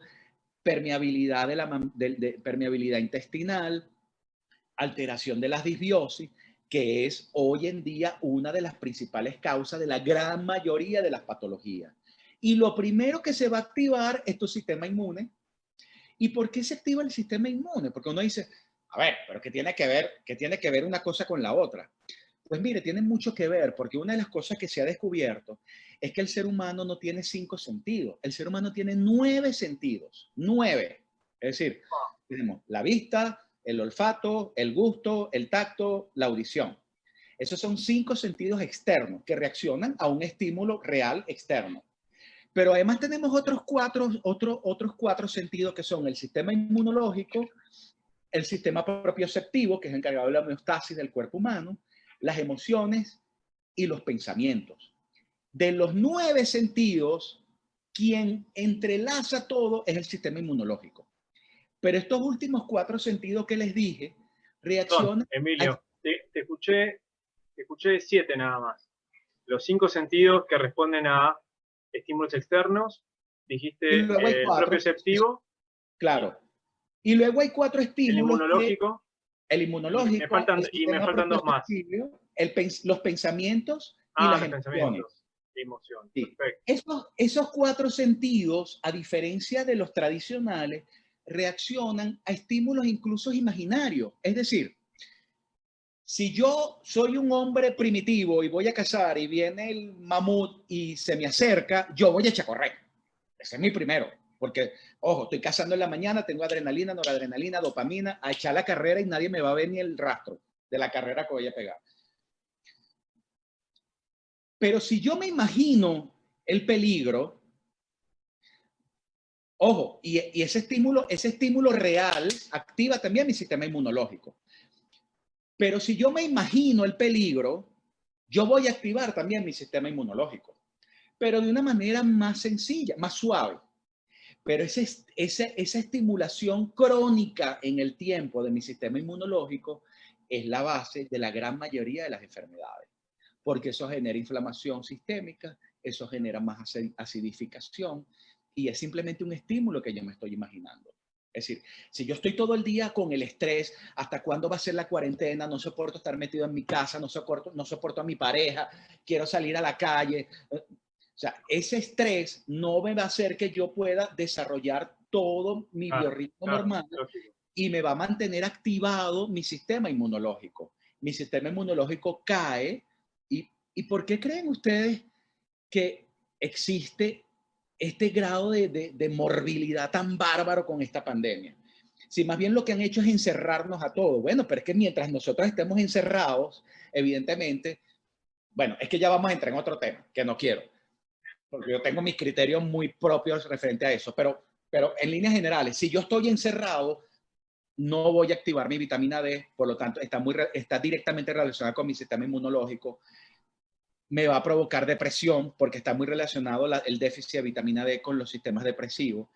permeabilidad, permeabilidad intestinal, alteración de las disbiosis, que es hoy en día una de las principales causas de la gran mayoría de las patologías. Y lo primero que se va a activar es tu sistema inmune. ¿Y por qué se activa el sistema inmune? Porque uno dice, a ver, pero ¿qué tiene que ver una cosa con la otra? Pues mire, tiene mucho que ver, porque una de las cosas que se ha descubierto es que el ser humano no tiene 5 sentidos. El ser humano tiene 9 sentidos. 9. Es decir, tenemos la vista, el olfato, el gusto, el tacto, la audición. Esos son 5 sentidos externos que reaccionan a un estímulo real externo. Pero además tenemos otros cuatro sentidos que son el sistema inmunológico, el sistema propioceptivo, que es encargado de la homeostasis del cuerpo humano, las emociones y los pensamientos. De los 9 sentidos, quien entrelaza todo es el sistema inmunológico. Pero estos últimos 4 sentidos que les dije reaccionan... Emilio, te escuché 7 nada más. Los 5 sentidos que responden a estímulos externos, dijiste el propioceptivo. Claro. Y luego hay 4 estímulos. El inmunológico. Me faltan 2 más. Los pensamientos y las emociones. Sí. Esos 4 sentidos, a diferencia de los tradicionales, reaccionan a estímulos incluso imaginarios. Es decir, si yo soy un hombre primitivo y voy a cazar y viene el mamut y se me acerca, yo voy a echar a correr. Ese es mi primero. Porque, ojo, estoy cazando en la mañana, tengo adrenalina, noradrenalina, dopamina, a echar la carrera y nadie me va a ver ni el rastro de la carrera que voy a pegar. Pero si yo me imagino el peligro, ojo, y ese estímulo real activa también mi sistema inmunológico. Pero si yo me imagino el peligro, yo voy a activar también mi sistema inmunológico, pero de una manera más sencilla, más suave. Pero esa estimulación crónica en el tiempo de mi sistema inmunológico es la base de la gran mayoría de las enfermedades, porque eso genera inflamación sistémica, eso genera más acidificación y es simplemente un estímulo que yo me estoy imaginando. Es decir, si yo estoy todo el día con el estrés, ¿hasta cuándo va a ser la cuarentena? No soporto estar metido en mi casa, no soporto a mi pareja, quiero salir a la calle. O sea, ese estrés no me va a hacer que yo pueda desarrollar todo mi biorritmo normal y me va a mantener activado mi sistema inmunológico. Mi sistema inmunológico cae. ¿Y por qué creen ustedes que existe este grado de morbilidad tan bárbaro con esta pandemia? Si más bien lo que han hecho es encerrarnos a todos. Bueno, pero es que mientras nosotros estemos encerrados, evidentemente, bueno, es que ya vamos a entrar en otro tema, que no quiero, porque yo tengo mis criterios muy propios referente a eso, pero en líneas generales, si yo estoy encerrado, no voy a activar mi vitamina D, por lo tanto, está directamente relacionada con mi sistema inmunológico. Me va a provocar depresión porque está muy relacionado el déficit de vitamina D con los sistemas depresivos.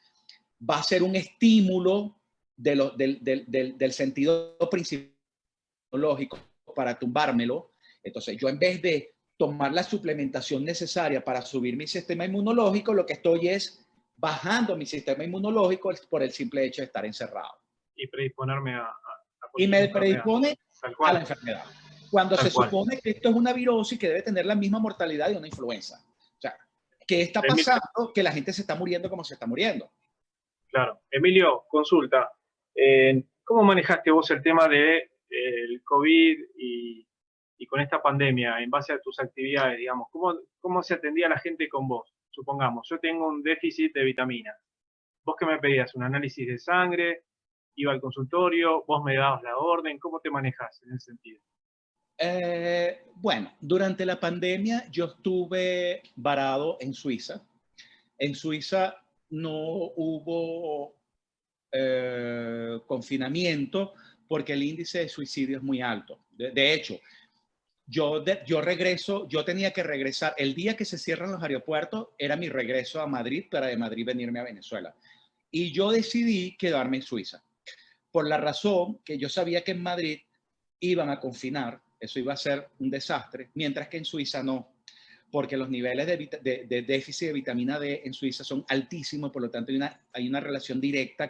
Va a ser un estímulo del sentido principal para tumbármelo. Entonces, yo en vez de tomar la suplementación necesaria para subir mi sistema inmunológico, lo que estoy es bajando mi sistema inmunológico por el simple hecho de estar encerrado. Y predisponerme y me predispone a la enfermedad. Cuando se supone que esto es una virosis que debe tener la misma mortalidad de una influenza. O sea, ¿qué está pasando? Que la gente se está muriendo como se está muriendo. Claro. Emilio, consulta. ¿Cómo manejaste vos el tema del COVID y con esta pandemia en base a tus actividades, digamos? ¿Cómo se atendía la gente con vos? Supongamos, yo tengo un déficit de vitaminas. ¿Vos qué me pedías? ¿Un análisis de sangre? ¿Iba al consultorio? ¿Vos me dabas la orden? ¿Cómo te manejas en ese sentido? Bueno, durante la pandemia yo estuve varado en Suiza. En Suiza no hubo confinamiento porque el índice de suicidio es muy alto. De hecho, yo tenía que regresar. El día que se cierran los aeropuertos era mi regreso a Madrid para de Madrid venirme a Venezuela. Y yo decidí quedarme en Suiza por la razón que yo sabía que en Madrid iban a confinar. Eso iba a ser un desastre, mientras que en Suiza no, porque los niveles de déficit de vitamina D en Suiza son altísimos, por lo tanto hay una relación directa